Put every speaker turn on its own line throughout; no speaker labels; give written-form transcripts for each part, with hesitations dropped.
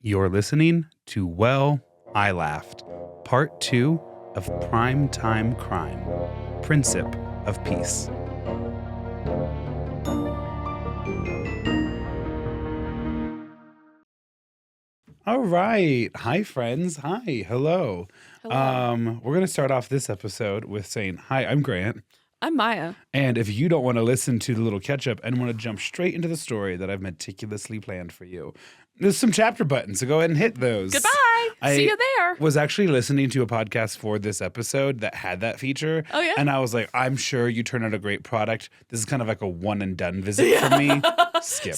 You're listening to Well, I Laughed, Part 2 of Primetime Crime, Princip of Peace. All right. Hi, friends. Hi. Hello.
Hello.
We're going to start off this episode with saying, hi, I'm Grant.
I'm Maya.
And if you don't want to listen to the little catch-up and want to jump straight into the story that I've meticulously planned for you, there's some chapter buttons, so go ahead and hit those.
Goodbye. See you there.
Was actually listening to a podcast for this episode that had that feature.
Oh, yeah?
And I was like, I'm sure you turn out a great product. This is kind of like a one and done visit for me. Skip.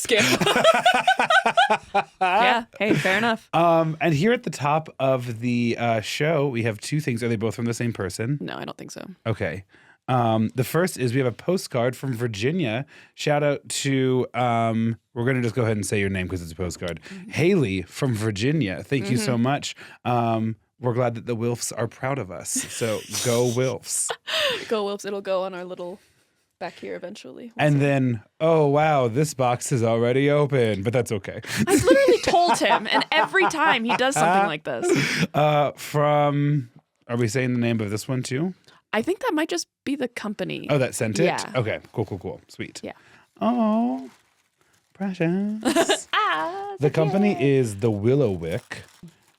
Yeah. Hey, fair enough.
And here at the top of the show, we have two things. Are they both from the same person?
No, I don't think so.
Okay. The first is we have a postcard from Virginia. Shout out to, we're going to just go ahead and say your name because it's a postcard. Haley from Virginia. Thank you so much. We're glad that the Wilfs are proud of us. So go Wilfs.
Go Wilfs. It'll go on our little back here eventually.
And then, oh, wow, this box is already open, but that's okay.
I literally told him, and every time he does something like this.
Are we saying the name of this one too?
I think that might just be the company.
Oh, that sent it?
Yeah.
Okay, cool. Sweet.
Yeah.
Oh, precious. The company is the Willow Wick.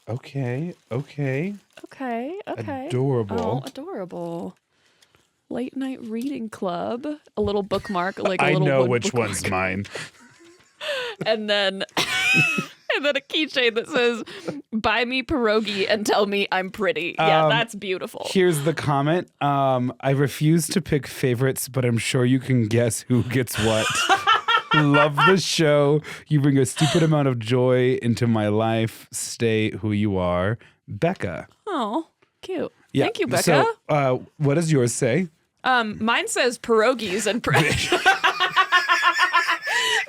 Okay.
Okay.
Adorable.
Oh, adorable. Late night reading club. A little bookmark. Like a
I
little
know
wood
which
bookmark.
one's mine.
And then... And then a keychain that says, buy me pierogi and tell me I'm pretty. Yeah, that's beautiful.
Here's the comment. I refuse to pick favorites, but I'm sure you can guess who gets what. Love the show. You bring a stupid amount of joy into my life. Stay who you are. Becca.
Oh, cute.
Yeah.
Thank you, Becca.
So, what does yours say?
Mine says pierogies and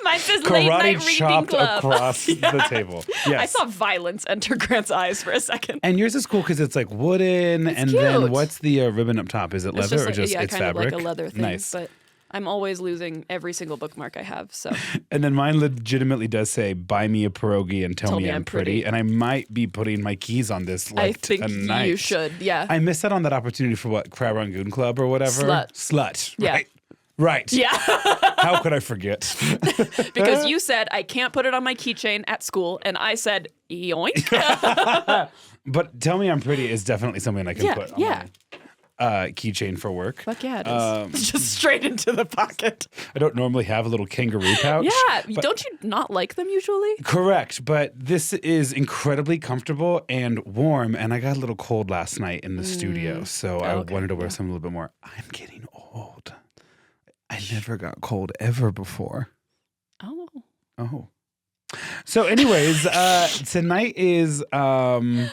Mine says late night
Karate
reading
chopped
club.
across the table. Yes.
I saw violence enter Grant's eyes for a second.
And yours is cool because it's like wooden, and
cute.
then what's the ribbon up top? Is it leather
It's
or just
yeah,
it's
kind
fabric?
of like a leather thing.
Nice.
But I'm always losing every single bookmark I have. So
And then mine legitimately does say, buy me a pierogi and tell me I'm pretty. And I might be putting my keys on this
I think
tonight.
you should. Yeah.
I missed out on that opportunity for what? Crab Rangoon Club or whatever? Slut.
Yeah.
Right.
Yeah.
How could I forget?
Because you said I can't put it on my keychain at school, and I said yoink.
But tell me I'm pretty is definitely something I can put on my keychain for work.
Fuck yeah, it is. Just straight into the pocket.
I don't normally have a little kangaroo pouch.
Yeah, don't you not like them usually?
Correct, but this is incredibly comfortable and warm, and I got a little cold last night in the studio, so I wanted to wear something a little bit more. I'm getting old. I never got cold ever before. Oh. So anyways, tonight is the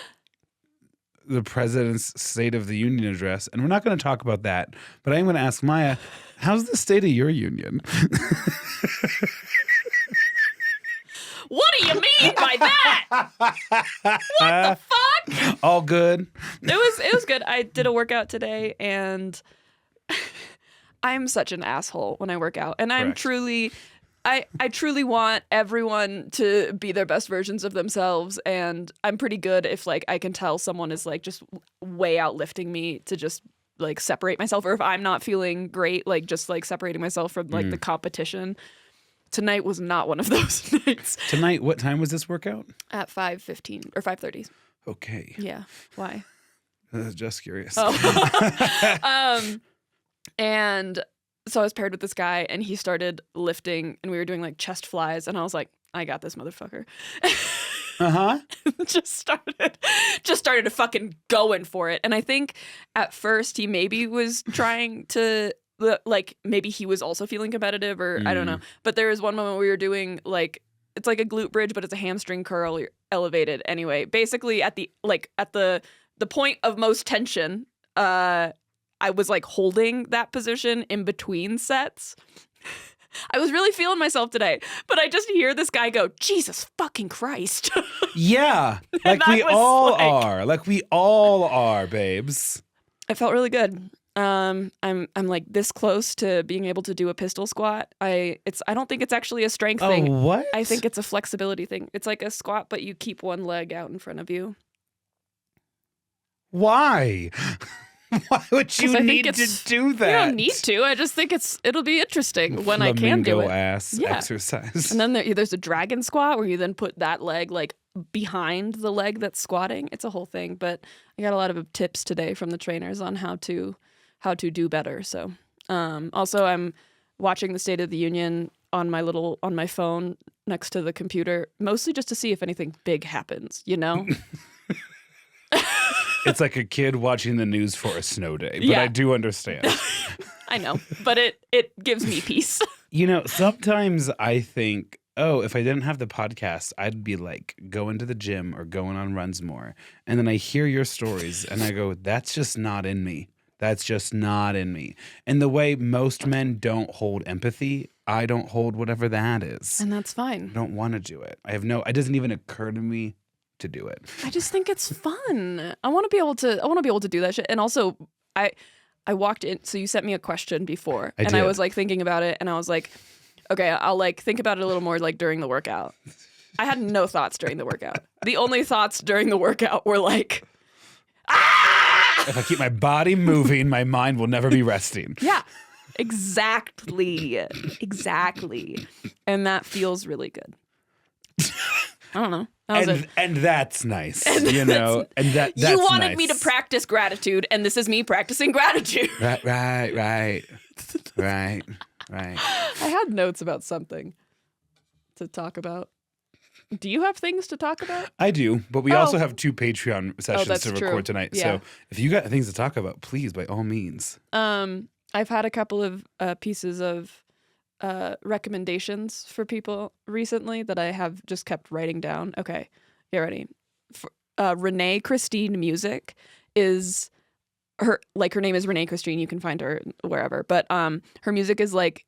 president's State of the Union address, and we're not going to talk about that, but I am going to ask Maya, how's the state of your union?
What do you mean by that? What the fuck?
All good.
It was good. I did a workout today, and I'm such an asshole when I work out, and I'm truly, I truly want everyone to be their best versions of themselves, and I'm pretty good if like I can tell someone is like just way outlifting me to just like separate myself, or if I'm not feeling great, like just like separating myself from like the competition. Tonight was not one of those nights.
Tonight, what time was this workout?
At 5:15 or 5:30.
Okay.
Yeah. Why?
Just curious.
Oh. And so I was paired with this guy, and he started lifting, and we were doing like chest flies, and I was like, I got this motherfucker. just started fucking going for it. And I think at first he maybe was trying to like, maybe he was also feeling competitive, or I don't know. But there was one moment we were doing like, it's like a glute bridge, but it's a hamstring curl. You're elevated anyway. Basically at the point of most tension, I was like holding that position in between sets. I was really feeling myself today, but I just hear this guy go, Jesus fucking Christ.
Yeah, like we all are. Like we all are, babes.
I felt really good. I'm like this close to being able to do a pistol squat. I don't think it's actually a strength thing.
Oh, what?
I think it's a flexibility thing. It's like a squat, but you keep one leg out in front of you.
Why? Why would you need to do that?
You don't need to. I just think it'll be interesting when I can do it.
Ass exercise.
And then there's a dragon squat where you then put that leg like behind the leg that's squatting. It's a whole thing. But I got a lot of tips today from the trainers on how to do better. So also I'm watching the State of the Union on my phone next to the computer, mostly just to see if anything big happens, you know?
It's like a kid watching the news for a snow day, but I do understand.
I know, but it gives me peace.
You know, sometimes I think, oh, if I didn't have the podcast, I'd be like going to the gym or going on runs more. And then I hear your stories and I go, that's just not in me. That's just not in me. And the way most men don't hold empathy, I don't hold whatever that is.
And that's fine.
I don't want to do it. It doesn't even occur to me to do it.
I just think it's fun. I want to be able to do that shit. And also I walked in, so you sent me a question before
I
was like thinking about it and I was like, okay, I'll like think about it a little more like during the workout. I had no thoughts during the workout. The only thoughts during the workout were like,
if I keep my body moving, my mind will never be resting.
Yeah. Exactly. And that feels really good. I don't know.
And that's nice, you know. And that's
you wanted
nice.
me to practice gratitude, and this is me practicing gratitude.
Right.
I had notes about something to talk about. Do you have things to talk about?
I do, but we also have 2 Patreon sessions to record
true.
tonight.
Yeah.
So if you got things to talk about, please, by all means.
I've had a couple of pieces of recommendations for people recently that I have just kept writing down. Okay, get ready. Renee Christine Music is her name is Renee Christine. You can find her wherever, but her music is like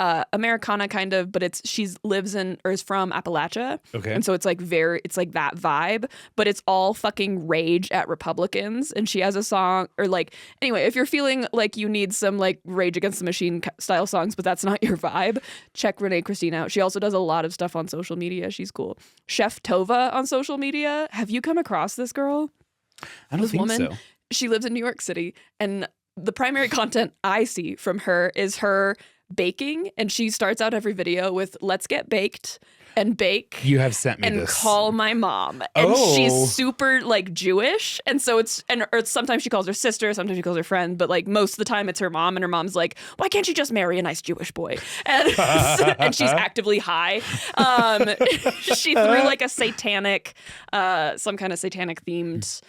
Americana kind of, but she lives in or is from Appalachia.
Okay.
And so it's like it's like that vibe, but it's all fucking rage at Republicans. And she has a song or like, anyway, if you're feeling like you need some like Rage Against the Machine style songs, but that's not your vibe, check Renee Christine out. She also does a lot of stuff on social media. She's cool. Chef Tova on social media. Have you come across this girl?
I don't think so.
She lives in New York City, and the primary content I see from her is her baking, and she starts out every video with "Let's get baked" and bake.
You have sent me
and
this.
Call my mom, and she's super like Jewish, and so or sometimes she calls her sister, sometimes she calls her friend, but like most of the time it's her mom, and her mom's like, "Why can't you just marry a nice Jewish boy?" And and she's actively high. She threw like a satanic, some kind of satanic themed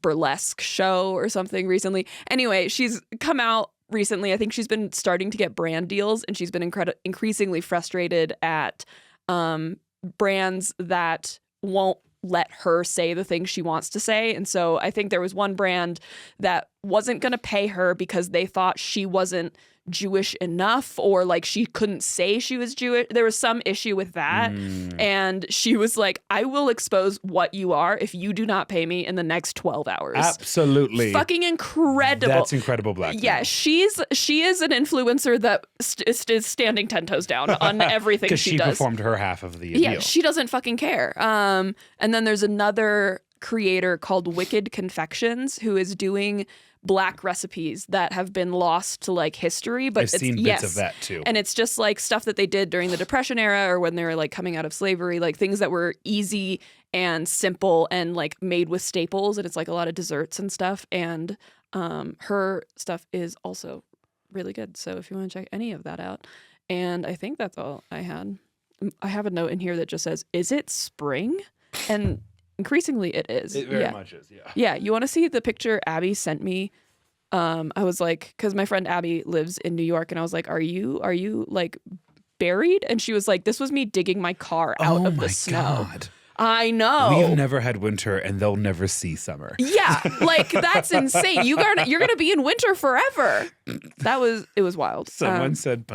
burlesque show or something recently. Anyway, she's come out recently. I think she's been starting to get brand deals, and she's been increasingly frustrated at brands that won't let her say the things she wants to say. And so I think there was one brand that wasn't going to pay her because they thought she wasn't Jewish enough, or like she couldn't say she was Jewish. There was some issue with that. And she was like, I will expose what you are if you do not pay me in the next 12 hours.
Absolutely.
Fucking incredible.
That's incredible blackmail.
Yeah, she is an influencer that is standing 10 toes down on everything she does.
Because she performed her half of the deal.
Yeah, she doesn't fucking care. And then there's another creator called Wicked Confections who is doing Black recipes that have been lost to like history, but
I've seen bits of that too.
And it's just like stuff that they did during the Depression era or when they were like coming out of slavery, like things that were easy and simple and like made with staples. And it's like a lot of desserts and stuff. And her stuff is also really good. So if you want to check any of that out. And I think that's all I had. I have a note in here that just says, "Is it spring?" And increasingly it is.
It very much is, yeah.
Yeah, you want to see the picture Abby sent me? I was like, because my friend Abby lives in New York, and I was like, are you like buried? And she was like, this was me digging my car out of the snow.
God.
I know.
We've never had winter, and they'll never see summer.
Yeah, like that's insane. You're gonna be in winter forever. It was wild.
Someone said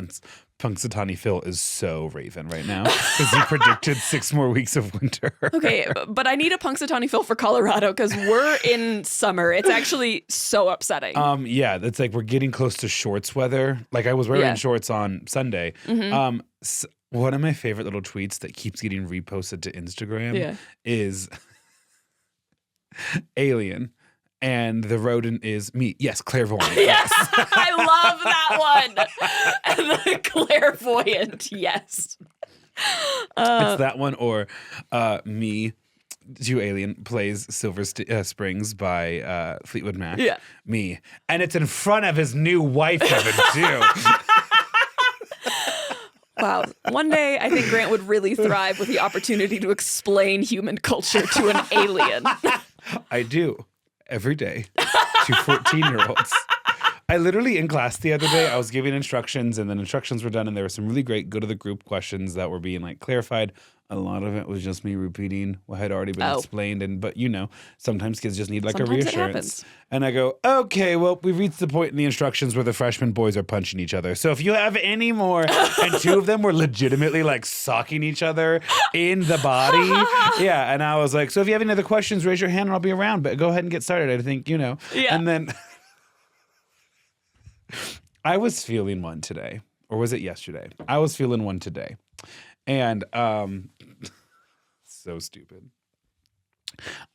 Punxsutawney Phil is so Raven right now because he predicted 6 more weeks of winter.
Okay, but I need a Punxsutawney Phil for Colorado because we're in summer. It's actually so upsetting.
Yeah, it's like we're getting close to shorts weather. Like I was wearing shorts on Sunday. One of my favorite little tweets that keeps getting reposted to Instagram is Alien. And the rodent is me. Yes, clairvoyant.
Yes, I love that one. And the clairvoyant, yes.
It's that one or me, Jew Alien, plays Silver Springs by Fleetwood Mac.
Yeah.
Me. And it's in front of his new wife, Evan, too.
Wow. One day, I think Grant would really thrive with the opportunity to explain human culture to an alien.
I do. Every day to 14-year-olds. I literally, in class the other day, I was giving instructions and then instructions were done and there were some really great go to the group questions that were being like clarified. A lot of it was just me repeating what had already been explained. But sometimes kids just need like
sometimes
a reassurance. And I go, okay, well, we've reached the point in the instructions where the freshman boys are punching each other. So if you have any more, and 2 of them were legitimately like socking each other in the body. Yeah. And I was like, so if you have any other questions, raise your hand and I'll be around. But go ahead and get started. I think, Yeah. And then I was feeling one today. Or was it yesterday? I was feeling one today. And so stupid.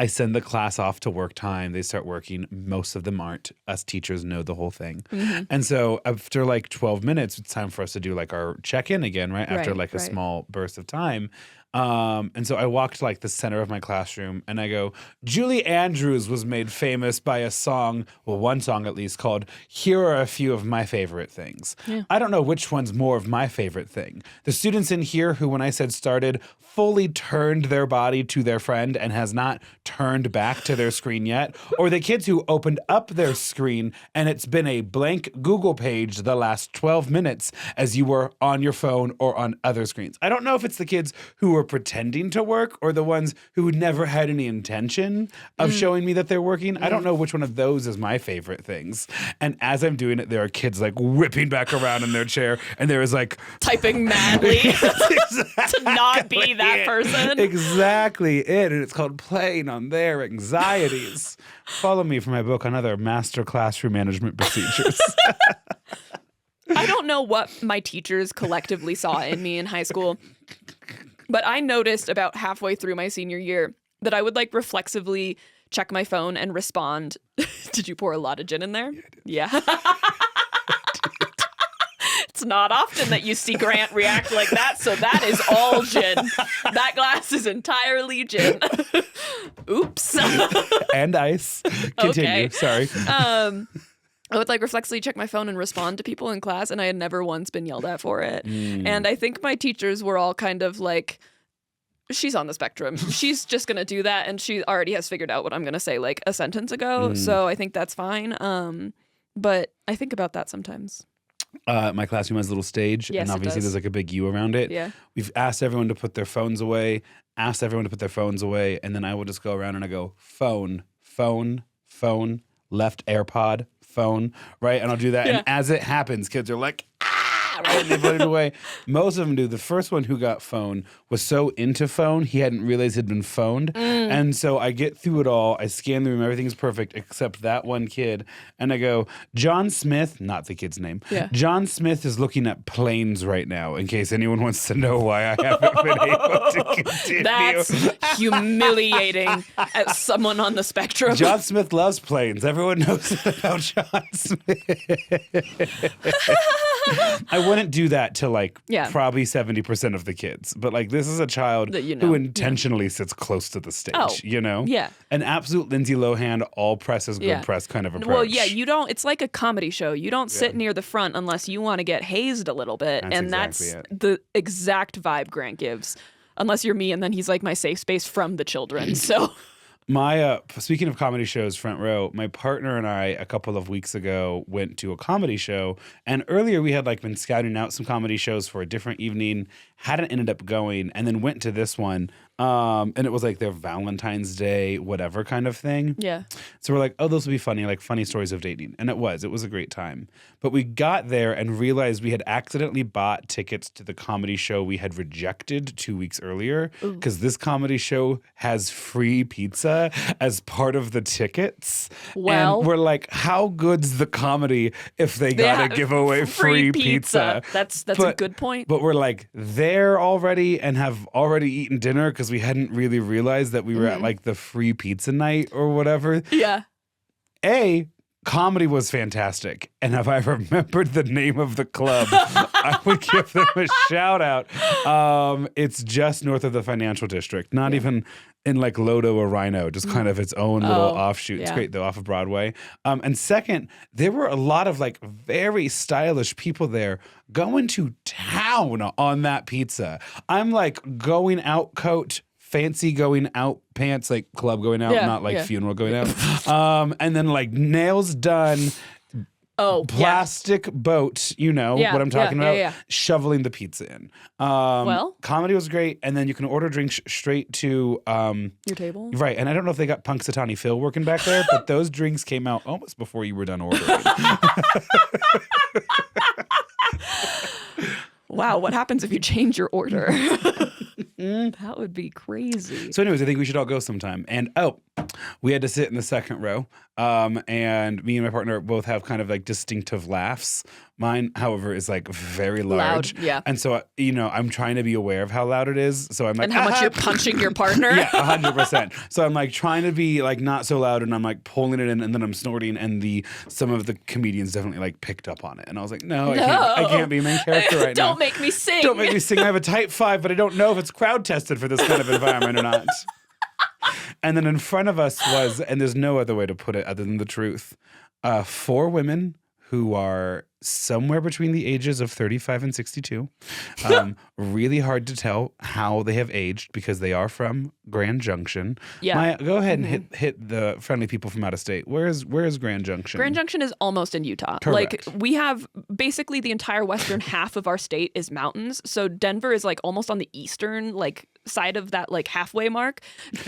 I send the class off to work time. They start working. Most of them aren't. Us teachers know the whole thing. And so after like 12 minutes, it's time for us to do like our check-in again, right? After a small burst of time. And so I walked to like the center of my classroom and I go, Julie Andrews was made famous by a song, well, one song at least, called Here Are a Few of My Favorite Things. Yeah. I don't know which one's more of my favorite thing. The students in here who, when I said started, fully turned their body to their friend and has not turned back to their screen yet, or the kids who opened up their screen and it's been a blank Google page the last 12 minutes as you were on your phone or on other screens. I don't know if it's the kids who were pretending to work or the ones who never had any intention of showing me that they're working. I don't know which one of those is my favorite things. And as I'm doing it, there are kids like whipping back around in their chair and there is like
typing madly to not be that person.
Exactly it. And it's called Playing on Their Anxieties. Follow me for my book on other master classroom management procedures.
I don't know what my teachers collectively saw in me in high school, but I noticed about halfway through my senior year that I would like reflexively check my phone and respond. Did you pour a lot of gin in there? Yeah, I did. Yeah. It's not often that you see Grant react like that, so that is all gin. That glass is entirely gin. Oops.
And ice. Continue. Okay. Sorry.
I would like reflexively check my phone and respond to people in class, and I had never once been yelled at for it. And I think my teachers were all kind of like, she's on the spectrum. She's just going to do that, and she already has figured out what I'm going to say like a sentence ago, so I think that's fine. But I think about that sometimes.
My classroom has a little stage, and obviously there's like a big U around it. Yeah. We've asked everyone to put their phones away, and then I will just go around and I go, phone, left AirPod, phone, right? And I'll do that. Yeah. And as it happens, kids are like, right? And they put it away. Most of them do. The first one who got phone was so into phone, he hadn't realized he'd been phoned. And so I get through it all. I scan the room. Everything's perfect except that one kid. And I go, John Smith, not the kid's name. Yeah. John Smith is looking at planes right now, in case anyone wants to know why I haven't been able to continue.
That's humiliating as someone on the spectrum.
John Smith loves planes. Everyone knows about John Smith. I wouldn't do that to like probably 70% of the kids, but like this is a child who intentionally sits close to the stage, Yeah. An absolute Lindsay Lohan, all press is good press kind of approach.
Well, yeah, you don't, it's like a comedy show. You don't sit near the front unless you want to get hazed a little bit. That's the exact vibe Grant gives. Unless you're me, and then he's like my safe space from the children, so...
My speaking of comedy shows, front row, my partner and I a couple of weeks ago went to a comedy show, and earlier we had like been scouting out some comedy shows for a different evening, hadn't ended up going, and then went to this one. And it was like their Valentine's Day, whatever kind of thing.
Yeah.
So we're like, oh, those will be funny, like funny stories of dating. And it was a great time. But we got there and realized we had accidentally bought tickets to the comedy show we had rejected 2 weeks earlier because this comedy show has free pizza as part of the tickets.
Well,
and we're like, how good's the comedy if they gotta give away free pizza?
That's a good point.
But we're like there already and have already eaten dinner because we hadn't really realized that we were at like the free pizza night or whatever.
Yeah.
Comedy was fantastic. And if I remembered the name of the club, I would give them a shout out. It's just north of the financial district, not even in like Lodo or Rhino, just kind of its own little offshoot. It's great though, off of Broadway. And second, there were a lot of like very stylish people there going to town on that pizza. I'm like going out coat, fancy going out pants, like club going out, not like funeral going out. And then like nails done. Plastic boat, you know what I'm talking about? Shoveling the pizza in. Comedy was great. And then you can order drinks straight to
your table.
Right. And I don't know if they got Punxsutawney Phil working back there, but those drinks came out almost before you were done ordering.
Wow, what happens if you change your order? That would be crazy.
So anyways, I think we should all go sometime. And we had to sit in the second row. And me and my partner both have kind of like distinctive laughs. Mine, however, is like very large.
Loud, yeah.
And so, I'm trying to be aware of how loud it is. So I'm like,
and how much you're punching your partner.
Yeah, 100%. So I'm like trying to be like not so loud, and I'm like pulling it in, and then I'm snorting. And some of the comedians definitely like picked up on it. And I was like, no. I can't be main character right now.
Don't make me sing.
Don't make me sing. I have a type 5, but I don't know if it's crowd tested for this kind of environment or not. And then in front of us was, and there's no other way to put it other than the truth, 4 women who are somewhere between the ages of 35 and 62. Really hard to tell how they have aged because they are from Grand Junction. Yeah. Maya, go ahead and hit the friendly people from out of state. Where is Grand Junction?
Grand Junction is almost in Utah.
Correct.
Like we have basically the entire western half of our state is mountains. So Denver is like almost on the eastern like side of that like halfway mark.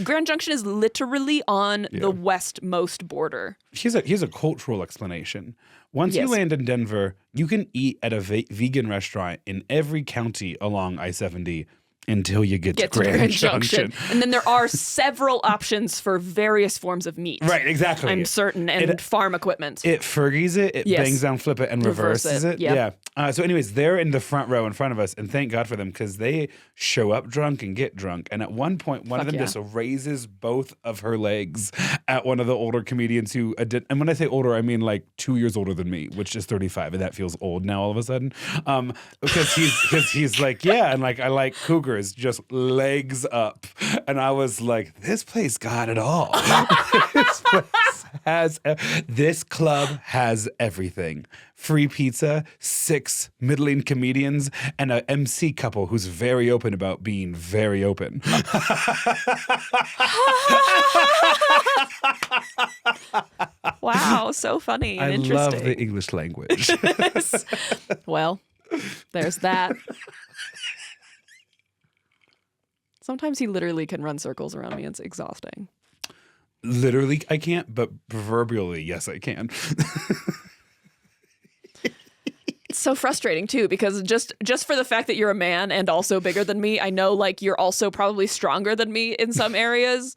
Grand Junction is literally on the westmost border.
Here's a cultural explanation. Once you land in Denver, you can eat at a vegan restaurant in every county along I-70 until you get to Grand Junction.
And then there are several options for various forms of meat.
Right, exactly.
I'm certain, and farm equipment.
It Fergies it, bangs down, flip it, and reverses it.
Yep.
Yeah. So anyways, they're in the front row in front of us, and thank God for them because they show up drunk and get drunk. And at one point, one of them just raises both of her legs at one of the older comedians who did. And when I say older, I mean like 2 years older than me, which is 35, and that feels old now all of a sudden. Because he's like, yeah, and like I like cougars. Just legs up. And I was like, this place got it all. This club has everything. Free pizza, 6 middling comedians, and an MC couple who's very open about being very open.
Wow, so funny and interesting.
I love the English language.
Well, there's that. Sometimes he literally can run circles around me. It's exhausting.
Literally, I can't, but proverbially, yes, I can.
It's so frustrating, too, because just for the fact that you're a man and also bigger than me, I know, like, you're also probably stronger than me in some areas.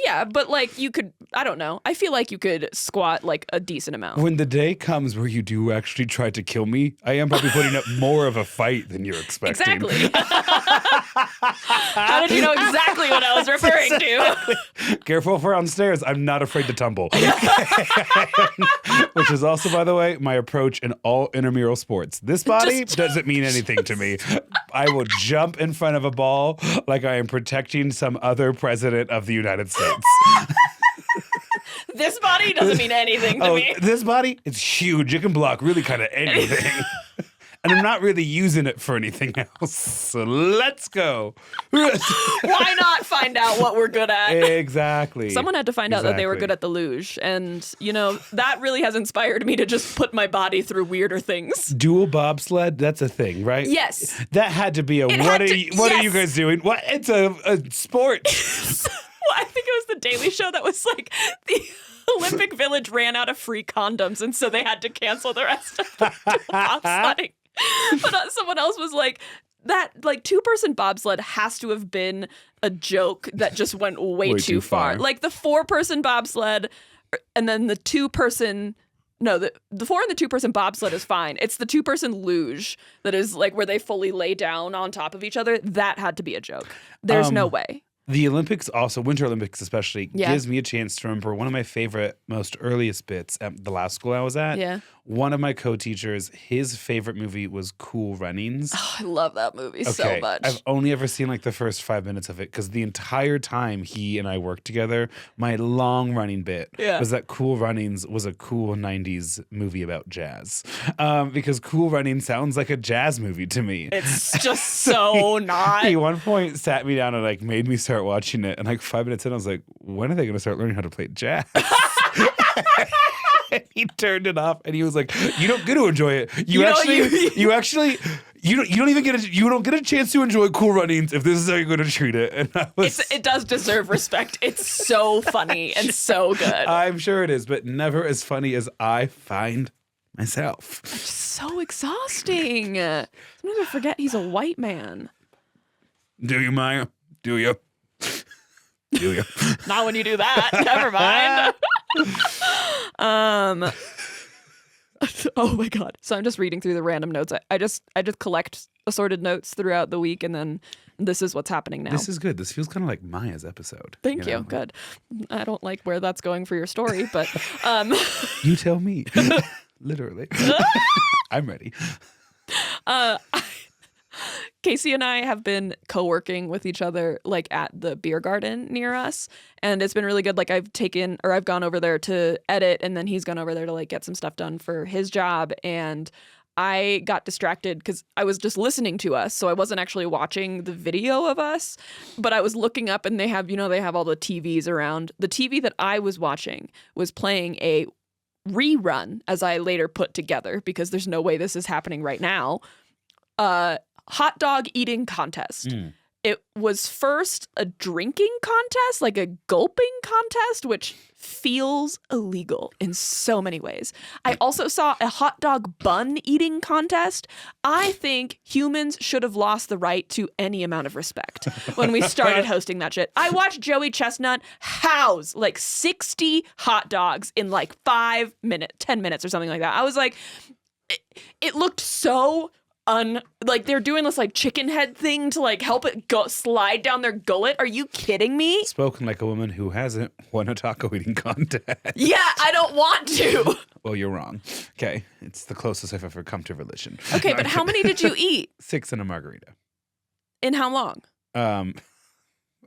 Yeah, but like you could, I don't know. I feel like you could squat like a decent amount.
When the day comes where you do actually try to kill me, I am probably putting up more of a fight than you're expecting.
Exactly. How did you know exactly what I was referring to?
Careful for downstairs. I'm not afraid to tumble. Which is also, by the way, my approach in all intramural sports. This body doesn't mean anything to me. I will jump in front of a ball like I am protecting some other president of the United States.
This body doesn't mean anything to me.
This body, it's huge. It can block really kind of anything. and I'm not really using it for anything else. So let's go.
Why not find out what we're good at?
Exactly.
Someone had to find out that they were good at the luge. And, you know, that really has inspired me to just put my body through weirder things.
Dual bobsled, that's a thing, right?
Yes.
That had to be a, what are you guys doing? What? It's a sport.
Well, I think it was the Daily Show that was like, the Olympic Village ran out of free condoms, and so they had to cancel the rest of the bobsledding. But someone else was like, that like 2-person bobsled has to have been a joke that just went way too far. Like the 4-person bobsled, and then the 2-person. No, the 4 and the 2-person bobsled is fine. It's the 2-person luge that is like where they fully lay down on top of each other. That had to be a joke. There's no way.
The Olympics also, Winter Olympics especially, gives me a chance to remember one of my favorite, most earliest bits at the last school I was at.
Yeah.
One of my co-teachers, his favorite movie was Cool Runnings.
Oh, I love that movie so much.
I've only ever seen like the first 5 minutes of it because the entire time he and I worked together, my long running bit was that Cool Runnings was a cool 90s movie about jazz. Because Cool Runnings sounds like a jazz movie to me.
It's just so not.
He at one point sat me down and like made me start watching it. And like 5 minutes in, I was like, when are they going to start learning how to play jazz? He turned it off and he was like, "You don't get to enjoy it. You don't get a chance to enjoy Cool Runnings if this is how you're going to treat it." And
it does deserve respect. It's so funny and so good.
I'm sure it is, but never as funny as I find myself.
It's so exhausting. Sometimes I forget he's a white man.
Do you, Maya? Do you? Do you?
Not when you do that. Never mind. Oh my god. So I'm just reading through the random notes. I just collect assorted notes throughout the week, and then this is what's happening now.
This is good. This feels kind of like Maya's episode.
Thank you. Good. I don't like where that's going for your story, but
you tell me. Literally. I'm ready.
Casey and I have been co-working with each other like at the beer garden near us, and it's been really good. Like I've gone over there to edit, and then he's gone over there to like get some stuff done for his job, and I got distracted because I was just listening to us, so I wasn't actually watching the video of us, but I was looking up, and they have all the TVs around. The TV that I was watching was playing a rerun, as I later put together, because there's no way this is happening right now. Hot dog eating contest. It was first a drinking contest, like a gulping contest, which feels illegal in so many ways. I also saw a hot dog bun eating contest. I think humans should have lost the right to any amount of respect when we started hosting that shit. I watched Joey Chestnut house like 60 hot dogs in like 10 minutes or something like that. I was like, it looked so like they're doing this like chicken head thing to like help it slide down their gullet. Are you kidding me?
Spoken like a woman who hasn't won a taco eating contest.
Yeah, I don't want to.
Well, you're wrong. Okay, it's the closest I've ever come to religion.
Okay, but how many did you eat?
6 and a margarita.
In how long?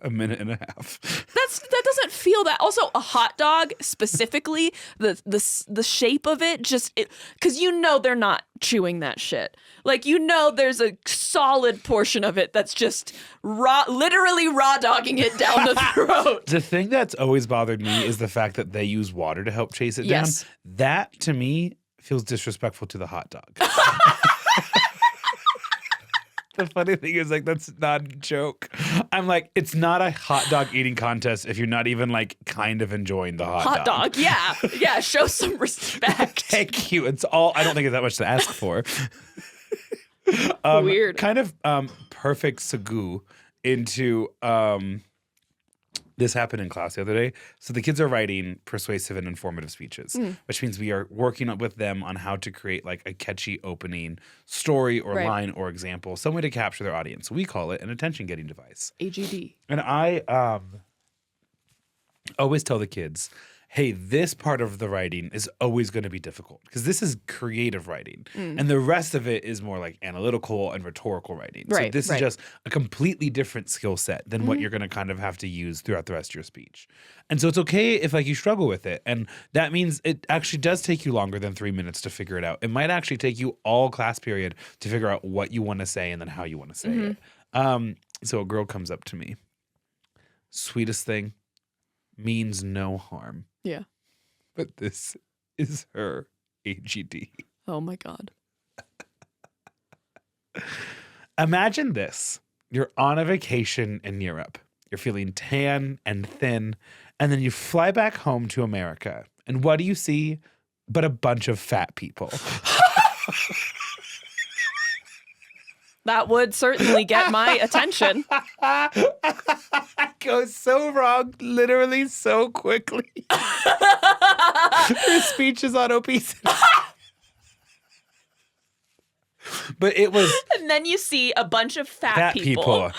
A minute and a half.
That doesn't feel that. Also, a hot dog specifically, the shape of it, just because they're not chewing that shit. Like there's a solid portion of it that's just literally raw dogging it down the throat.
The thing that's always bothered me is the fact that they use water to help chase it down. That to me feels disrespectful to the hot dog. The funny thing is, like, that's not a joke. I'm like, it's not a hot dog eating contest if you're not even, like, kind of enjoying the hot dog.
Yeah. Yeah, show some respect.
Thank you. It's all, I don't think it's that much to ask for.
Weird.
Kind of perfect segue into this happened in class the other day. So the kids are writing persuasive and informative speeches, which means we are working with them on how to create like a catchy opening story or line or example, some way to capture their audience. We call it an attention-getting device.
AGD.
And I always tell the kids, hey, this part of the writing is always going to be difficult because this is creative writing. And the rest of it is more like analytical and rhetorical writing. So this is just a completely different skill set than what you're going to kind of have to use throughout the rest of your speech. And so it's okay if like you struggle with it. And that means it actually does take you longer than 3 minutes to figure it out. It might actually take you all class period to figure out what you want to say and then how you want to say it. So a girl comes up to me. Sweetest thing, means no harm.
Yeah.
But this is her AGD.
Oh my God.
Imagine this. You're on a vacation in Europe. You're feeling tan and thin, and then you fly back home to America. And what do you see but a bunch of fat people?
That would certainly get my attention.
Goes so wrong, literally so quickly. Her speech is on obesity. But it was...
And then you see a bunch of fat people.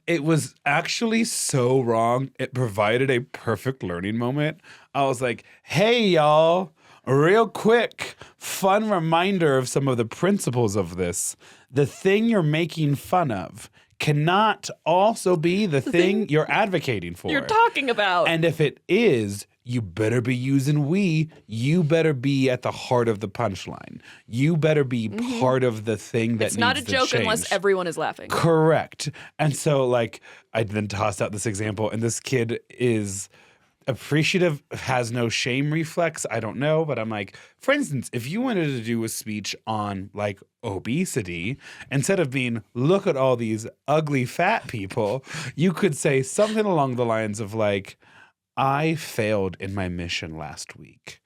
It was actually so wrong. It provided a perfect learning moment. I was like, hey, y'all. Real quick, fun reminder of some of the principles of this. The thing you're making fun of cannot also be the thing you're advocating for.
You're talking about.
And if it is, you better be using we. You better be at the heart of the punchline. You better be part of the thing that needs to change.
It's not a joke unless everyone is laughing.
Correct. And so, like, I then tossed out this example, and this kid is... appreciative, has no shame reflex. I don't know, but I'm like, for instance, if you wanted to do a speech on like obesity, instead of being, look at all these ugly fat people, you could say something along the lines of like, I failed in my mission last week.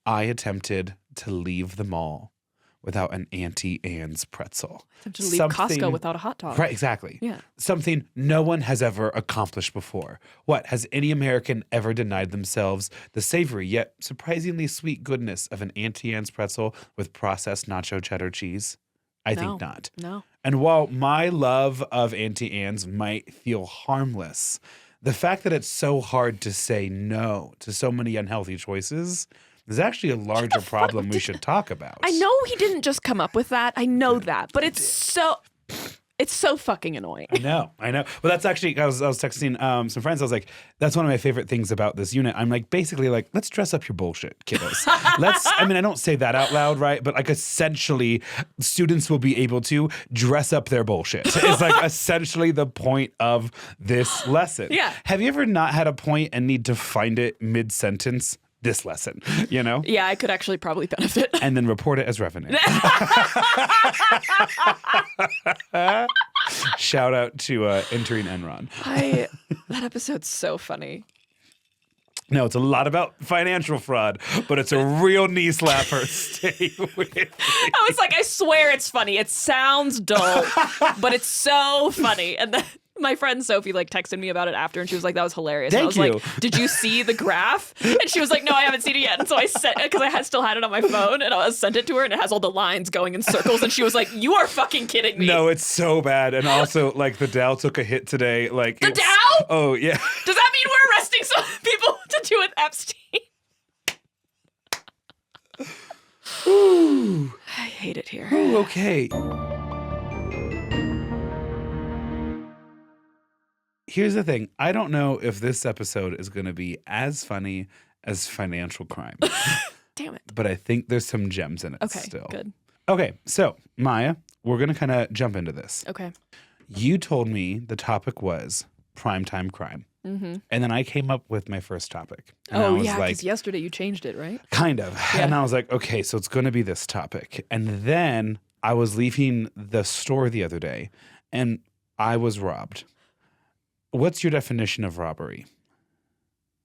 I attempted to leave the mall without an Auntie Anne's pretzel.
To leave Costco without a hot dog.
Right, exactly.
Yeah.
Something no one has ever accomplished before. What, has any American ever denied themselves the savory yet surprisingly sweet goodness of an Auntie Anne's pretzel with processed nacho cheddar cheese? I think not.
No.
And while my love of Auntie Anne's might feel harmless, the fact that it's so hard to say no to so many unhealthy choices is actually a larger problem we should talk about.
I know he didn't just come up with that. I know that. But it's so fucking annoying.
I know. Well, that's actually, I was texting some friends. I was like, that's one of my favorite things about this unit. I'm like, basically like, let's dress up your bullshit, kiddos. I don't say that out loud, right? But like essentially, students will be able to dress up their bullshit. It's like essentially the point of this lesson.
Yeah.
Have you ever not had a point and need to find it mid-sentence? This lesson, you know?
Yeah, I could actually probably benefit.
And then report it as revenue. Shout out to entering Enron.
That episode's so funny.
No, it's a lot about financial fraud, but it's a real knee slapper. Stay with me.
I was like, I swear it's funny. It sounds dull, but it's so funny. And then my friend Sophie like texted me about it after, and she was like, "That was hilarious." And I was like, "Did you see the graph?" And she was like, "No, I haven't seen it yet." And so I sent, because I still had it on my phone, and I sent it to her, and it has all the lines going in circles. And she was like, "You are fucking kidding me."
No, it's so bad. And also, like, the Dow took a hit today. Like
the Dow?
Oh yeah.
Does that mean we're arresting some people to do with Epstein?
Ooh.
I hate it here.
Ooh, okay. Here's the thing. I don't know if this episode is going to be as funny as financial crime.
Damn it.
But I think there's some gems in it
Okay,
still.
good.
Okay, so Maya, we're going to kind of jump into this.
Okay.
You told me the topic was primetime crime.
Mm-hmm.
And then I came up with my first topic. And
Oh, yeah, because yesterday you changed it, right?
Kind of.
Yeah.
And I was like, okay, so it's going to be this topic. And then I was leaving the store the other day, and I was robbed. What's your definition of robbery?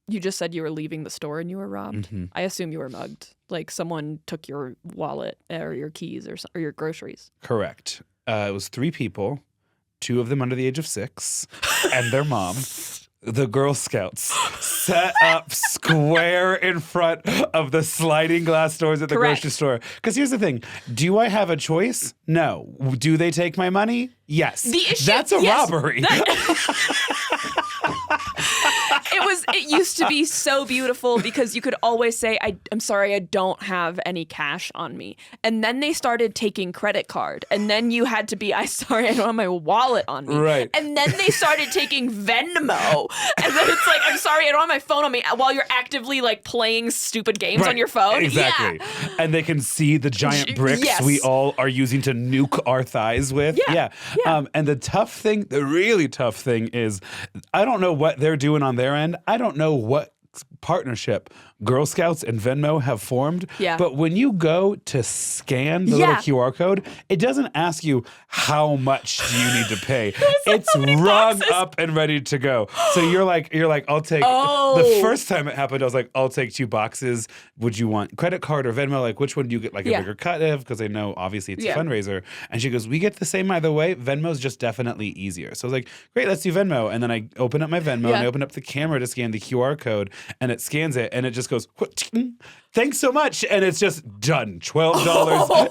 You just said you were leaving the store and you were robbed.
Mm-hmm.
I assume you were mugged. Like someone took your wallet or your keys or your groceries.
Correct. It was 3 people, 2 of them under the age of 6, and their mom. The Girl Scouts set up square in front of the sliding glass doors at the
Correct.
grocery store. Because here's the thing. Do I have a choice? No. Do they take my money? Yes.
The issue,
That's a robbery.
It used to be so beautiful because you could always say, I'm sorry, I don't have any cash on me. And then they started taking credit card. And then you had to be, I'm sorry, I don't have my wallet on me.
Right.
And then they started taking Venmo. And then it's like, I'm sorry, I don't have my phone on me while you're actively like playing stupid games on your phone.
Exactly.
Yeah.
And they can see the giant bricks we all are using to nuke our thighs with.
Yeah.
And the really tough thing is, I don't know what they're doing on their end. I don't know what partnership Girl Scouts and Venmo have formed.
Yeah.
But when you go to scan the little QR code, it doesn't ask you how much do you need to pay. It's rung up and ready to go. So you're like, I'll take the first time it happened, I was like, I'll take 2 boxes. Would you want credit card or Venmo? Like, which one do you get like a bigger cut of? Because I know obviously it's a fundraiser. And she goes, we get the same either way. Venmo's just definitely easier. So I was like, great, let's do Venmo. And then I open up my Venmo and I open up the camera to scan the QR code, and it scans it, and it just goes, thanks so much, and it's just done. $12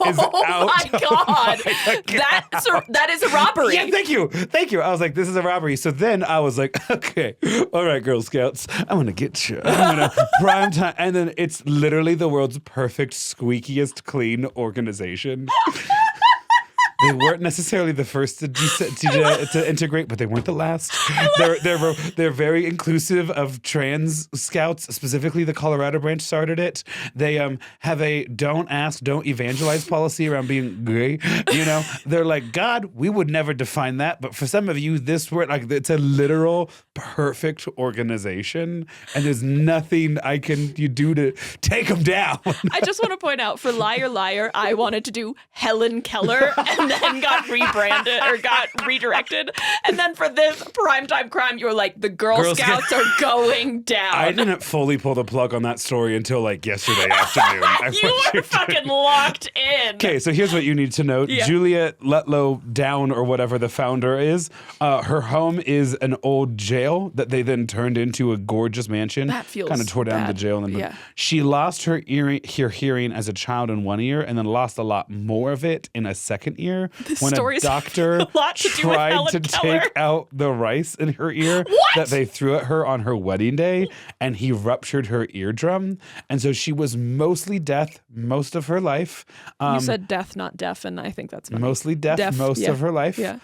is out.
Oh my God. That is a robbery.
Yeah, thank you. I was like, this is a robbery. So then I was like, okay, all right, Girl Scouts, I'm gonna get you. I'm gonna prime time, and then it's literally the world's perfect, squeakiest clean organization. They weren't necessarily the first to integrate, but they weren't the last. They're very inclusive of trans scouts. Specifically, the Colorado branch started it. They have a don't ask, don't evangelize policy around being gay. You know, they're like, God, we would never define that, but for some of you, this word, like, it's a literal perfect organization, and there's nothing you do to take them down.
I just want to point out, for Liar Liar, I wanted to do Helen Keller and then got rebranded or got redirected. And then for this Primetime Crime, you were like, the Girl Scouts are going down.
I didn't fully pull the plug on that story until like yesterday afternoon.
You were fucking locked in.
Okay, so here's what you need to know.
Yeah.
Juliet Letlow Down, or whatever the founder is, her home is an old jail that they then turned into a gorgeous mansion.
That feels
kind of tore down
bad.
the jail. And she lost her hearing as a child in one ear, and then lost a lot more of it in a second ear when a doctor tried to take out the rice in her ear that they threw at her on her wedding day, and he ruptured her eardrum. And so she was mostly deaf most of her life.
You said deaf, not deaf, and I think that's funny.
Mostly deaf most of her life.
Yeah.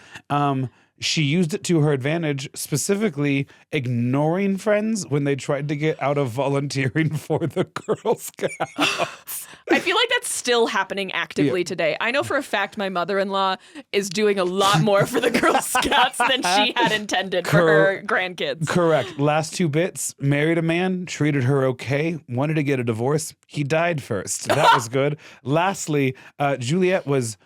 She used it to her advantage, specifically ignoring friends when they tried to get out of volunteering for the Girl Scouts.
I feel like that's still happening actively today. I know for a fact my mother-in-law is doing a lot more for the Girl Scouts than she had intended for her grandkids.
Correct. Last 2 bits. Married a man, treated her okay, wanted to get a divorce. He died first. That was good. Lastly, Juliet was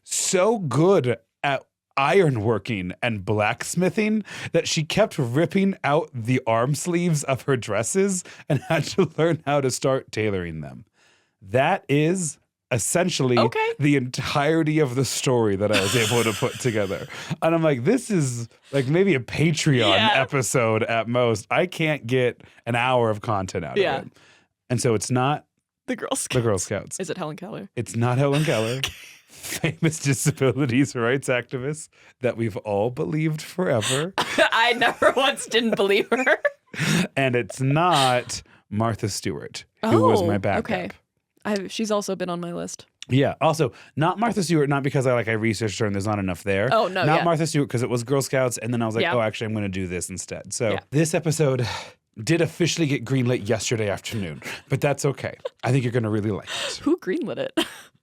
so good at ironworking and blacksmithing that she kept ripping out the arm sleeves of her dresses and had to learn how to start tailoring them. That is essentially the entirety of the story that I was able to put together. And I'm like, this is like maybe a Patreon episode at most. I can't get an hour of content out of it. And so it's not
the Girl Scouts. Is it Helen Keller?
It's not Helen Keller. Famous disabilities rights activist that we've all believed forever.
I never once didn't believe her.
And it's not Martha Stewart, who was my backup.
She's also been on my list.
Yeah. Also, not Martha Stewart, not because I researched her and there's not enough there.
Oh, no,
Not Martha Stewart, because it was Girl Scouts, and then I was like, oh, actually, I'm going to do this instead. So this episode did officially get greenlit yesterday afternoon, but that's okay. I think you're going to really like it.
Who greenlit it?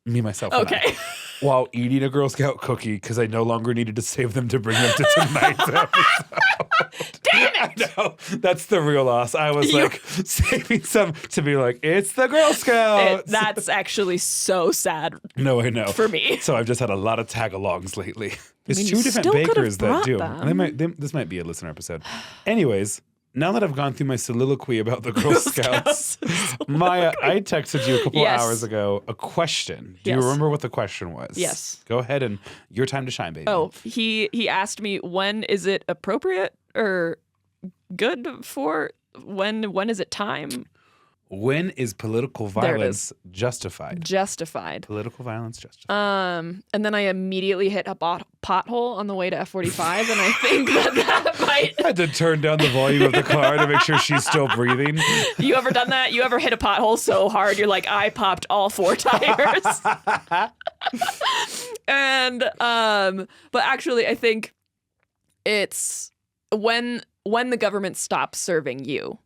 Me, myself, and I. While eating a Girl Scout cookie, because I no longer needed to save them to bring them to tonight's episode.
Damn it!
I know. That's the real loss. I was saving some to be like, it's the Girl Scouts.
That's actually so sad.
No, I know.
For me.
So I've just had a lot of tag-alongs lately. There's 2 different bakers that do. This might be a listener episode. Anyways, now that I've gone through my soliloquy about the Girl Scouts, Maya, I texted you a couple hours ago a question. Do you remember what the question was?
Yes.
Go ahead, and your time to shine, baby.
Oh, he asked me, when is it appropriate or good for, when is it time?
When is political violence justified?
Justified.
Political violence justified.
And then I immediately hit a pothole on the way to F45, and I think that might.
I had to turn down the volume of the car to make sure she's still breathing.
You ever done that? You ever hit a pothole so hard you're like, I popped all 4 tires? And but actually, I think it's when the government stops serving you.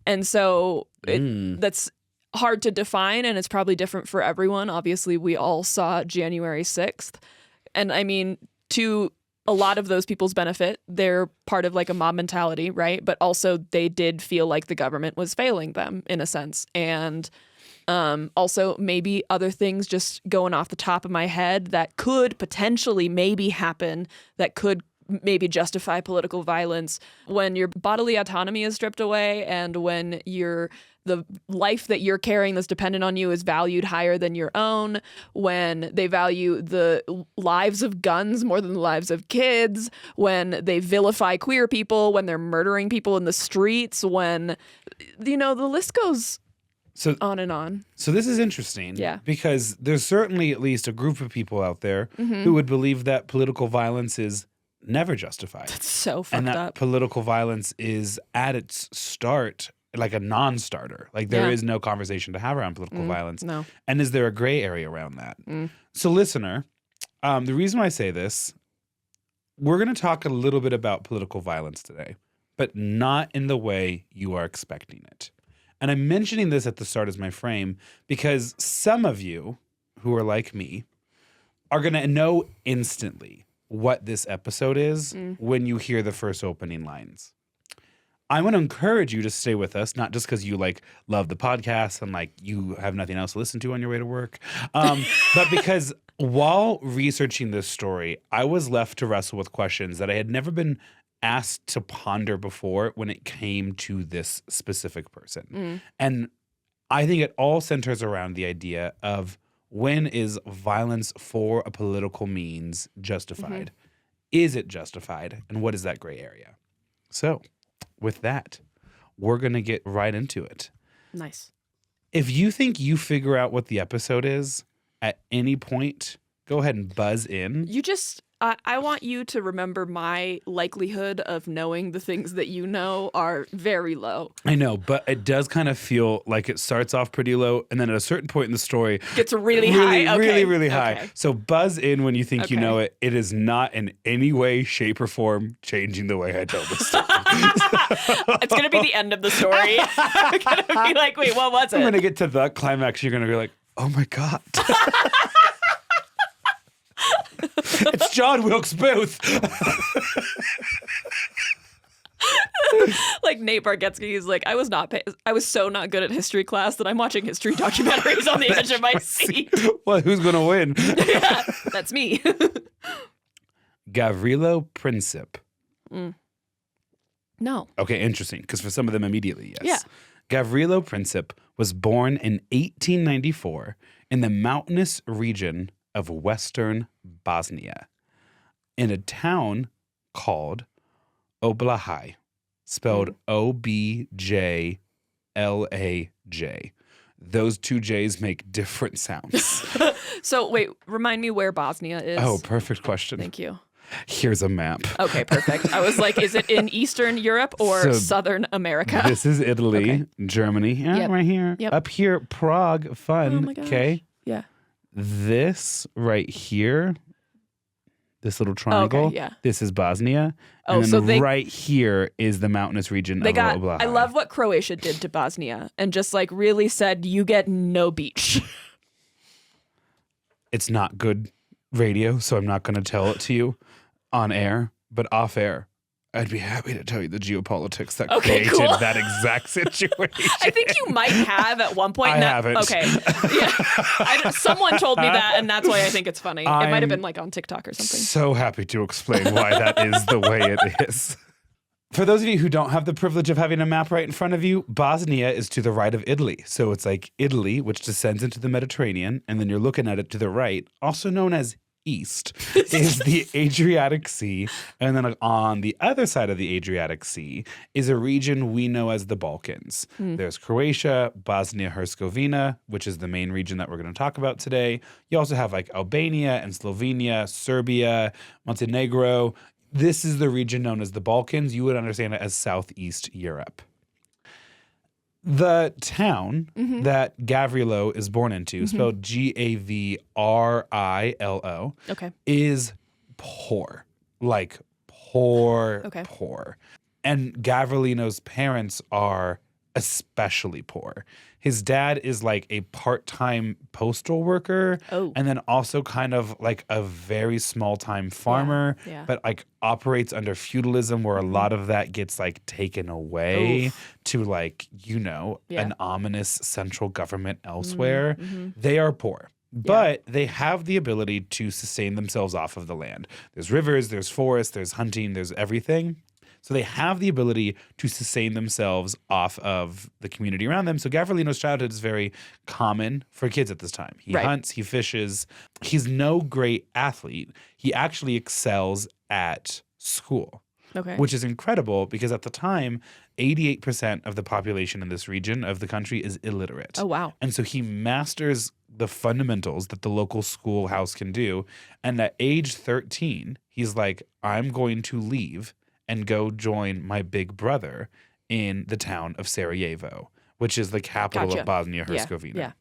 And so that's hard to define, and it's probably different for everyone. Obviously, we all saw January 6th. And I mean, to a lot of those people's benefit, they're part of like a mob mentality, right? But also they did feel like the government was failing them in a sense. And also maybe other things just going off the top of my head that could potentially maybe happen that could maybe justify political violence when your bodily autonomy is stripped away and when the life that you're carrying that's dependent on you is valued higher than your own, when they value the lives of guns more than the lives of kids, when they vilify queer people, when they're murdering people in the streets, when, the list goes on and on.
So this is interesting.
Yeah.
Because there's certainly at least a group of people out there who would believe that political violence is never justified.
That's so fucked
and that
up.
Political violence is at its start like a non-starter. Like there is no conversation to have around political violence.
No.
And is there a gray area around that? So listener, the reason why I say this, we're going to talk a little bit about political violence today, but not in the way you are expecting it. And I'm mentioning this at the start as my frame because some of you who are like me are going to know instantly what this episode is when you hear the first opening lines. I want to encourage you to stay with us, not just because you love the podcast and you have nothing else to listen to on your way to work, but because while researching this story, I was left to wrestle with questions that I had never been asked to ponder before when it came to this specific person. And I think it all centers around the idea of when is violence for a political means justified? Is it justified? And what is that gray area? So with that, we're going to get right into it.
Nice.
If you think you figure out what the episode is at any point, go ahead and buzz in.
I want you to remember my likelihood of knowing the things that you know are very low.
I know, but it does kind of feel like it starts off pretty low, and then at a certain point in the story,
gets really high. Okay.
Really high.
Okay.
So buzz in when you think you know it. It is not in any way, shape, or form changing the way I tell the story.
It's going to be the end of the story. I'm going to be like, wait, what was it?
I'm going to get to the climax. You're going to be like, oh my God. It's John Wilkes Booth.
Like Nate Bargatze is like, I was so not good at history class that I'm watching history documentaries on the edge of my seat.
Well, who's going to win?
Yeah, that's me.
Gavrilo Princip.
No.
Okay, interesting, because for some of them immediately, yes.
Yeah.
Gavrilo Princip was born in 1894 in the mountainous region of Western Bosnia in a town called Oblaj, spelled Objlaj. Those two J's make different sounds.
So wait, remind me where Bosnia is.
Oh, perfect question.
Thank you.
Here's a map.
Okay, perfect. I was like, is it in Eastern Europe or Southern America?
This is Italy, Germany. Yeah, right here.
Yep.
Up here, Prague. Fun.
Oh my gosh.
Okay.
Yeah.
This right here, this little triangle, this is Bosnia.
Oh,
and then right here is the mountainous region of Oblaj.
I love what Croatia did to Bosnia and just really said, you get no beach.
It's not good radio, so I'm not going to tell it to you on air, but off air. I'd be happy to tell you the geopolitics that created that exact situation.
I think you might have at one point.
I haven't.
Okay. Yeah. Someone told me that, and that's why I think it's funny. It might have been on TikTok or something.
So happy to explain why that is the way it is. For those of you who don't have the privilege of having a map right in front of you, Bosnia is to the right of Italy. So it's like Italy, which descends into the Mediterranean, and then you're looking at it to the right, also known as southeast is the Adriatic Sea. And then on the other side of the Adriatic Sea is a region we know as the Balkans. There's Croatia, Bosnia-Herzegovina, which is the main region that we're going to talk about today. You also have like Albania and Slovenia, Serbia, Montenegro. This is the region known as the Balkans. You would understand it as Southeast Europe. The town that Gavrilo is born into, spelled Gavrilo, is poor. Like poor. And Gavrilino's parents are especially poor. His dad is like a part-time postal worker and then also kind of like a very small-time farmer, but like operates under feudalism where a lot of that gets like taken away to like, you know, an ominous central government elsewhere. They are poor. But they have the ability to sustain themselves off of the land. There's rivers, there's forests, there's hunting, there's everything. So they have the ability to sustain themselves off of the community around them. So Gavrilino's childhood is very common for kids at this time. He hunts, he fishes. He's no great athlete. He actually excels at school, which is incredible because at the time, 88% of the population in this region of the country is illiterate.
Oh, wow.
And so he masters the fundamentals that the local schoolhouse can do. And at age 13, he's like, I'm going to leave and go join my big brother in the town of Sarajevo, which is the capital of Bosnia-Herzegovina.
Yeah.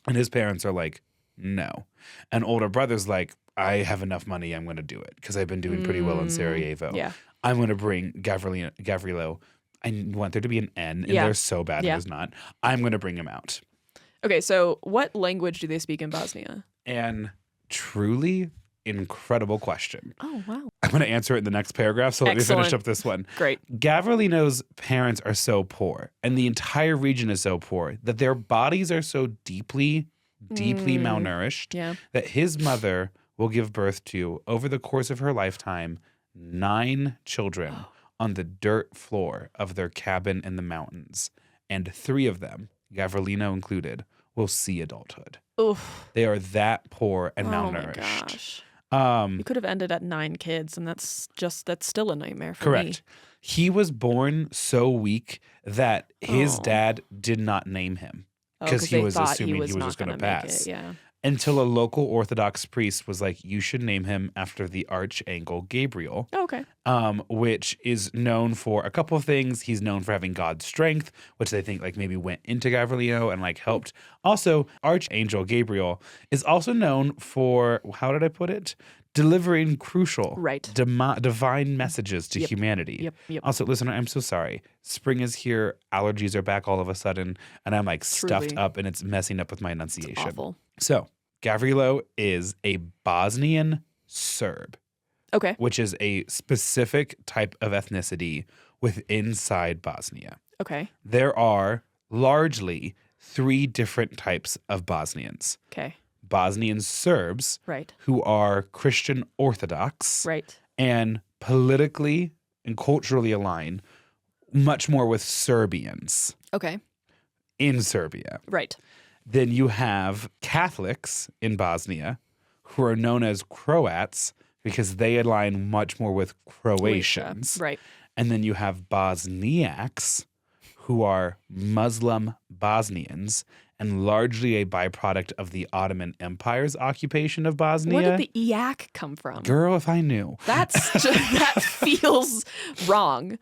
And his parents are like, no. And older brother's like, I have enough money, I'm going to do it because I've been doing pretty well in Sarajevo.
Yeah.
I'm going to bring Gavrilo. I want there to be an N, and they're so bad there's not. I'm going to bring him out.
Okay, so what language do they speak in Bosnia?
And truly incredible question.
Oh, wow.
I'm going to answer it in the next paragraph, so let me finish up this one.
Great.
Gavrilino's parents are so poor, and the entire region is so poor, that their bodies are so deeply malnourished that his mother will give birth to, over the course of her lifetime, 9 children on the dirt floor of their cabin in the mountains. And 3 of them, Gavrilino included, will see adulthood.
Oof.
They are that poor and malnourished.
Oh my gosh. You could have ended at 9 kids, and that's still a nightmare for me.
Correct. He was born so weak that his dad did not name him because he was assuming he was just going to pass. Until a local Orthodox priest was like, you should name him after the Archangel Gabriel. Which is known for a couple of things. He's known for having God's strength, which they think like maybe went into Gavrilo and like helped. Also, Archangel Gabriel is also known for, how did I put it? Delivering crucial, divine messages to humanity. Also, listener, I'm so sorry. Spring is here. Allergies are back all of a sudden. And I'm like stuffed up and it's messing up with my enunciation.
It's awful.
So, Gavrilo is a Bosnian Serb. Which is a specific type of ethnicity inside Bosnia. There are largely 3 different types of Bosnians. Bosnian Serbs, who are Christian Orthodox, and politically and culturally align much more with Serbians. In Serbia. Then you have Catholics in Bosnia who are known as Croats because they align much more with Croatians. And then you have Bosniaks who are Muslim Bosnians and largely a byproduct of the Ottoman Empire's occupation of Bosnia.
Where did the Iyak come from?
Girl, if I knew.
That feels wrong.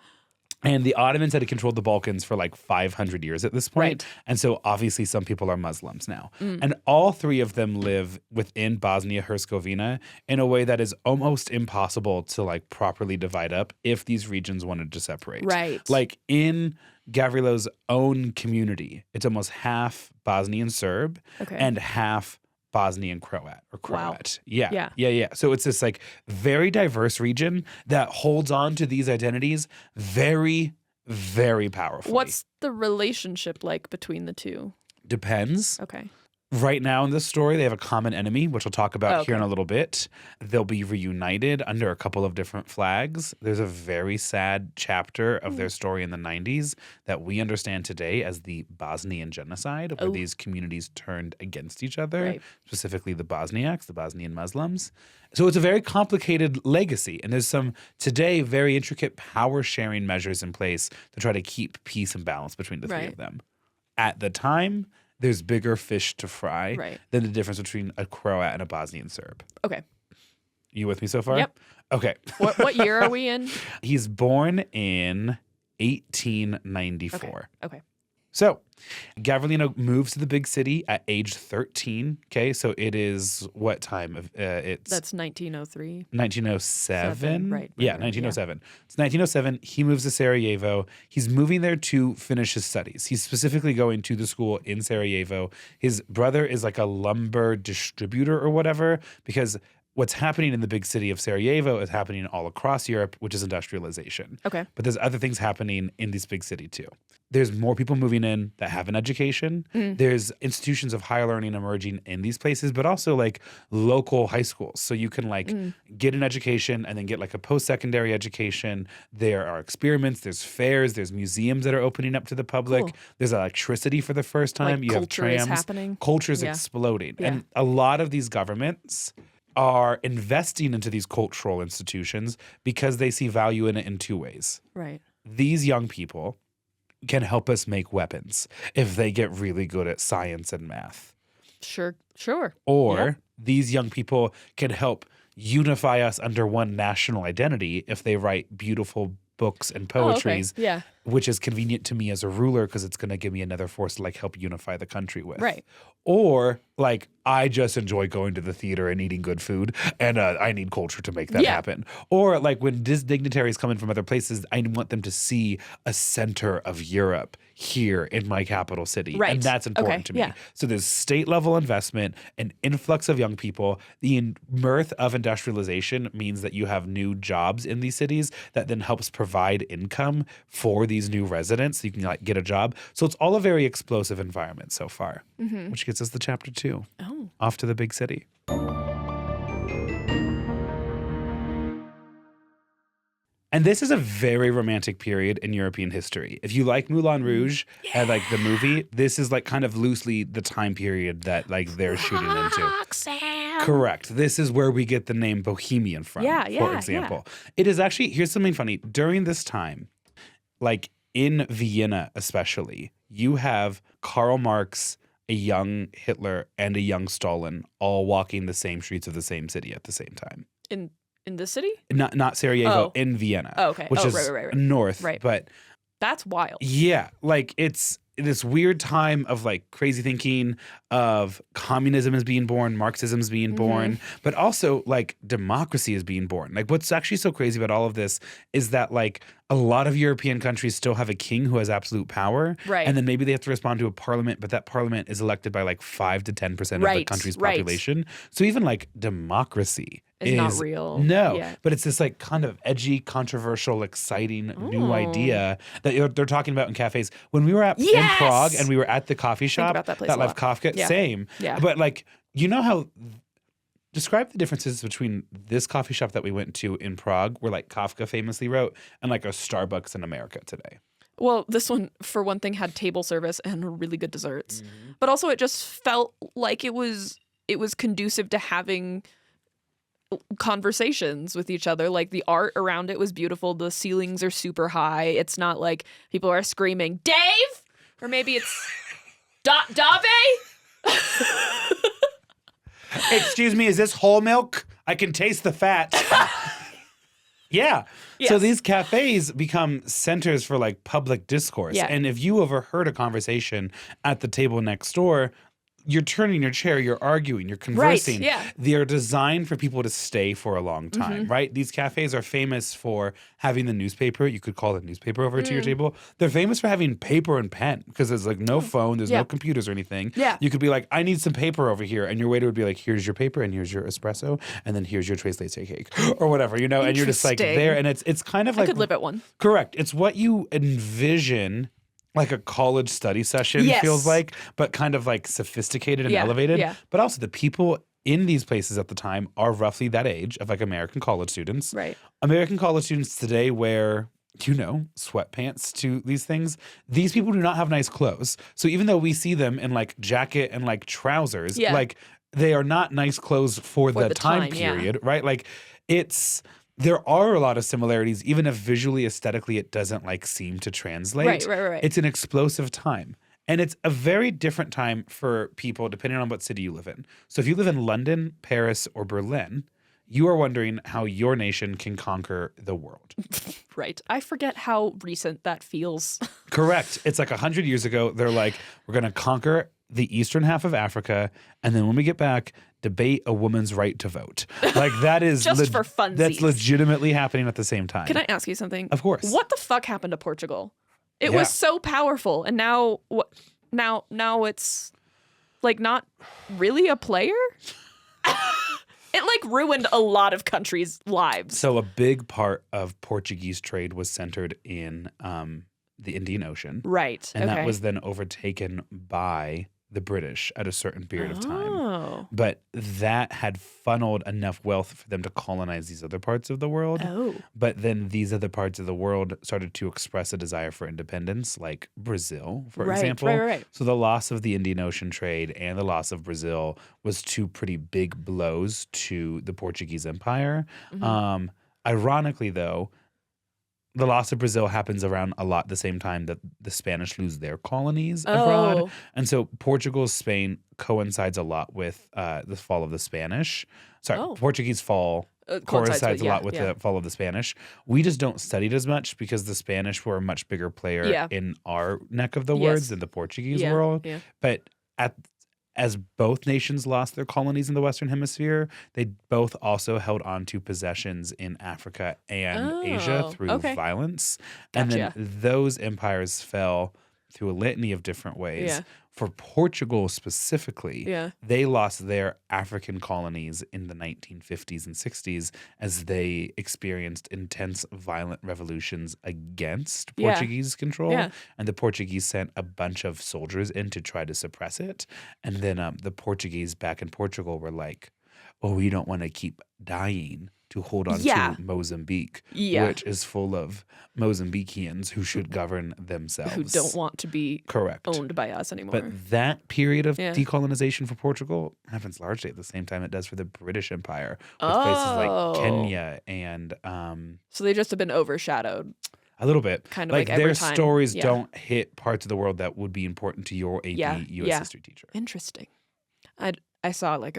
And the Ottomans had controlled the Balkans for like 500 years at this point. And so obviously some people are Muslims now. And all 3 of them live within Bosnia-Herzegovina in a way that is almost impossible to like properly divide up if these regions wanted to separate. Like in Gavrilo's own community, it's almost half Bosnian Serb and half Bosnian Croat or Croat. So it's this like very diverse region that holds on to these identities very, very powerfully.
What's the relationship like between the 2?
Depends. Right now in this story, they have a common enemy, which we'll talk about here in
Okay.
a little bit. They'll be reunited under a couple of different flags. There's a very sad chapter of their story in the 90s that we understand today as the Bosnian genocide, where these communities turned against each other,
Right.
specifically the Bosniaks, the Bosnian Muslims. So it's a very complicated legacy. And there's some today very intricate power sharing measures in place to try to keep peace and balance between the three
Right.
of them. At the time, there's bigger fish to fry
Right.
than the difference between a Croat and a Bosnian Serb.
Okay.
You with me so far?
Yep.
Okay.
What year are we in?
He's born in 1894.
Okay.
So Gavrilo moves to the big city at age 13. Okay, so it is what time? It's
That's 1903.
1907.
Right,
Yeah,
right,
1907. It's 1907. He moves to Sarajevo. He's moving there to finish his studies. He's specifically going to the school in Sarajevo. His brother is like a lumber distributor or whatever, because what's happening in the big city of Sarajevo is happening all across Europe, which is industrialization.
Okay.
But there's other things happening in this big city too. There's more people moving in that have an education. There's institutions of higher learning emerging in these places, but also like local high schools. So you can like get an education and then get like a post-secondary education. There are experiments, there's fairs, there's museums that are opening up to the public.
Cool.
There's electricity for the first time.
Like
You have
culture is
trams.
happening.
Culture is
Yeah.
exploding.
Yeah.
And a lot of these governments are investing into these cultural institutions because they see value in it in two ways.
Right.
These young people can help us make weapons if they get really good at science and math.
Sure.
Or
Yep.
these young people can help unify us under one national identity if they write beautiful books and poetries,
Yeah.
which is convenient to me as a ruler because it's going to give me another force to like help unify the country with.
Right.
Or like I just enjoy going to the theater and eating good food, and I need culture to make that
Yeah.
happen. Or like when dignitaries come in from other places, I want them to see a center of Europe here in my capital city,
Right.
and that's important
Okay,
to me.
yeah.
So there's state level investment, an influx of young people. The mirth of industrialization means that you have new jobs in these cities that then helps provide income for these new residents. So you can like get a job. So it's all a very explosive environment so far, which gets us to chapter 2.
Oh.
Off to the big city. And this is a very romantic period in European history. If you like Moulin Rouge and like the movie, this is like kind of loosely the time period that like they're shooting into.
Roxanne.
Correct. This is where we get the name Bohemian from,
Yeah,
for
yeah,
example. It is actually, here's something funny. During this time, like in Vienna especially, you have Karl Marx, a young Hitler, and a young Stalin all walking the same streets of the same city at the same time.
In this city?
Not Sarajevo,
Oh.
in Vienna.
Oh, okay.
Which
Oh,
is
right.
north.
Right.
But
That's wild.
yeah, like it's this weird time of like crazy thinking of communism is being born, Marxism is being born, but also like democracy is being born. Like what's actually so crazy about all of this is that like a lot of European countries still have a king who has absolute power.
Right.
And then maybe they have to respond to a parliament, but that parliament is elected by like 5 to 10% of the
Right,
country's
right.
population. So even like democracy
It's not real.
No,
Yeah.
but it's this like kind of edgy, controversial, exciting new
Oh.
idea that they're talking about in cafes. When we were in
Yes!
Prague and we were at the coffee shop,
about that place a
Live
lot.
Kafka,
Yeah.
same.
Yeah.
But like, you know how, describe the differences between this coffee shop that we went to in Prague, where like Kafka famously wrote, and like a Starbucks in America today.
Well, this one, for one thing, had table service and really good desserts. But also it just felt like it was conducive to having conversations with each other. Like the art around it was beautiful. The ceilings are super high. It's not like people are screaming, Dave! Or maybe it's Dave?
Excuse me, is this whole milk? I can taste the fat. Yeah. So
Yes.
these cafes become centers for like public discourse.
Yeah.
And if you overheard a conversation at the table next door, you're turning your chair, you're arguing, you're conversing.
yeah.
They're designed for people to stay for a long time, right? These cafes are famous for having the newspaper. You could call the newspaper over to your table. They're famous for having paper and pen because there's like no phone, there's
Yeah.
no computers or anything.
Yeah.
You could be like, I need some paper over here. And your waiter would be like, here's your paper and here's your espresso. And then here's your tres leche cake or whatever, you know? And you're just like
Interesting.
there. And it's kind of
I
like,
could live at one.
correct. It's what you envision like a college study session feels like, but kind of like sophisticated and elevated. Yeah. But also the people in these places at the time are roughly that age of like American college students.
Right.
American college students today wear, sweatpants to these things. These people do not have nice clothes. So even though we see them in like jacket and like trousers, like they are not nice clothes for the time period, right? Like there are a lot of similarities, even if visually, aesthetically, it doesn't like seem to translate.
Right.
It's an explosive time. And it's a very different time for people depending on what city you live in. So if you live in London, Paris, or Berlin, you are wondering how your nation can conquer the world.
Right. I forget how recent that feels.
Correct. It's like 100 years ago. They're like, we're going to conquer the eastern half of Africa, and then when we get back, debate a woman's right to vote. Like that is
just for funsies.
That's legitimately happening at the same time.
Can I ask you something?
Of course.
What the fuck happened to Portugal? It was so powerful, and now what? Now it's like not really a player. It like ruined a lot of countries' lives.
So a big part of Portuguese trade was centered in the Indian Ocean,
right?
And that was then overtaken by the British at a certain period of time. But that had funneled enough wealth for them to colonize these other parts of the world. But then these other parts of the world started to express a desire for independence, like Brazil, for example.
Right.
So the loss of the Indian Ocean trade and the loss of Brazil was two pretty big blows to the Portuguese Empire. Ironically, though, the loss of Brazil happens around a lot the same time that the Spanish lose their colonies abroad. And so Portugal's Spain coincides a lot with the fall of the Spanish. Portuguese fall coincides a lot with the fall of the Spanish. We just don't study it as much because the Spanish were a much bigger player in our neck of the woods than the Portuguese world. But as both nations lost their colonies in the Western Hemisphere, they both also held on to possessions in Africa and Asia through violence. And then those empires fell through a litany of different ways. For Portugal specifically, they lost their African colonies in the 1950s and 60s as they experienced intense violent revolutions against Portuguese control. And the Portuguese sent a bunch of soldiers in to try to suppress it. And then the Portuguese back in Portugal were like, oh, we don't want to keep dying to hold on to Mozambique, which is full of Mozambiqueans who should govern themselves.
Who don't want to be owned by us anymore.
But that period of decolonization for Portugal happens largely at the same time it does for the British Empire, with places like Kenya and...
so they just have been overshadowed.
A little bit.
Kind of
like
every
their
time.
Stories don't hit parts of the world that would be important to your AP U.S. history teacher.
Interesting. I saw like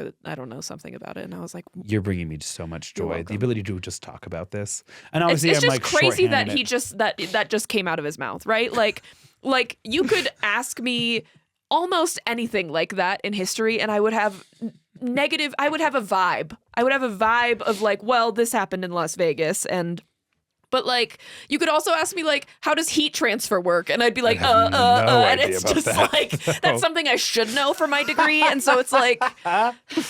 something about it, and I was like,
"You're bringing me so much joy. The ability to just talk about this." And obviously,
it's
I'm
just
like
crazy that he just that just came out of his mouth, right? Like you could ask me almost anything like that in history, and I would have negative. I would have a vibe. I would have a vibe of like, well, this happened in Las Vegas, and. But like, you could also ask me like, how does heat transfer work? And I'd be like, and it's just like, that's something I should know for my degree. And so it's like,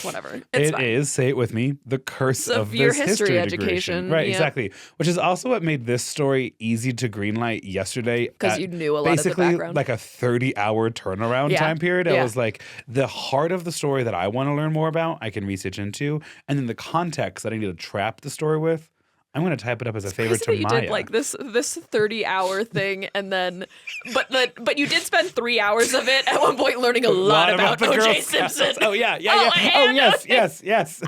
whatever. It's fine.
Say it with me, the curse of
your
this
history education.
Right, exactly. Which is also what made this story easy to greenlight yesterday.
Because you knew a lot of the
background.
Basically
like a 30-hour turnaround time period. I was like, the heart of the story that I want to learn more about, I can research into. And then the context that I need to trap the story with, I'm going to type it up as a favor to Maya.
You did like this 30-hour thing, and then, but you did spend 3 hours of it at one point learning a lot about O.J. Simpson.
Oh yeah. Oh yes.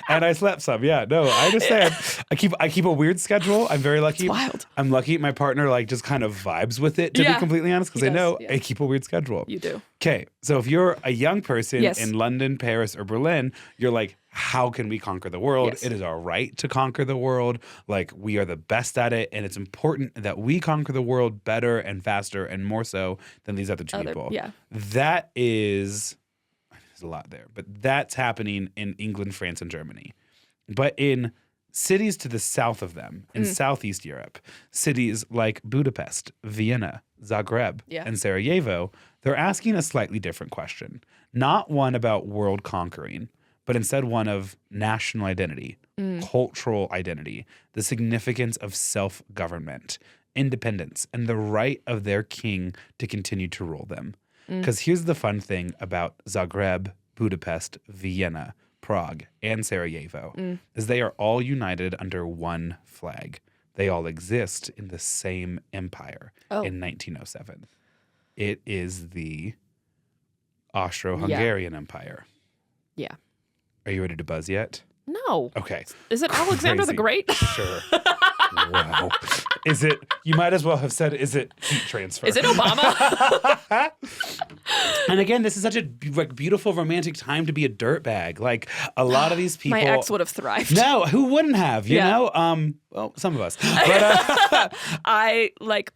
And I slept some. Yeah, no, I understand. I keep a weird schedule. I'm very lucky.
It's wild.
I'm lucky. My partner like just kind of vibes with it. To be completely honest, because I know I keep a weird schedule.
You do.
Okay, so if you're a young person in London, Paris, or Berlin, you're like, how can we conquer the world? It is our right to conquer the world. Like, we are the best at it, and it's important that we conquer the world better and faster and more so than these other two people.
Yeah.
That is, there's a lot there, but that's happening in England, France, and Germany. But in cities to the south of them, in Southeast Europe, cities like Budapest, Vienna, Zagreb, and Sarajevo, they're asking a slightly different question. Not one about world conquering, but instead one of national identity, cultural identity, the significance of self-government independence and the right of their king to continue to rule them. Because here's the fun thing about Zagreb, Budapest, Vienna, Prague, and Sarajevo is they are all united under one flag. They all exist in the same empire in 1907. It is the Austro-Hungarian Empire.
Yeah.
Are you ready to buzz yet?
No.
Okay.
Is it Alexander the Great?
Sure. Wow. Is it, you might as well have said, is it heat transfer?
Is it Obama?
And again, this is such a beautiful romantic time to be a dirtbag. Like a lot of these people.
My ex would have thrived.
No, who wouldn't have, you know? Well, some of us. But,
I like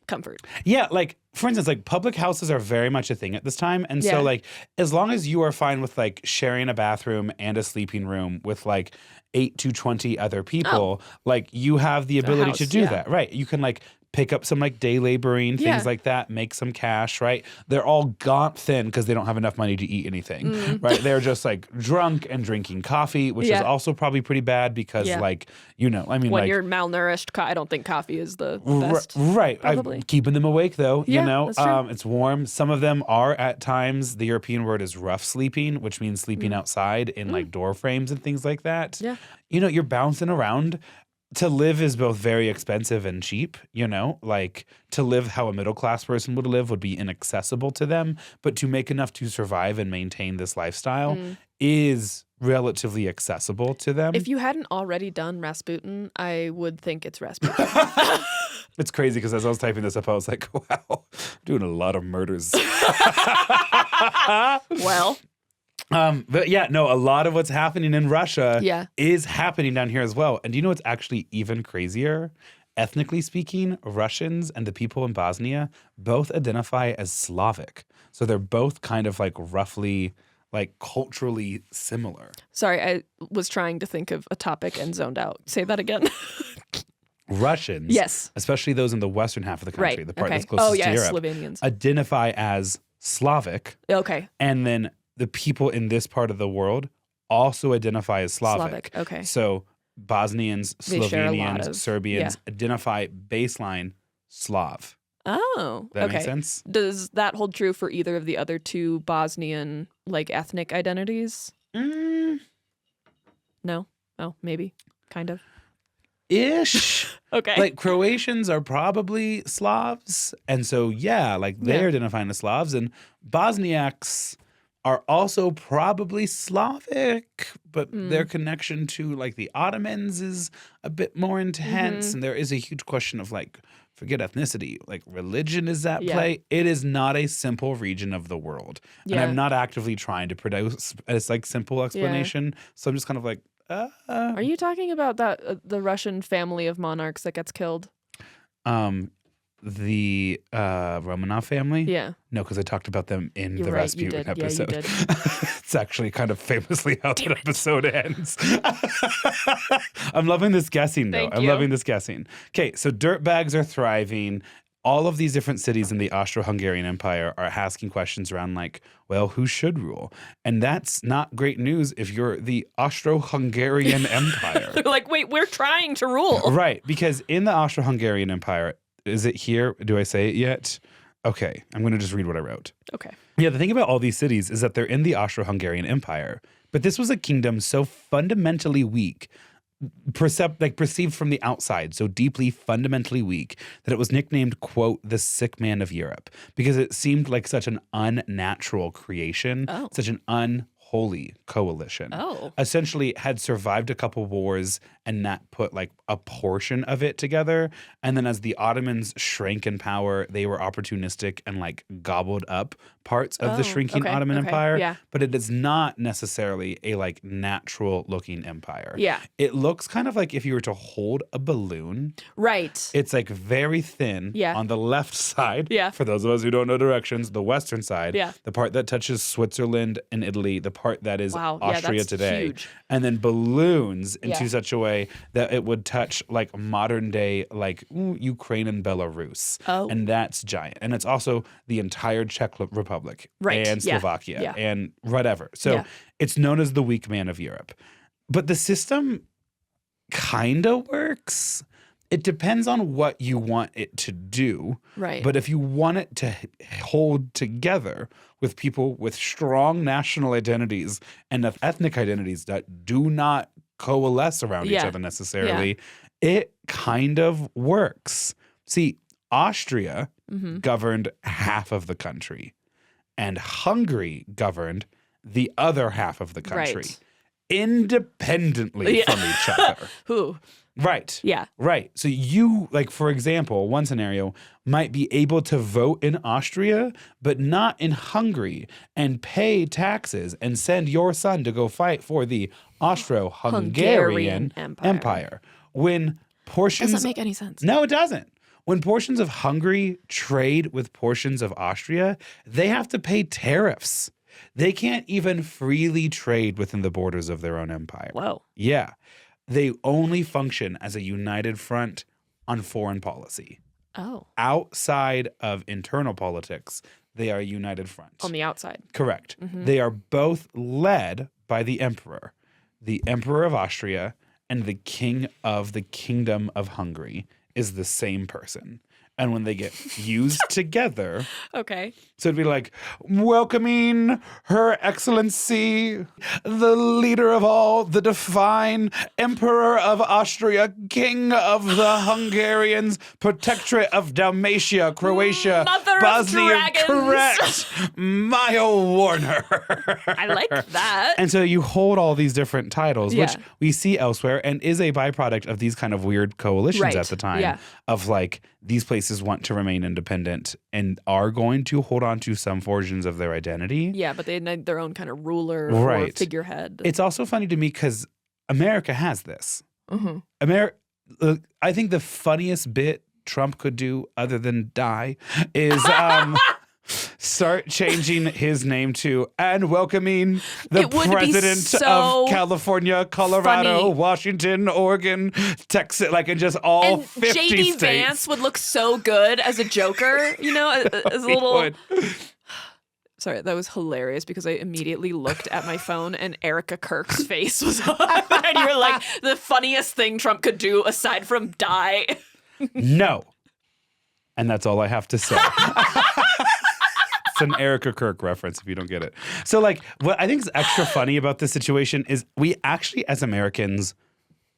comfort.
yeah, like for instance, like public houses are very much a thing at this time. And so like as long as you are fine with like sharing a bathroom and a sleeping room with like 8 to 20 other people, like you have the ability to do that, right? You can like pick up some like day laboring, things like that, make some cash, right? They're all gaunt thin because they don't have enough money to eat anything, right? They're just like drunk and drinking coffee, which is also probably pretty bad because like, you know, I mean,
when
like,
you're malnourished, I don't think coffee is the best.
Right.
Probably.
Keeping them awake though, you know,
that's true.
it's warm. Some of them are at times, the European word is rough sleeping, which means sleeping outside in like door frames and things like that.
Yeah.
You know, you're bouncing around. To live is both very expensive and cheap, you know, like to live how a middle class person would live would be inaccessible to them. But to make enough to survive and maintain this lifestyle is relatively accessible to them.
If you hadn't already done Rasputin, I would think it's Rasputin.
It's crazy because as I was typing this up, I was like, wow, doing a lot of murders.
Well.
But yeah, no, a lot of what's happening in Russia is happening down here as well. And do you know what's actually even crazier? Ethnically speaking, Russians and the people in Bosnia both identify as Slavic. So they're both kind of like roughly like culturally similar.
Sorry, I was trying to think of a topic and zoned out. Say that again.
Russians, especially those in the western half of the country, the part that's closest to Europe,
Slovenians.
Identify as Slavic.
Okay.
And then the people in this part of the world also identify as Slavic.
Okay.
So Bosnians, Slovenians, Serbians identify baseline Slav.
Oh,
That makes sense?
Does that hold true for either of the other two Bosnian like ethnic identities? No? Oh, maybe. Kind of.
Ish.
Okay.
Like Croatians are probably Slavs. And so, yeah, like they're identifying as Slavs. And Bosniaks are also probably Slavic, but their connection to like the Ottomans is a bit more intense. And there is a huge question of like, forget ethnicity, like religion is at play. It is not a simple region of the world. And I'm not actively trying to produce a like simple explanation. So I'm just kind of like,
Are you talking about that the Russian family of monarchs that gets killed?
The Romanov family?
Yeah.
No, because I talked about them in the Rasputin episode.
Yeah, you did.
It's actually kind of famously how that episode ends. I'm loving this guessing, though. I'm loving this guessing. Okay, so dirtbags are thriving. All of these different cities in the Austro-Hungarian Empire are asking questions around like, well, who should rule? And that's not great news if you're the Austro-Hungarian Empire.
They're like, wait, we're trying to rule.
Right, because in the Austro-Hungarian Empire, is it here? Do I say it yet? Okay, I'm going to just read what I wrote.
Okay.
Yeah, the thing about all these cities is that they're in the Austro-Hungarian Empire, but this was a kingdom so fundamentally weak, perceived from the outside, so deeply fundamentally weak, that it was nicknamed, quote, the sick man of Europe, because it seemed like such an unnatural creation, such an unholy coalition. Essentially had survived a couple wars and not put like a portion of it together. And then as the Ottomans shrank in power, they were opportunistic and like gobbled up parts of the shrinking Ottoman Empire.
Yeah.
But it is not necessarily a like natural looking empire.
Yeah.
It looks kind of like if you were to hold a balloon.
Right.
It's like very thin on the left side.
Yeah.
For those of us who don't know directions, the western side.
Yeah.
The part that touches Switzerland and Italy, the part that is Austria
that's
today.
huge.
And then balloons into such a way that it would touch like modern day like Ukraine and Belarus. And that's giant. And it's also the entire Czech Republic and Slovakia and whatever. So it's known as the weak man of Europe. But the system kind of works. It depends on what you want it to do.
Right.
But if you want it to hold together with people with strong national identities and ethnic identities that do not coalesce around each other necessarily, it kind of works. See, Austria governed half of the country, and Hungary governed the other half of the country independently from each other.
Who?
Right.
Yeah.
Right. So you, like, for example, one scenario might be able to vote in Austria, but not in Hungary, and pay taxes and send your son to go fight for the Austro-Hungarian Empire. When portions...
Doesn't make any sense.
No, it doesn't. When portions of Hungary trade with portions of Austria, they have to pay tariffs. They can't even freely trade within the borders of their own empire.
Whoa.
Yeah. They only function as a united front on foreign policy.
Oh.
Outside of internal politics, they are a united front.
On the outside.
Correct. They are both led by the emperor of Austria, and the king of the Kingdom of Hungary is the same person. And when they get fused together,
okay.
so it'd be like, welcoming Her Excellency, the leader of all, the divine Emperor of Austria, King of the Hungarians, Protectorate of Dalmatia, Croatia,
Mother
Bosnia,
of dragons.
correct, Maya Warner.
I like that.
And so you hold all these different titles, which
Yeah.
we see elsewhere and is a byproduct of these kind of weird coalitions
Right.
at the time
Yeah.
of like, these places want to remain independent and are going to hold on to some versions of their identity.
Yeah, but they need their own kind of ruler or
Right.
figurehead.
It's also funny to me because America has this. I think the funniest bit Trump could do other than die is start changing his name to and welcoming the
It would be
president
so
of California, Colorado,
funny.
Washington, Oregon, Texas, like in just all
and
50
JD
states.
Vance would look so good as a Joker, you know, as a
He
little.
would.
Sorry, that was hilarious because I immediately looked at my phone and Erica Kirk's face was on. And you were like, the funniest thing Trump could do aside from die.
No. And that's all I have to say. It's an Erica Kirk reference if you don't get it. So, like, what I think is extra funny about this situation is we actually, as Americans,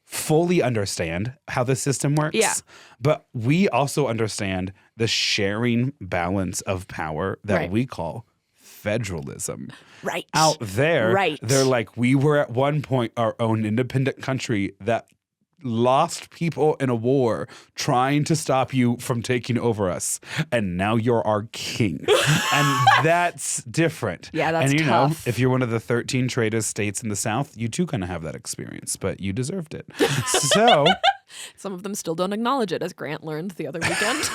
fully understand how the system works.
Yeah.
But we also understand the sharing balance of power that
Right.
we call federalism.
Right.
Out there,
Right.
they're like, we were at one point our own independent country that lost people in a war trying to stop you from taking over us, and now you're our king. And that's different.
Yeah, that's
and you
tough.
know, if you're one of the 13 traitors states in the South, you too kind of have that experience, but you deserved it. So
Some of them still don't acknowledge it, as Grant learned the other weekend.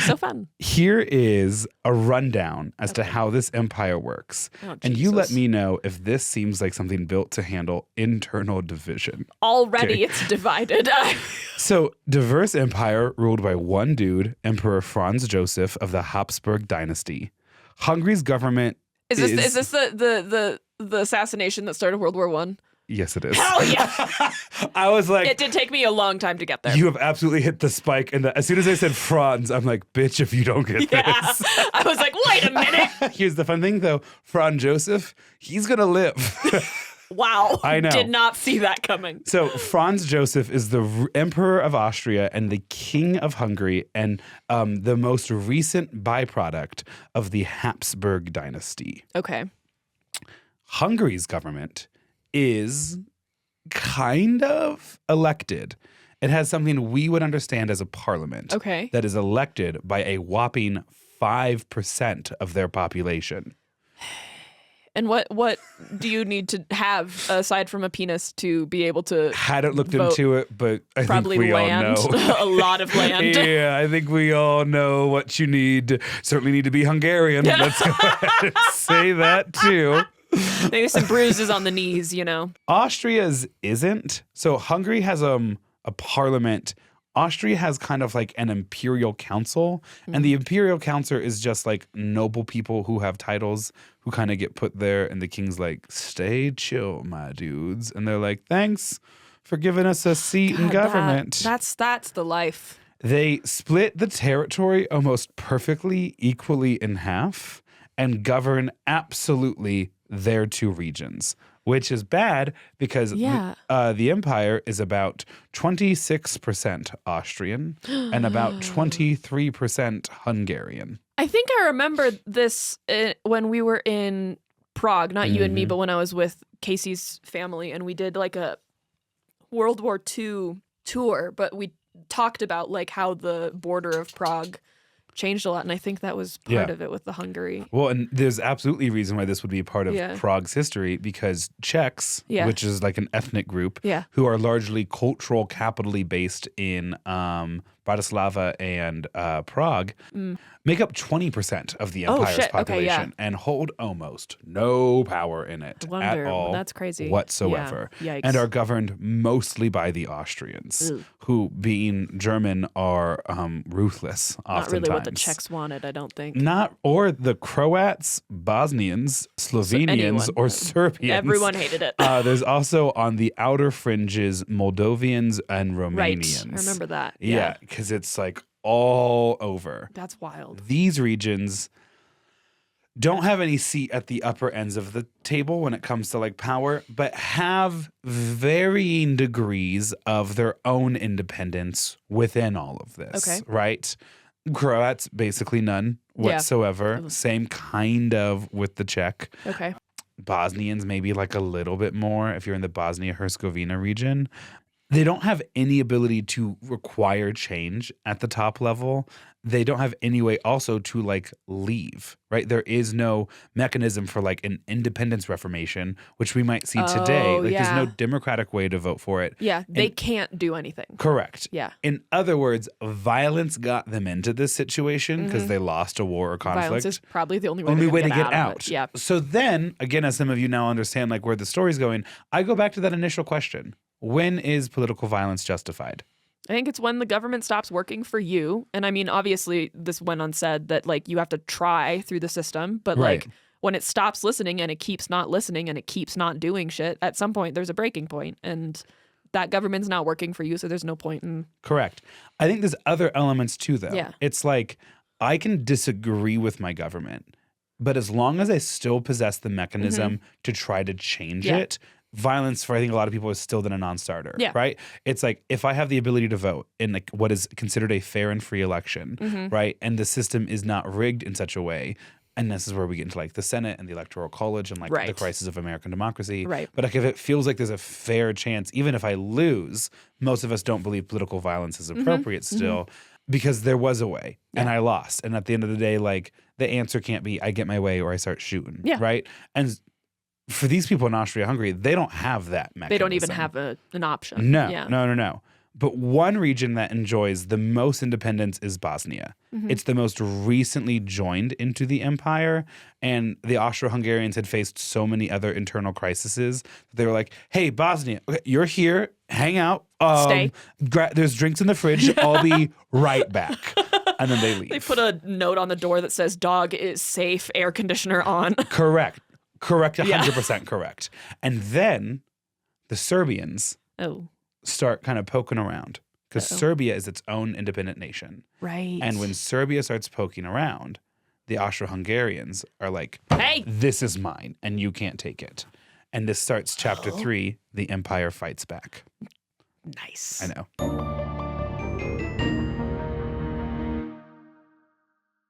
So fun.
here is a rundown as to how this empire works.
Oh,
and you let
Jesus.
me know if this seems like something built to handle internal division.
Already
Okay.
it's divided.
So, diverse empire ruled by one dude, Emperor Franz Joseph of the Habsburg dynasty. Hungary's government
Is this the assassination that started World War I?
Yes, it is.
Hell yeah.
I was like,
It did take me a long time to get there.
you have absolutely hit the spike. And as soon as I said Franz, I'm like, bitch, if you don't get
Yeah.
this.
I was like, wait a minute.
Here's the fun thing, though. Franz Joseph, he's going to live.
Wow.
I know.
Did not see that coming.
So Franz Joseph is the Emperor of Austria and the King of Hungary, and the most recent byproduct of the Habsburg dynasty.
Okay.
Hungary's government is kind of elected. It has something we would understand as a parliament.
Okay.
That is elected by a whopping 5% of their population.
And what do you need to have aside from a penis to be able to
Hadn't looked
vote?
into it, but I
Probably
think we
land.
all know.
A lot of land.
Yeah, I think we all know what you need. Certainly need to be Hungarian. Let's go ahead and say that too.
Maybe some bruises on the knees, you know.
Austria's isn't. So Hungary has a parliament. Austria has kind of like an imperial council, and the imperial council is just like noble people who have titles who kind of get put there, and the king's like, stay chill, my dudes. And they're like, thanks for giving us a seat in government.
That's the life.
They split the territory almost perfectly, equally in half, and govern absolutely their two regions, which is bad because the empire is about 26% Austrian and about 23% Hungarian.
I think I remember this when we were in Prague, not you and me, but when I was with Casey's family, and we did like a World War II tour, but we talked about like how the border of Prague changed a lot, and I think that was part of it with the Hungary.
Well, and there's absolutely a reason why this would be part of Prague's history, because Czechs, which is like an ethnic group, who are largely cultural, capitally based in Bratislava and Prague, make up 20% of the empire's population and hold almost no power in it at all.
That's crazy.
Whatsoever.
Yeah. Yikes.
And are governed mostly by the Austrians, who, being German, are ruthless oftentimes.
Not really what the Czechs wanted, I don't think.
Or the Croats, Bosnians, Slovenians, or Serbians.
Everyone hated it.
There's also on the outer fringes Moldovians and Romanians.
Right, I remember that.
Yeah, because it's like all over.
That's wild.
These regions don't have any seat at the upper ends of the table when it comes to like power, but have varying degrees of their own independence within all of this.
Okay.
Right? Croats, basically none whatsoever. Same kind of with the Czech.
Okay.
Bosnians, maybe like a little bit more if you're in the Bosnia-Herzegovina region. They don't have any ability to require change at the top level. They don't have any way also to like leave, right? There is no mechanism for like an independence reformation, which we might see today. Like there's no democratic way to vote for it.
Yeah, they can't do anything.
Correct.
Yeah.
In other words, violence got them into this situation because they lost a war or conflict.
Violence is probably the only way to get out. Yeah.
So then, again, as some of you now understand like where the story's going, I go back to that initial question. When is political violence justified?
I think it's when the government stops working for you. And I mean, obviously, this went unsaid that like you have to try through the system. But like when it stops listening and it keeps not listening and it keeps not doing shit, at some point there's a breaking point. And that government's not working for you. So there's no point in.
Correct. I think there's other elements too, though.
Yeah.
It's like I can disagree with my government, but as long as I still possess the mechanism to try to change it, violence for I think a lot of people is still then a non-starter, right? It's like if I have the ability to vote in like what is considered a fair and free election, right? And the system is not rigged in such a way, and this is where we get into like the Senate and the Electoral College and like the crisis of American democracy. Right. But like if it feels like there's a fair chance, even if I lose, most of us don't believe political violence is appropriate still because there was a way and I lost. And at the end of the day, like the answer can't be I get my way or I start shooting, right? And for these people in Austria-Hungary, they don't have that mechanism.
They don't even have an option.
No. But one region that enjoys the most independence is Bosnia. It's the most recently joined into the empire, and the Austro-Hungarians had faced so many other internal crises that they were like, hey, Bosnia, okay, you're here, hang out.
Stay.
There's drinks in the fridge. I'll be right back. And then they leave.
They put a note on the door that says, dog is safe, air conditioner on.
Correct, 100% correct. And then the Serbians start kind of poking around because Serbia is its own independent nation.
Right.
And when Serbia starts poking around, the Austro-Hungarians are like,
hey,
this is mine and you can't take it. And this starts chapter 3, the empire fights back.
Nice.
I know.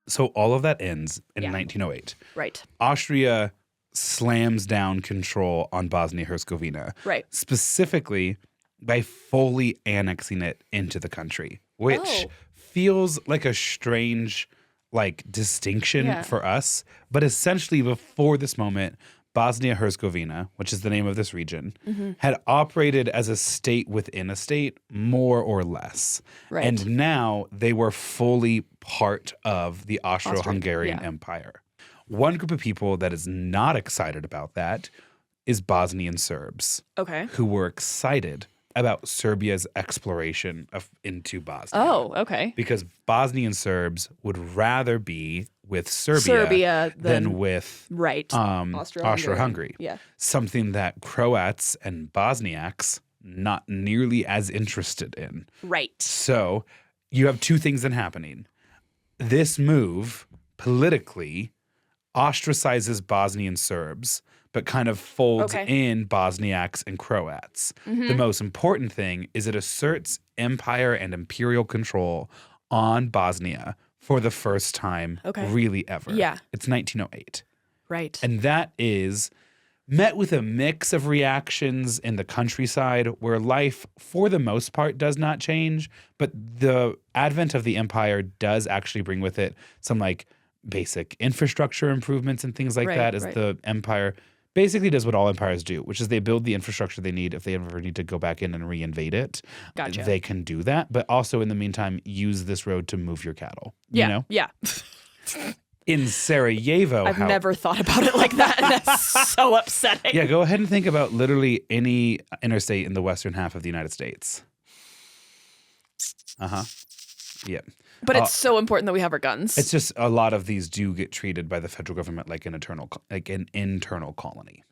So all of that ends in 1908.
Right.
Austria slams down control on Bosnia-Herzegovina.
Right.
Specifically by fully annexing it into the country, which feels like a strange like distinction for us. But essentially before this moment, Bosnia-Herzegovina, which is the name of this region, had operated as a state within a state, more or less. Right. And now they were fully part of the Austro-Hungarian Empire. One group of people that is not excited about that is Bosnian Serbs. Okay. Who were excited about Serbia's exploration into Bosnia.
Oh, okay.
Because Bosnian Serbs would rather be with Serbia than with Austro-Hungary.
Yeah.
Something that Croats and Bosniaks not nearly as interested in.
Right.
So you have two things then happening. This move politically ostracizes Bosnian Serbs, but kind of folds in Bosniaks and Croats. The most important thing is it asserts empire and imperial control on Bosnia for the first time really ever.
Yeah.
It's 1908.
Right.
And that is met with a mix of reactions in the countryside where life, for the most part, does not change. But the advent of the empire does actually bring with it some like basic infrastructure improvements and things like that as the empire basically does what all empires do, which is they build the infrastructure they need if they ever need to go back in and reinvade it.
Gotcha.
They can do that, but also in the meantime, use this road to move your cattle.
Yeah,
you know?
yeah.
In Sarajevo,
I've never thought about it like that, and that's so upsetting.
Yeah, go ahead and think about literally any interstate in the western half of the United States. Yeah.
But it's so important that we have our guns.
It's just a lot of these do get treated by the federal government like an internal colony.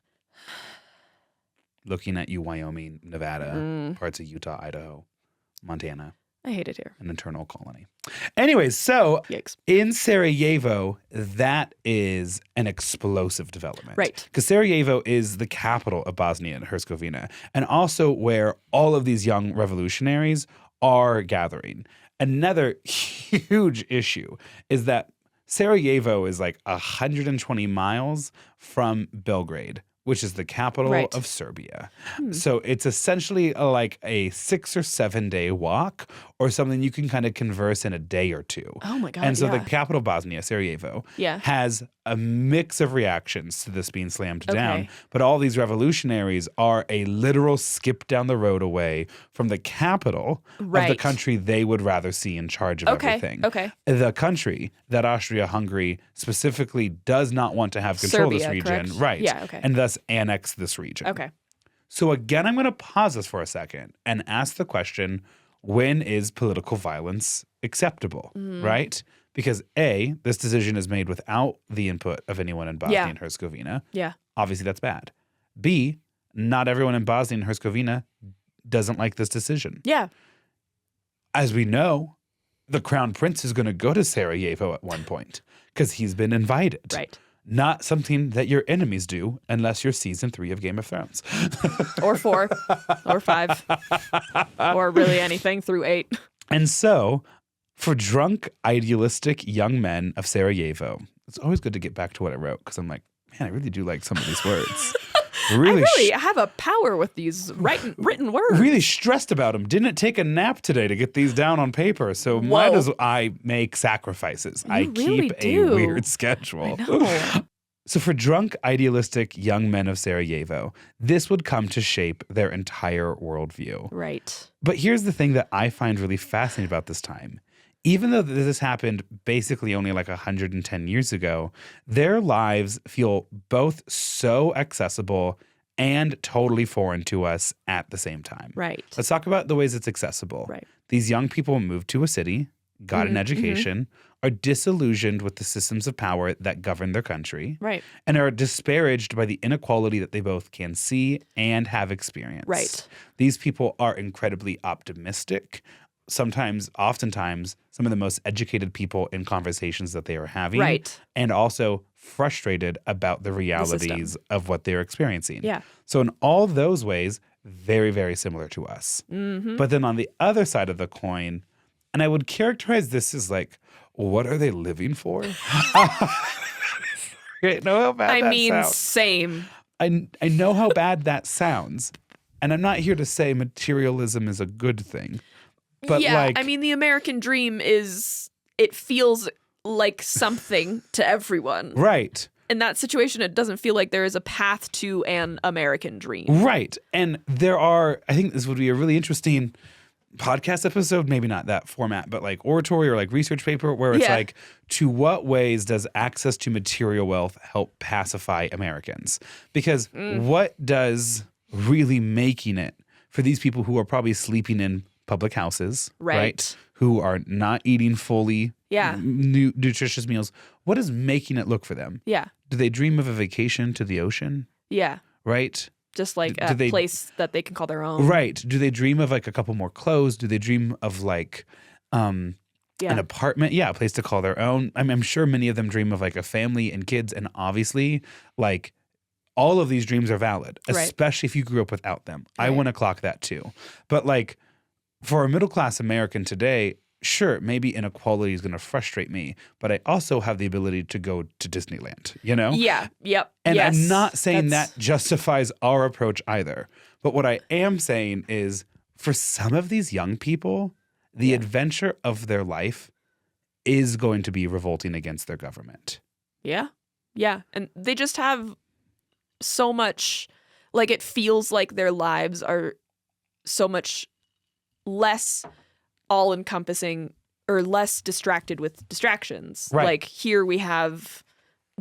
Looking at you, Wyoming, Nevada, parts of Utah, Idaho, Montana.
I hate it here.
An internal colony. Anyways, so in Sarajevo, that is an explosive development.
Right.
Because Sarajevo is the capital of Bosnia and Herzegovina, and also where all of these young revolutionaries are gathering. Another huge issue is that Sarajevo is like 120 miles from Belgrade, which is the capital of Serbia. So it's essentially like a 6 or 7 day walk or something you can kind of converse in a day or two.
Oh my God.
And so the capital, Bosnia, Sarajevo, has a mix of reactions to this being slammed down. But all these revolutionaries are a literal skip down the road away from the capital of the country they would rather see in charge of everything. The country that Austria-Hungary specifically does not want to have control of this region.
Correct?
Right.
Yeah,
And thus annex this region. So again, I'm going to pause this for a second and ask the question, when is political violence acceptable, right? Because A, this decision is made without the input of anyone in Bosnia and Herzegovina. Obviously, that's bad. B, not everyone in Bosnia and Herzegovina doesn't like this decision. As we know, the crown prince is going to go to Sarajevo at one point because he's been invited. Not something that your enemies do unless you're season 3 of Game of Thrones.
Or 4. Or 5. Or really anything through 8.
And so, for drunk, idealistic young men of Sarajevo, it's always good to get back to what I wrote because I'm like, man, I really do like some of these words.
Really I have a power with these written words.
Really stressed about them. Didn't take a nap today to get these down on paper. So might as I make sacrifices. I
really
keep
do.
a weird schedule.
I know.
So for drunk, idealistic young men of Sarajevo, this would come to shape their entire worldview.
Right.
But here's the thing that I find really fascinating about this time. Even though this happened basically only like 110 years ago, their lives feel both so accessible and totally foreign to us at the same time.
Right.
Let's talk about the ways it's accessible.
Right.
These young people moved to a city, got an education, are disillusioned with the systems of power that govern their country, and are disparaged by the inequality that they both can see and have experienced.
Right.
These people are incredibly optimistic. Oftentimes, some of the most educated people in conversations that they are having.
Right.
And also frustrated about the realities of what they're experiencing.
Yeah.
So in all those ways, very, very similar to us. But then on the other side of the coin, and I would characterize this as like, what are they living for? I know how bad that sounds.
Same.
I know how bad that sounds. And I'm not here to say materialism is a good thing. But
the American dream it feels like something to everyone.
Right.
In that situation, it doesn't feel like there is a path to an American dream.
Right. And I think this would be a really interesting podcast episode, maybe not that format, but like oratory or like research paper where it's like, to what ways does access to material wealth help pacify Americans? Because what does really making it for these people who are probably sleeping in public houses, right? Who are not eating fully nutritious meals, what is making it look for them?
Yeah.
Do they dream of a vacation to the ocean?
Yeah.
Right?
Just like a place that they can call their own.
Right. Do they dream of like a couple more clothes? Do they dream of like an apartment? Yeah, a place to call their own. I'm sure many of them dream of like a family and kids. And obviously, like all of these dreams are valid, especially if you grew up without them. Right. I want to clock that too. But like for a middle class American today, sure, maybe inequality is going to frustrate me, but I also have the ability to go to Disneyland, you know?
Yeah, yep.
And I'm not saying that justifies our approach either. But what I am saying is for some of these young people, the adventure of their life is going to be revolting against their government.
Yeah, yeah. And they just have so much, like it feels like their lives are so much less all-encompassing or less distracted with distractions.
Right.
Like here we have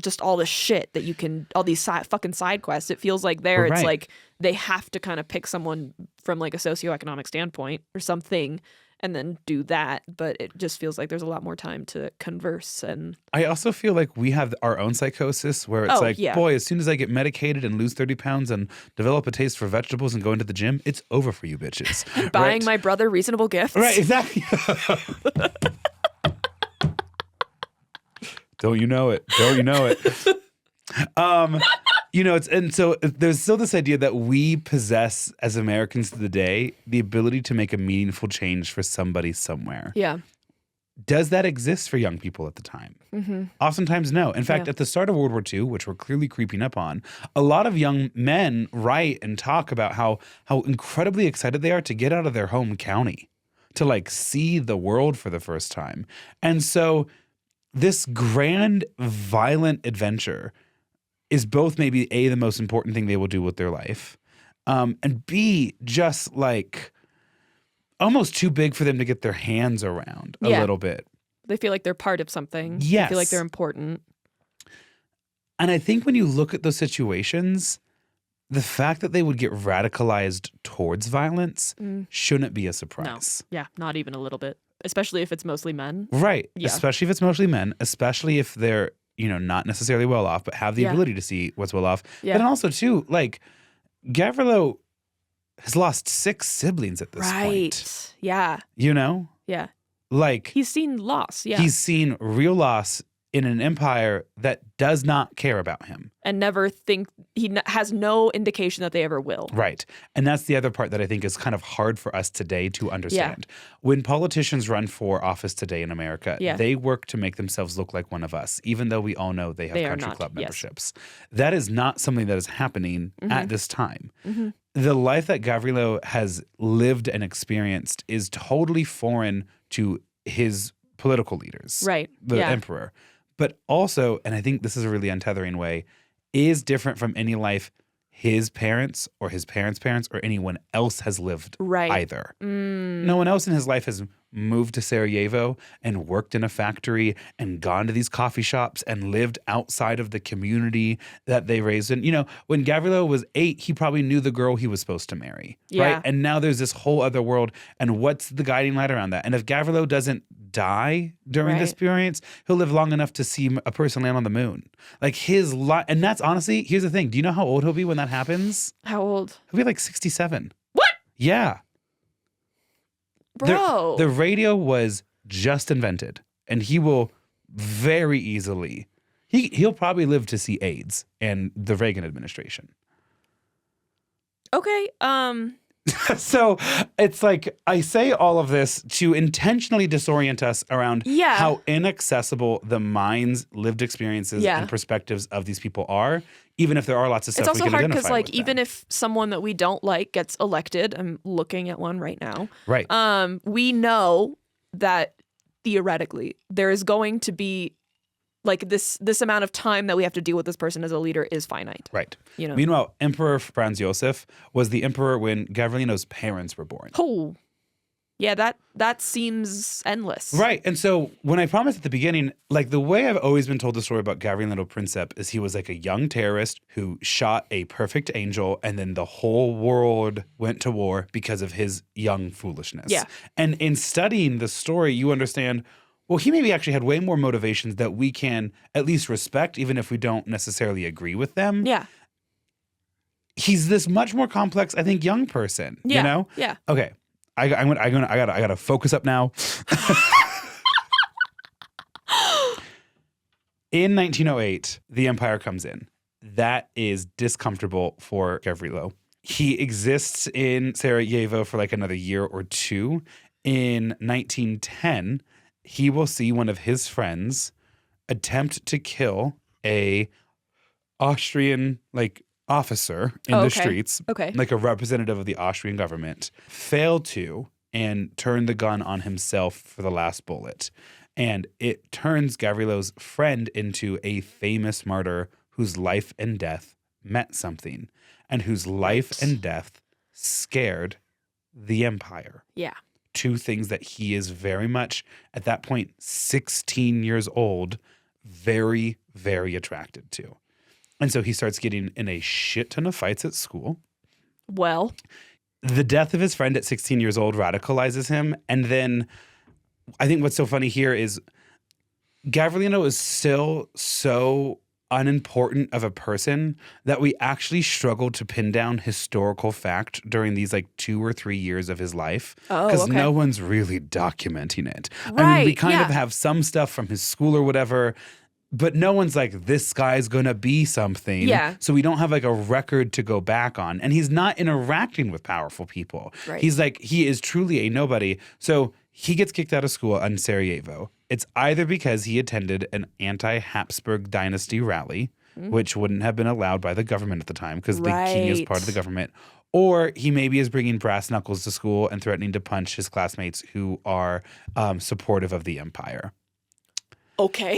just all the shit that you can, all these fucking side quests. It feels like there it's like they have to kind of pick someone from like a socioeconomic standpoint or something and then do that. But it just feels like there's a lot more time to converse. And
I also feel like we have our own psychosis where it's boy, as soon as I get medicated and lose 30 pounds and develop a taste for vegetables and go into the gym, it's over for you bitches.
Buying my brother reasonable gifts.
Right, exactly. Don't you know it? Don't you know it? You know, and so there's still this idea that we possess as Americans today the ability to make a meaningful change for somebody somewhere.
Yeah.
Does that exist for young people at the time? Mm-hmm. Oftentimes, no. In fact, at the start of World War II, which we're clearly creeping up on, a lot of young men write and talk about how incredibly excited they are to get out of their home county, to like see the world for the first time. And so this grand, violent adventure is both maybe A, the most important thing they will do with their life, and B, just like almost too big for them to get their hands around a little bit.
They feel like they're part of something.
Yes.
They feel like they're important.
And I think when you look at those situations, the fact that they would get radicalized towards violence shouldn't be a surprise.
No. Yeah, not even a little bit. Especially if it's mostly men.
Right.
Yeah.
Especially if it's mostly men, especially if they're, you know, not necessarily well off, but have the ability to see what's well off. Yeah. And also, too, like, Gavrilo has lost 6 siblings at this point.
Right. Yeah.
You know?
Yeah.
Like,
he's seen loss. Yeah.
He's seen real loss in an empire that does not care about him.
And never think, has no indication that they ever will.
Right. And that's the other part that I think is kind of hard for us today to understand. When politicians run for office today in America, they work to make themselves look like one of us, even though we all know they have country club memberships. That is not something that is happening at this time. Mm-hmm. The life that Gavrilo has lived and experienced is totally foreign to his political leaders.
Right.
The emperor. But also, and I think this is a really untethering way, is different from any life his parents or his parents' parents or anyone else has lived either. No one else in his life has moved to Sarajevo and worked in a factory and gone to these coffee shops and lived outside of the community that they raised in. You know, when Gavrilo was 8, he probably knew the girl he was supposed to marry, right? And now there's this whole other world. And what's the guiding light around that? And if Gavrilo doesn't die during this experience, he'll live long enough to see a person land on the moon. Like his life, and that's honestly, here's the thing. Do you know how old he'll be when that happens?
How old?
He'll be like 67.
What?
Yeah.
Bro.
The radio was just invented, and he will very easily, he'll probably live to see AIDS and the Reagan administration.
Okay.
So it's like I say all of this to intentionally disorient us around how inaccessible the minds, lived experiences, and perspectives of these people are, even if there are lots of stuff we can identify with. It's also hard because,
like, even if someone that we don't like gets elected, I'm looking at one right now.
Right.
We know that theoretically there is going to be like this amount of time that we have to deal with this person as a leader is finite.
Right.
You know.
Meanwhile, Emperor Franz Josef was the emperor when Gavrilino's parents were born.
Oh. Yeah, that seems endless.
Right. And so when I promised at the beginning, like the way I've always been told the story about Gavrilo Princip is he was like a young terrorist who shot a perfect angel and then the whole world went to war because of his young foolishness.
Yeah.
And in studying the story, you understand, well, he maybe actually had way more motivations that we can at least respect, even if we don't necessarily agree with them.
Yeah.
he's this much more complex, I think, young person.
Yeah.
You know?
Yeah.
Okay. I gotta focus up now. In 1908, the empire comes in. That is discomfortable for Gavrilo. He exists in Sarajevo for like another year or two. In 1910, he will see one of his friends attempt to kill a Austrian like officer in the streets, like a representative of the Austrian government, fail to and turn the gun on himself for the last bullet. And it turns Gavrilo's friend into a famous martyr whose life and death meant something and whose life and death scared the empire.
Yeah.
Two things that he is very much, at that point, 16 years old, very, very attracted to. And so he starts getting in a shit ton of fights at school.
Well,
the death of his friend at 16 years old radicalizes him. And then I think what's so funny here is Gavrilo is still so unimportant of a person that we actually struggled to pin down historical fact during these like 2 or 3 years of his life because no one's really documenting it.
Right,
I mean, we kind of have some stuff from his school or whatever, but no one's like, this guy's gonna be something.
Yeah.
So we don't have like a record to go back on. And he's not interacting with powerful people.
Right.
He's like, he is truly a nobody. So he gets kicked out of school in Sarajevo. It's either because he attended an anti-Habsburg dynasty rally, which wouldn't have been allowed by the government at the time because the king is part of the government, or he maybe is bringing brass knuckles to school and threatening to punch his classmates who are supportive of the empire.
Okay.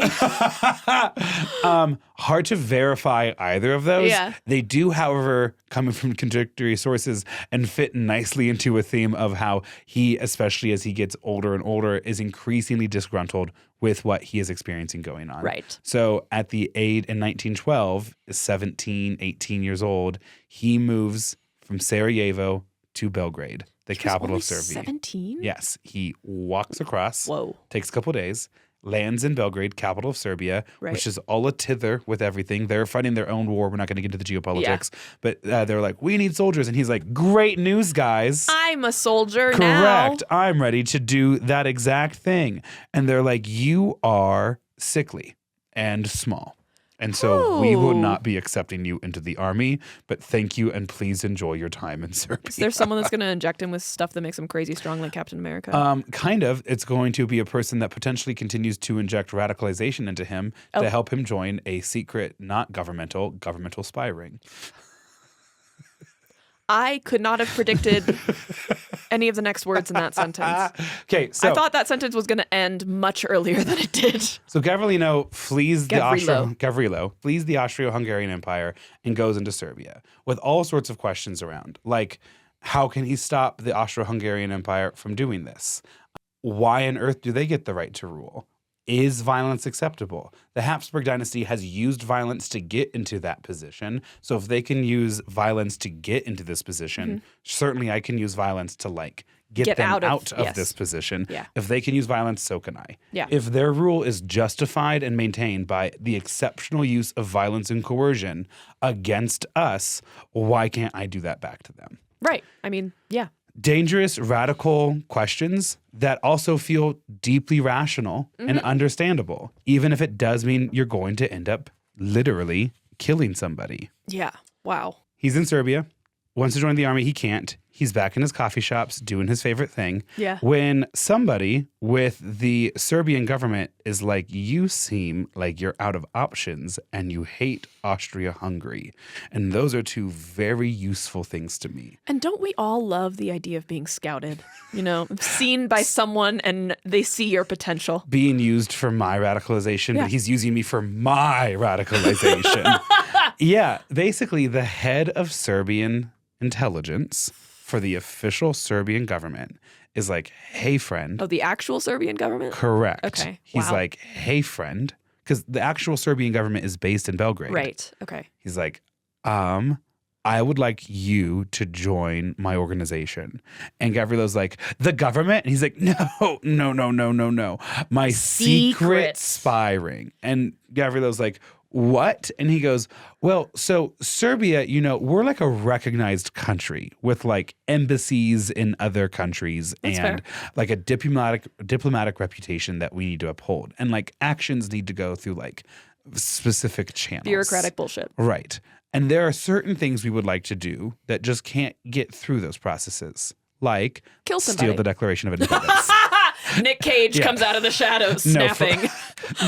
Hard to verify either of those.
Yeah.
They do, however, coming from contradictory sources and fit nicely into a theme of how he, especially as he gets older and older, is increasingly disgruntled with what he is experiencing going on.
Right.
So at the age in 1912, 17, 18 years old, he moves from Sarajevo to Belgrade, the capital of Serbia.
17?
Yes. He walks across.
Whoa.
Takes a couple days. Lands in Belgrade, capital of Serbia, which is all a tither with everything. They're fighting their own war. We're not going to get into the geopolitics. But they're like, we need soldiers. And he's like, great news, guys.
I'm a soldier now.
Correct. I'm ready to do that exact thing. And they're like, you are sickly and small. And so we will not be accepting you into the army, but thank you and please enjoy your time in Serbia.
Is there someone that's going to inject him with stuff that makes him crazy strong like Captain America?
Kind of. It's going to be a person that potentially continues to inject radicalization into him to help him join a secret, not governmental spy ring.
I could not have predicted any of the next words in that sentence.
Okay, so
I thought that sentence was going to end much earlier than it did.
So Gavrilo flees the Austro-Hungarian Empire and goes into Serbia with all sorts of questions around, like how can he stop the Austro-Hungarian Empire from doing this? Why on earth do they get the right to rule? Is violence acceptable? The Habsburg dynasty has used violence to get into that position. So if they can use violence to get into this position, certainly I can use violence to like get them out of this position.
Yeah.
If they can use violence, so can I.
Yeah.
If their rule is justified and maintained by the exceptional use of violence and coercion against us, why can't I do that back to them?
Right. I mean, yeah.
Dangerous, radical questions that also feel deeply rational and understandable, even if it does mean you're going to end up literally killing somebody.
Yeah. Wow.
He's in Serbia. Wants to join the army. He can't. He's back in his coffee shops doing his favorite thing.
Yeah.
When somebody with the Serbian government is like, you seem like you're out of options and you hate Austria-Hungary. And those are two very useful things to me.
And don't we all love the idea of being scouted? You know, seen by someone and they see your potential.
Being used for my radicalization, but he's using me for my radicalization. Yeah. Basically, the head of Serbian intelligence for the official Serbian government is like, hey, friend.
Oh, the actual Serbian government?
Correct.
Okay.
He's like, hey, friend. Because the actual Serbian government is based in Belgrade.
Right. Okay.
He's like, I would like you to join my organization. And Gavrilo's like, the government? And he's like, no. My secret spy ring. And Gavrilo's like, what? And he goes, well, so Serbia, we're like a recognized country with like embassies in other countries.
That's
and
fair.
like a diplomatic reputation that we need to uphold. And like actions need to go through like specific channels.
Bureaucratic bullshit.
Right. And there are certain things we would like to do that just can't get through those processes. Like
Kill somebody.
steal the Declaration of Independence.
Nick Cage comes out of the shadows snapping.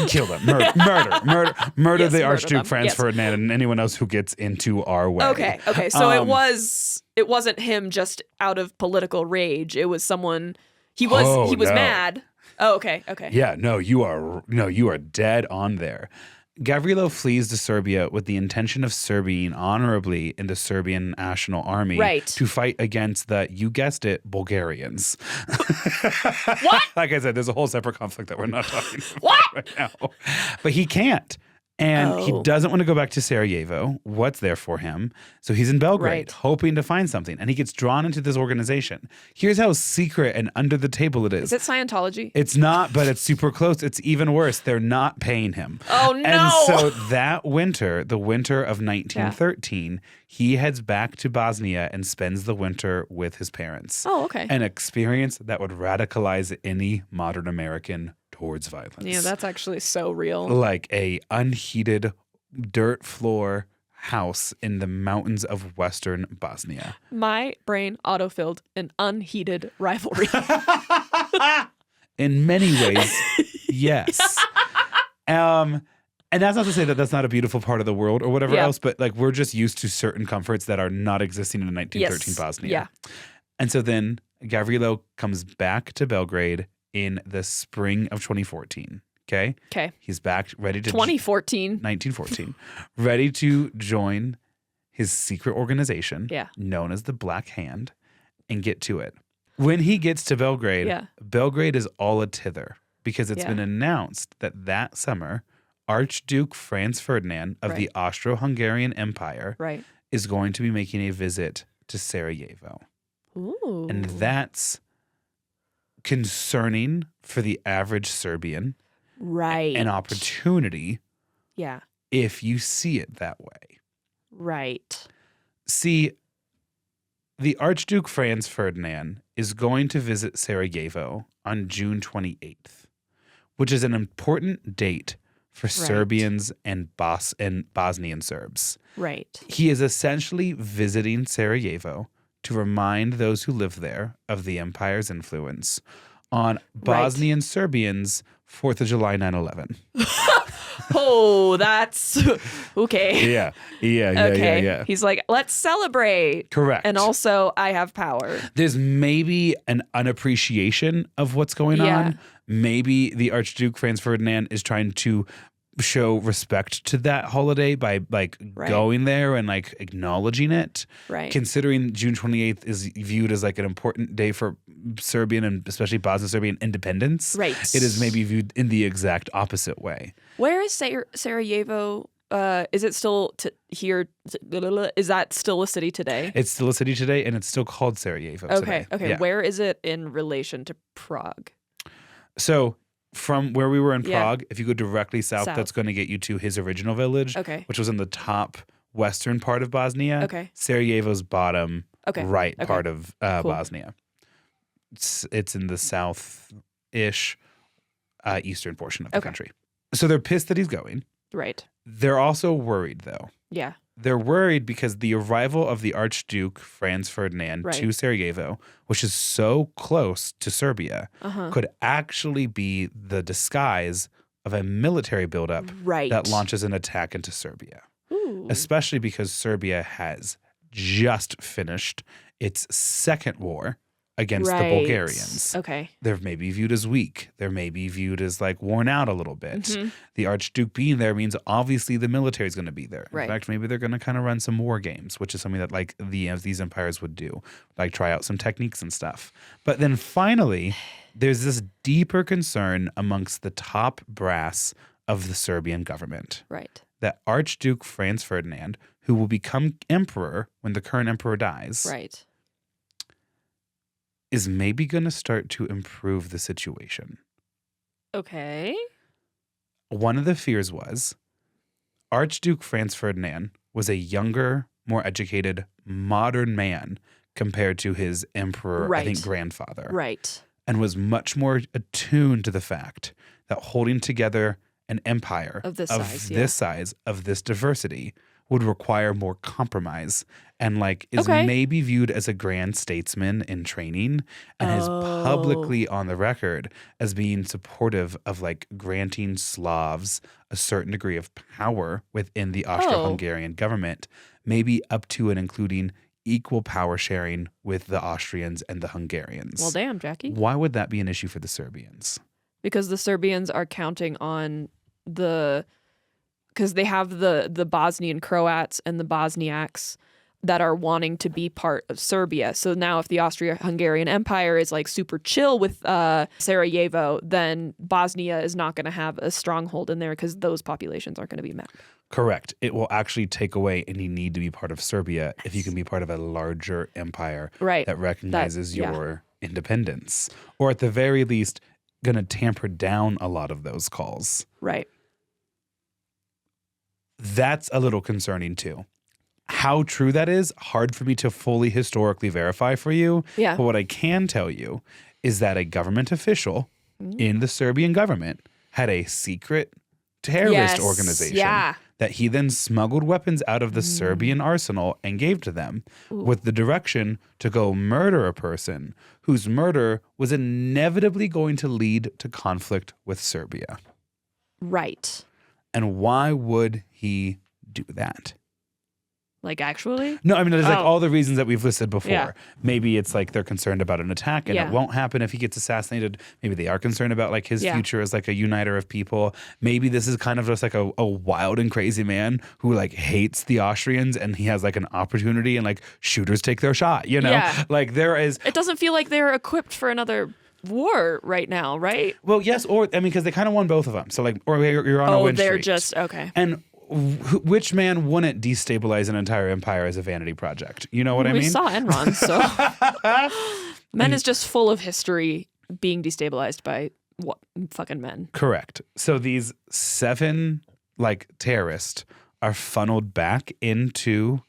Kill them. Murder
Yes,
the
murder
Archduke
them.
Franz
Yes.
Ferdinand and anyone else who gets into our way.
Okay. So it wasn't him just out of political rage. It was someone he was
no.
mad. Oh, okay.
Yeah, you are dead on there. Gavrilo flees to Serbia with the intention of serving honorably in the Serbian National Army to fight against the, you guessed it, Bulgarians.
What?
Like I said, there's a whole separate conflict that we're not talking about
What?
right now. But he can't. And he doesn't want to go back to Sarajevo. What's there for him? So he's in Belgrade, hoping to find something. And he gets drawn into this organization. Here's how secret and under the table it is.
Is it Scientology?
It's not, but it's super close. It's even worse. They're not paying him.
Oh, no.
And so that winter, the winter of 1913, he heads back to Bosnia and spends the winter with his parents.
Oh, okay.
An experience that would radicalize any modern American towards violence.
Yeah, that's actually so real.
Like a unheated dirt floor house in the mountains of western Bosnia.
My brain autofilled an unheated rivalry.
In many ways, yes. And that's not to say that that's not a beautiful part of the world or whatever else, but like we're just used to certain comforts that are not existing in 1913 Bosnia.
Yeah.
And so then Gavrilo comes back to Belgrade in the spring of 2014. Okay. He's back ready to 1914, ready to join his secret organization known as the Black Hand and get to it. When he gets to Belgrade, Belgrade is all a tither because it's been announced that summer, Archduke Franz Ferdinand of the Austro-Hungarian Empire is going to be making a visit to Sarajevo.
Ooh.
And that's concerning for the average Serbian.
Right.
An opportunity.
Yeah.
If you see it that way.
Right.
See, the Archduke Franz Ferdinand is going to visit Sarajevo on June 28th, which is an important date for Serbians and Bosnian Serbs.
Right.
He is essentially visiting Sarajevo to remind those who live there of the empire's influence on Bosnian Serbians' 4th of July 9/11.
Oh, that's okay.
Yeah.
He's like, let's celebrate.
Correct.
And also, I have power.
There's maybe an unappreciation of what's going on. Maybe the Archduke Franz Ferdinand is trying to show respect to that holiday by like going there and like acknowledging it.
Right.
Considering June 28th is viewed as like an important day for Serbian and especially Bosnian Serbian independence.
Right.
It is maybe viewed in the exact opposite way.
Where is Sarajevo? Is it still here? Is that still a city today?
It's still a city today and it's still called Sarajevo today.
Okay.
Yeah.
Where is it in relation to Prague?
So from where we were in Prague, if you go directly south, that's going to get you to his original village, which was in the top western part of Bosnia. Sarajevo's bottom part of Bosnia. It's in the south-ish eastern portion of the country. So they're pissed that he's going.
Right.
They're also worried, though.
Yeah.
They're worried because the arrival of the Archduke Franz Ferdinand to Sarajevo, which is so close to Serbia, could actually be the disguise of a military buildup that launches an attack into Serbia.
Ooh.
Especially because Serbia has just finished its second war against the Bulgarians.
Okay.
They're maybe viewed as weak. They're maybe viewed as like worn out a little bit. The Archduke being there means obviously the military is going to be there. In fact, maybe they're going to kind of run some war games, which is something that like these empires would do, like try out some techniques and stuff. But then finally, there's this deeper concern amongst the top brass of the Serbian government.
Right.
That Archduke Franz Ferdinand, who will become emperor when the current emperor dies.
Right.
Is maybe going to start to improve the situation.
Okay.
One of the fears was Archduke Franz Ferdinand was a younger, more educated, modern man compared to his emperor, I think, grandfather.
Right.
And was much more attuned to the fact that holding together an empire
of this size,
of this diversity, would require more compromise, and like is maybe viewed as a grand statesman in training, and is publicly on the record as being supportive of like granting Slavs a certain degree of power within the Austro-Hungarian government, maybe up to and including equal power sharing with the Austrians and the Hungarians.
Well, damn, Jackie.
Why would that be an issue for the Serbians?
Because the Serbians are counting on because they have the Bosnian Croats and the Bosniaks that are wanting to be part of Serbia. So now if the Austro-Hungarian Empire is like super chill with Sarajevo, then Bosnia is not going to have a stronghold in there because those populations aren't going to be met.
Correct. It will actually take away any need to be part of Serbia if you can be part of a larger empire that recognizes your independence. Or at the very least, going to tamper down a lot of those calls.
Right.
That's a little concerning too. How true that is, hard for me to fully historically verify for you.
Yeah.
But what I can tell you is that a government official in the Serbian government had a secret terrorist organization that he then smuggled weapons out of the Serbian arsenal and gave to them with the direction to go murder a person whose murder was inevitably going to lead to conflict with Serbia.
Right.
And why would he do that?
Like actually?
No, I mean, there's like all the reasons that we've listed before.
Yeah.
Maybe it's like they're concerned about an attack and it won't happen if he gets assassinated. Maybe they are concerned about like his future as like a uniter of people. Maybe this is kind of just like a wild and crazy man who like hates the Austrians and he has like an opportunity and like shooters take their shot, you know?
Yeah.
Like there is...
It doesn't feel like they're equipped for another war right now, right?
Well, yes, or I mean, because they kind of won both of them. So like, or you're on a win streak.
They're just, okay.
And which man wouldn't destabilize an entire empire as a vanity project? You know what I mean?
We saw Enron, so men is just full of history being destabilized by what fucking men.
Correct. So these 7 like terrorists are funneled back into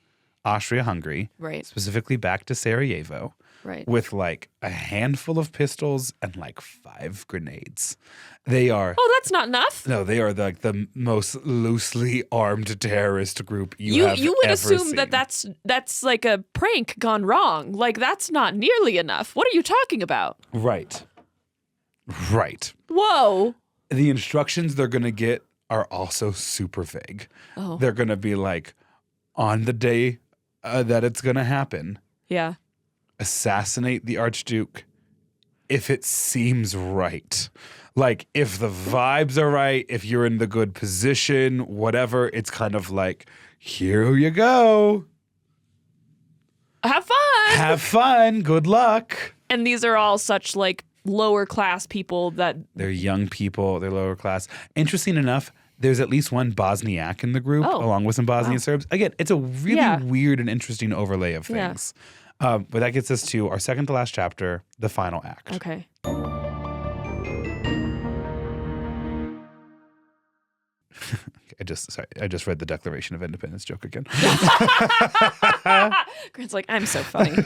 Austria-Hungary,
right?
Specifically back to Sarajevo,
right?
With like a handful of pistols and like 5 grenades. They are.
Oh, that's not enough.
No, they are like the most loosely armed terrorist group you have
would
ever
assume
seen.
that's like a prank gone wrong. Like that's not nearly enough. What are you talking about?
Right.
Whoa.
The instructions they're gonna get are also super vague.
Oh.
They're gonna be like, on the day that it's gonna happen.
Yeah.
Assassinate the Archduke if it seems right. Like, if the vibes are right, if you're in the good position, whatever, it's kind of like, here you go.
Have fun.
Have fun. Good luck.
And these are all such like lower class people that...
They're young people. They're lower class. Interesting enough, there's at least one Bosniak in the group, along with some Bosnian Serbs. Again, it's a really weird and interesting overlay of things. But that gets us to our second to last chapter, the final act.
Okay.
I just read the Declaration of Independence joke again.
Grant's like, I'm so funny.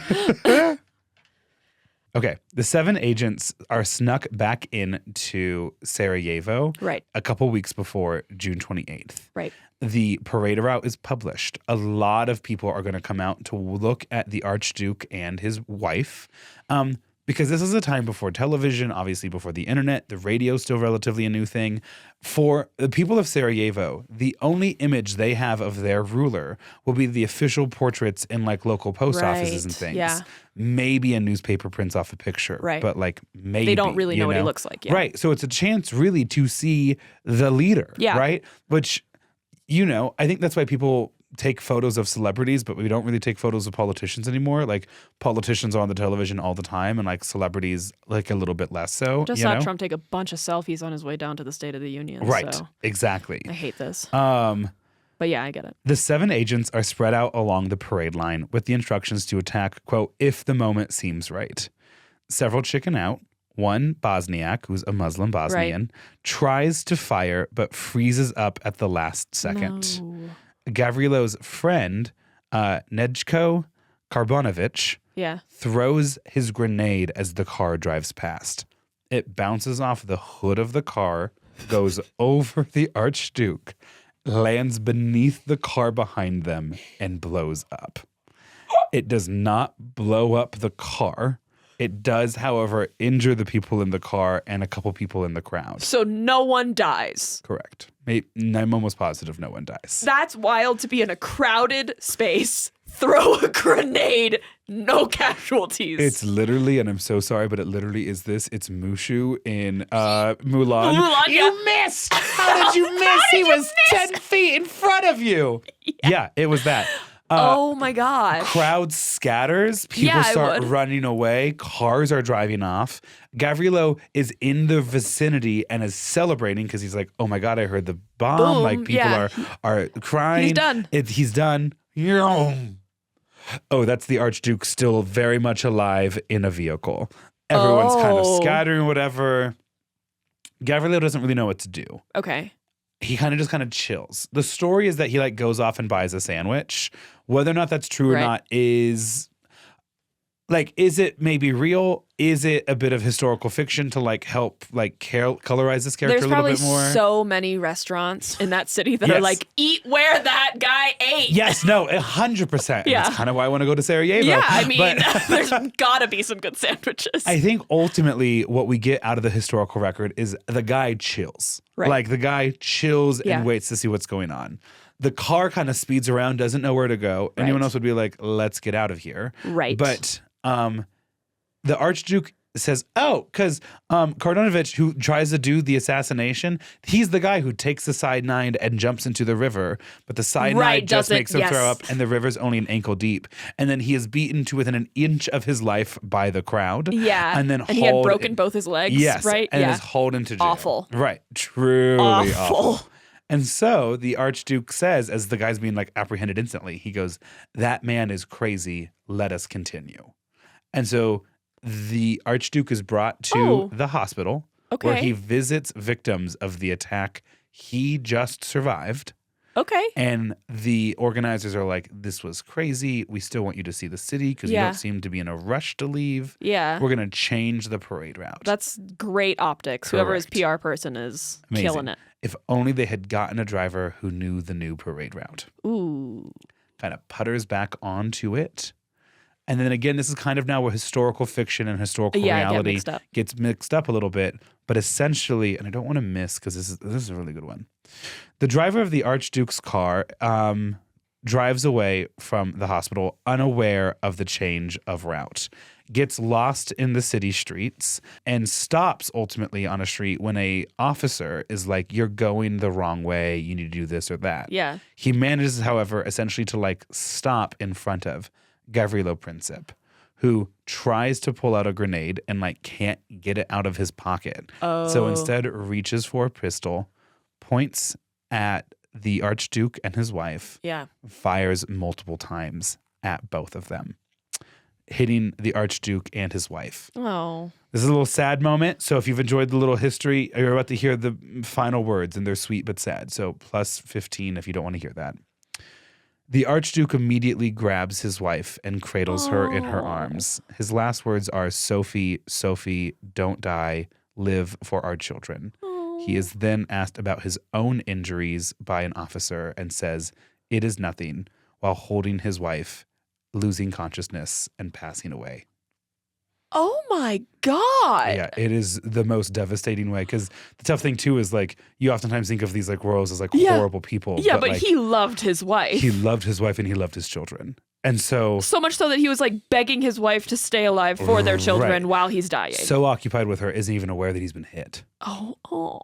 Okay, the 7 agents are snuck back into Sarajevo a couple weeks before June 28th.
Right.
The parade route is published. A lot of people are going to come out to look at the Archduke and his wife. Because this is a time before television, obviously before the internet, the radio is still relatively a new thing. For the people of Sarajevo, the only image they have of their ruler will be the official portraits in like local post offices and things.
Yeah.
Maybe a newspaper prints off a picture, but like maybe.
They don't really know what he looks like. Yeah.
Right. So it's a chance really to see the leader, right? Which, I think that's why people take photos of celebrities, but we don't really take photos of politicians anymore. Like politicians are on the television all the time and like celebrities like a little bit less so.
Just saw Trump take a bunch of selfies on his way down to the State of the Union.
Right.
So
Exactly.
I hate this. But yeah, I get it.
The 7 agents are spread out along the parade line with the instructions to attack, quote, if the moment seems right. Several chicken out. One Bosniak, who's a Muslim Bosnian, tries to fire but freezes up at the last second.
No.
Gavrilo's friend, Nedjko Karbonovic, throws his grenade as the car drives past. It bounces off the hood of the car, goes over the Archduke, lands beneath the car behind them, and blows up. It does not blow up the car. It does, however, injure the people in the car and a couple people in the crowd.
So no one dies.
Correct. I'm almost positive no one dies.
That's wild to be in a crowded space, throw a grenade, no casualties.
It's literally, and I'm so sorry, but it literally is this. It's Mushu in Mulan.
Mulan,
You missed! How did you miss? He was 10 feet in front of you. Yeah, it was that.
Oh my gosh.
Crowd scatters. People start running away. Cars are driving off. Gavrilo is in the vicinity and is celebrating because he's like, oh my God, I heard the bomb.
Boom.
Like people are crying.
He's done.
He's done. Oh, that's the Archduke still very much alive in a vehicle. Everyone's kind of scattering, whatever. Gavrilo doesn't really know what to do.
Okay.
He kind of chills. The story is that he like goes off and buys a sandwich. Whether or not that's true or not is it maybe real? Is it a bit of historical fiction to like help like colorize this character a little bit more?
There's probably so many restaurants in that city that are like, eat where that guy ate.
Yes, no, 100%. That's kind of why I want to go to Sarajevo.
Yeah, I mean, there's gotta be some good sandwiches.
I think ultimately what we get out of the historical record is the guy chills.
Right.
Like the guy chills and waits to see what's going on. The car kind of speeds around, doesn't know where to go. Anyone else would be like, let's get out of here.
Right.
But the Archduke says, because Kardonovic, who tries to do the assassination, he's the guy who takes the cyanide and jumps into the river. But the cyanide just makes him throw up, and the river's only an ankle deep. And then he is beaten to within an inch of his life by the crowd.
Yeah.
And then
he had broken both his legs, right?
And is hauled into jail.
Awful.
Right. Truly awful. And so the Archduke says, as the guy's being like apprehended instantly, he goes, that man is crazy. Let us continue. And so the Archduke is brought to the hospital where he visits victims of the attack he just survived.
Okay.
And the organizers are like, this was crazy. We still want you to see the city because you don't seem to be in a rush to leave.
Yeah.
We're going to change the parade route.
That's great optics. Correct. Whoever his PR person is killing it.
If only they had gotten a driver who knew the new parade route.
Ooh.
Kind of putters back onto it. And then again, this is kind of now where historical fiction and historical reality gets mixed up a little bit. But essentially, and I don't want to miss because this is a really good one. The driver of the Archduke's car drives away from the hospital unaware of the change of route, gets lost in the city streets, and stops ultimately on a street when a officer is like, you're going the wrong way, you need to do this or that.
Yeah.
He manages, however, essentially to like stop in front of Gavrilo Princip, who tries to pull out a grenade and like can't get it out of his pocket. So instead reaches for a pistol, points at the Archduke and his wife, fires multiple times at both of them, hitting the Archduke and his wife.
Oh.
This is a little sad moment. So if you've enjoyed the little history, you're about to hear the final words, and they're sweet but sad. So plus 15 if you don't want to hear that. The Archduke immediately grabs his wife and cradles her in her arms. His last words are, Sophie, Sophie, don't die, live for our children. He is then asked about his own injuries by an officer and says, it is nothing, while holding his wife, losing consciousness, and passing away.
Oh my God.
Yeah, it is the most devastating way. Because the tough thing too is like, you oftentimes think of these like royals as like horrible people.
Yeah, but
like,
he loved his wife.
He loved his wife and he loved his children. And so
much so that he was like begging his wife to stay alive for their children while he's dying.
So occupied with her, isn't even aware that he's been hit.
Oh.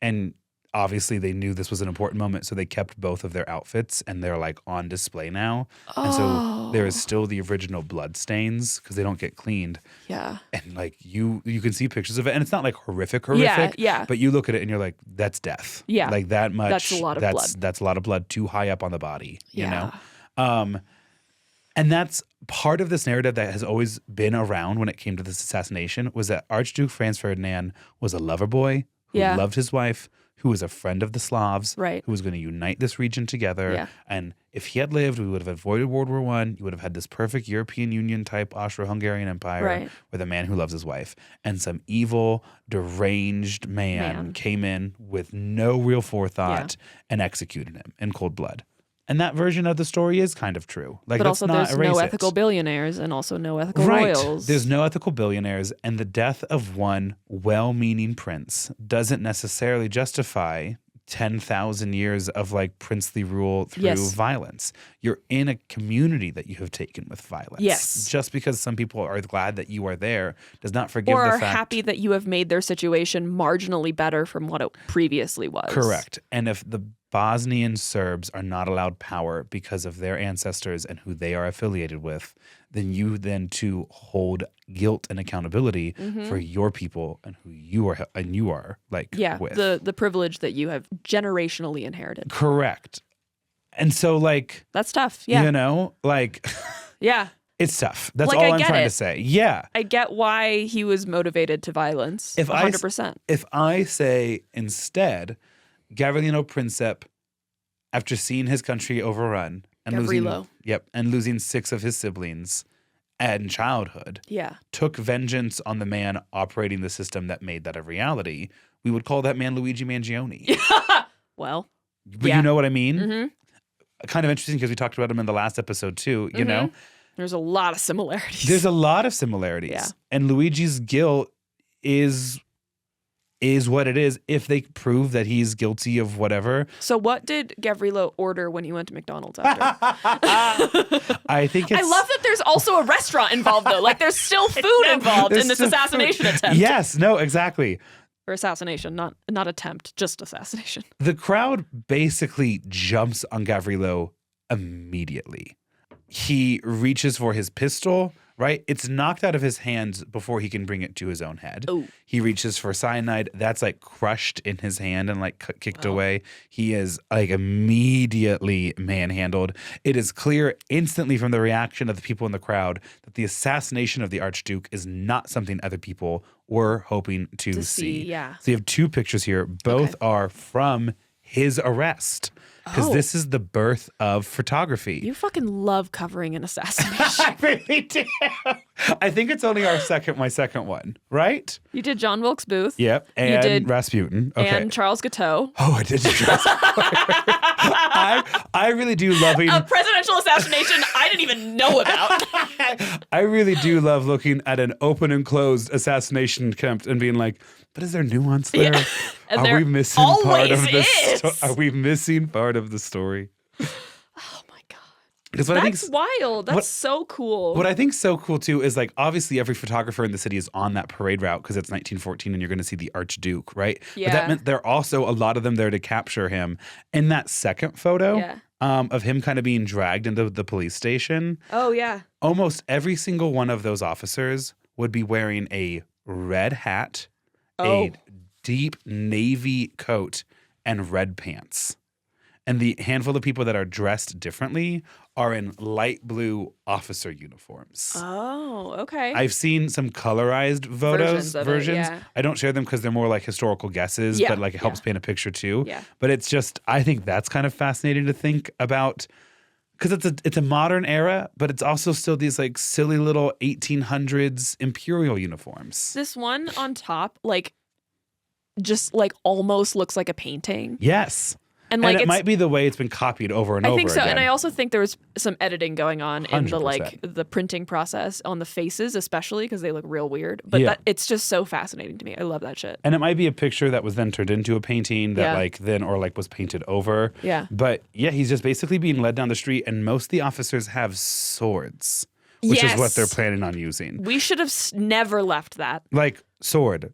And obviously they knew this was an important moment, so they kept both of their outfits and they're like on display now. And so there is still the original blood stains because they don't get cleaned.
Yeah.
And like you can see pictures of it, and it's not like horrific.
Yeah.
But you look at it and you're like, that's death.
Yeah.
Like that much.
That's a lot of blood.
That's a lot of blood too high up on the body. You know? And that's part of this narrative that has always been around when it came to this assassination, was that Archduke Franz Ferdinand was a lover boy who loved his wife, who was a friend of the Slavs,
right,
who was going to unite this region together.
Yeah.
And if he had lived, we would have avoided World War I. You would have had this perfect European Union type Austro-Hungarian Empire,
right,
with a man who loves his wife. And some evil, deranged man came in with no real forethought and executed him in cold blood. And that version of the story is kind of true. Like,
but
let's
also
not
there's
erase
no
it.
ethical billionaires and also no ethical
Right.
royals.
There's no ethical billionaires, and the death of one well-meaning prince doesn't necessarily justify 10,000 years of like princely rule through violence. You're in a community that you have taken with violence.
Yes.
Just because some people are glad that you are there does not forgive
or
the
are
fact.
happy that you have made their situation marginally better from what it previously was.
Correct. And if the Bosnian Serbs are not allowed power because of their ancestors and who they are affiliated with, then you then too hold guilt and accountability for your people and who you are like with.
the privilege that you have generationally inherited.
Correct. And so like
that's tough. Yeah.
You know, like
yeah.
It's tough. That's
like,
all I'm trying to say. Yeah.
I get why he was motivated to violence. 100%.
If I say instead, Gavrilo Princip, after seeing his country overrun and losing 6 of his siblings in childhood, took vengeance on the man operating the system that made that a reality, we would call that man Luigi Mangione.
Well,
but you know what I mean? Kind of interesting because we talked about him in the last episode too, you know?
There's a lot of similarities.
There's a lot of similarities.
Yeah.
And Luigi's guilt is what it is if they prove that he's guilty of whatever.
So what did Gavrilo order when he went to McDonald's after?
I think
I love that there's also a restaurant involved though. Like there's still food involved in this assassination attempt.
Yes, no, exactly.
Or assassination, not attempt, just assassination.
The crowd basically jumps on Gavrilo immediately. He reaches for his pistol, right? It's knocked out of his hands before he can bring it to his own head.
Ooh.
He reaches for cyanide. That's like crushed in his hand and like kicked away. He is like immediately manhandled. It is clear instantly from the reaction of the people in the crowd that the assassination of the Archduke is not something other people were hoping to see.
Yeah.
So you have 2 pictures here. Both are from his arrest. Because this is the birth of photography.
You fucking love covering an assassination.
I really do. I think it's only my second one, right?
You did John Wilkes Booth.
Yep. And
you did
Rasputin. Okay.
And Charles Guiteau.
Oh, I did Charles. I really do loving
a presidential assassination I didn't even know about.
I really do love looking at an open and closed assassination attempt and being like, but is there nuance there?
Yeah.
Are we missing part of
is.
Are we missing part of the story?
Oh my God.
That's
wild. That's so cool.
What I think's so cool too is like obviously every photographer in the city is on that parade route because it's 1914 and you're going to see the Archduke, right?
Yeah.
But that meant there are also a lot of them there to capture him. In that second photo of him kind of being dragged into the police station.
Oh yeah.
Almost every single one of those officers would be wearing a red hat, a deep navy coat, and red pants. And the handful of people that are dressed differently are in light blue officer uniforms.
Oh, okay.
I've seen some colorized versions. I don't share them because they're more like historical guesses, but like it helps paint a picture too.
Yeah.
But it's just, I think that's kind of fascinating to think about because it's a modern era, but it's also still these like silly little 1800s imperial uniforms.
This one on top, like, just like almost looks like a painting.
Yes.
And like
it might be the way it's been copied over and over again.
I think so. And I also think there was some editing going on in the
100%.
the printing process on the faces, especially because they look real weird. But it's just so fascinating to me. I love that shit.
And it might be a picture that was then turned into a painting that was painted over.
Yeah.
But he's just basically being led down the street and most of the officers have swords, which is what they're planning on using.
We should have never left that.
Like sword.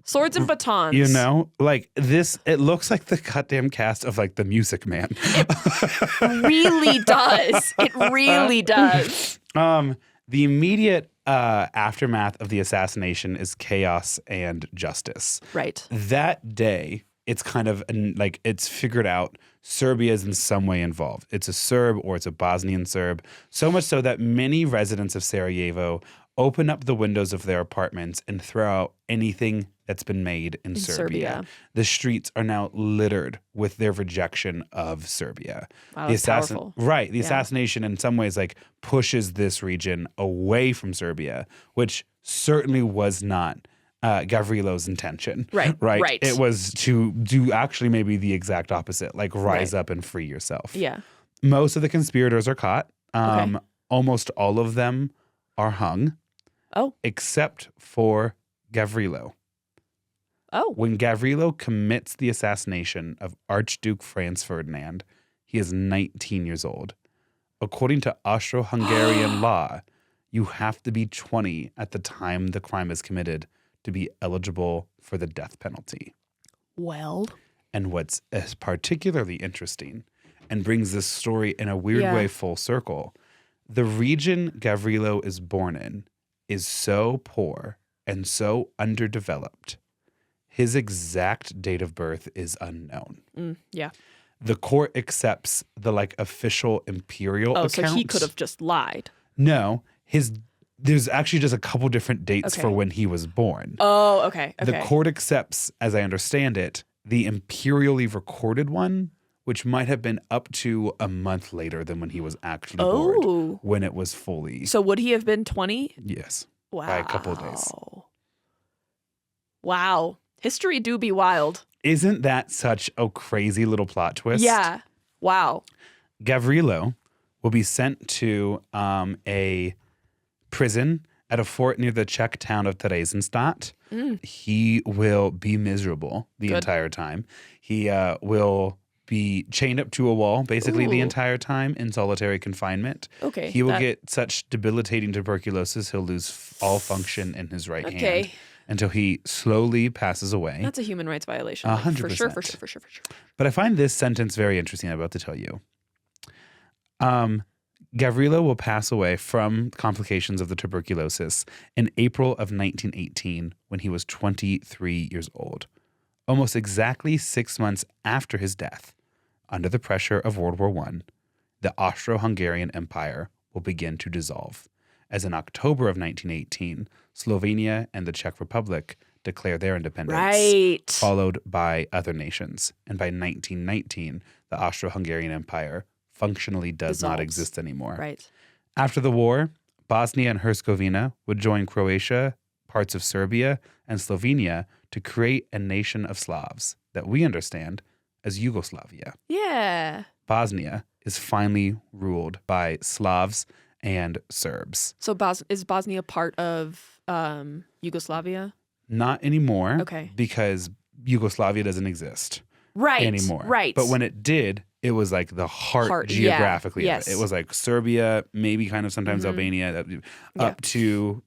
Swords and batons.
You know, like this, it looks like the goddamn cast of like The Music Man.
It really does. It really does.
The immediate aftermath of the assassination is chaos and justice.
Right.
That day, it's kind of like it's figured out Serbia is in some way involved. It's a Serb or it's a Bosnian Serb. So much so that many residents of Sarajevo open up the windows of their apartments and throw out anything that's been made in Serbia. The streets are now littered with their rejection of Serbia.
Wow, that's powerful.
Right. The assassination in some ways like pushes this region away from Serbia, which certainly was not Gavrilo's intention. Right. It was to do actually maybe the exact opposite, like rise up and free yourself.
Yeah.
Most of the conspirators are caught. Almost all of them are hung.
Oh.
Except for Gavrilo.
Oh.
When Gavrilo commits the assassination of Archduke Franz Ferdinand, he is 19 years old. According to Austro-Hungarian law, you have to be 20 at the time the crime is committed to be eligible for the death penalty.
Well.
And what's particularly interesting and brings this story in a weird way full circle, the region Gavrilo is born in is so poor and so underdeveloped. His exact date of birth is unknown. The court accepts the like official imperial account.
So he could have just lied.
No, there's actually just a couple different dates for when he was born.
Oh, okay.
The court accepts, as I understand it, the imperially recorded one, which might have been up to a month later than when he was actually born, when it was fully.
So would he have been 20?
Yes.
Wow.
By a couple of days.
Wow. History do be wild.
Isn't that such a crazy little plot twist?
Yeah. Wow.
Gavrilo will be sent to a prison at a fort near the Czech town of Theresienstadt. He will be miserable the entire time. He will be chained up to a wall basically the entire time in solitary confinement. He will get such debilitating tuberculosis he'll lose all function in his right hand until he slowly passes away.
That's a human rights violation.
100%.
For sure.
But I find this sentence very interesting. I'm about to tell you. Gavrilo will pass away from complications of the tuberculosis in April of 1918 when he was 23 years old. Almost exactly 6 months after his death, under the pressure of World War I, the Austro-Hungarian Empire will begin to dissolve, as in October of 1918, Slovenia and the Czech Republic declare their independence, followed by other nations. And by 1919, the Austro-Hungarian Empire functionally does not exist anymore. After the war, Bosnia and Herzegovina would join Croatia, parts of Serbia, and Slovenia to create a nation of Slavs that we understand as Yugoslavia.
Yeah.
Bosnia is finally ruled by Slavs and Serbs.
So is Bosnia part of Yugoslavia?
Not anymore. Because Yugoslavia doesn't exist anymore. But when it did, it was like the heart geographically of it. It was like Serbia, maybe kind of sometimes Albania, up to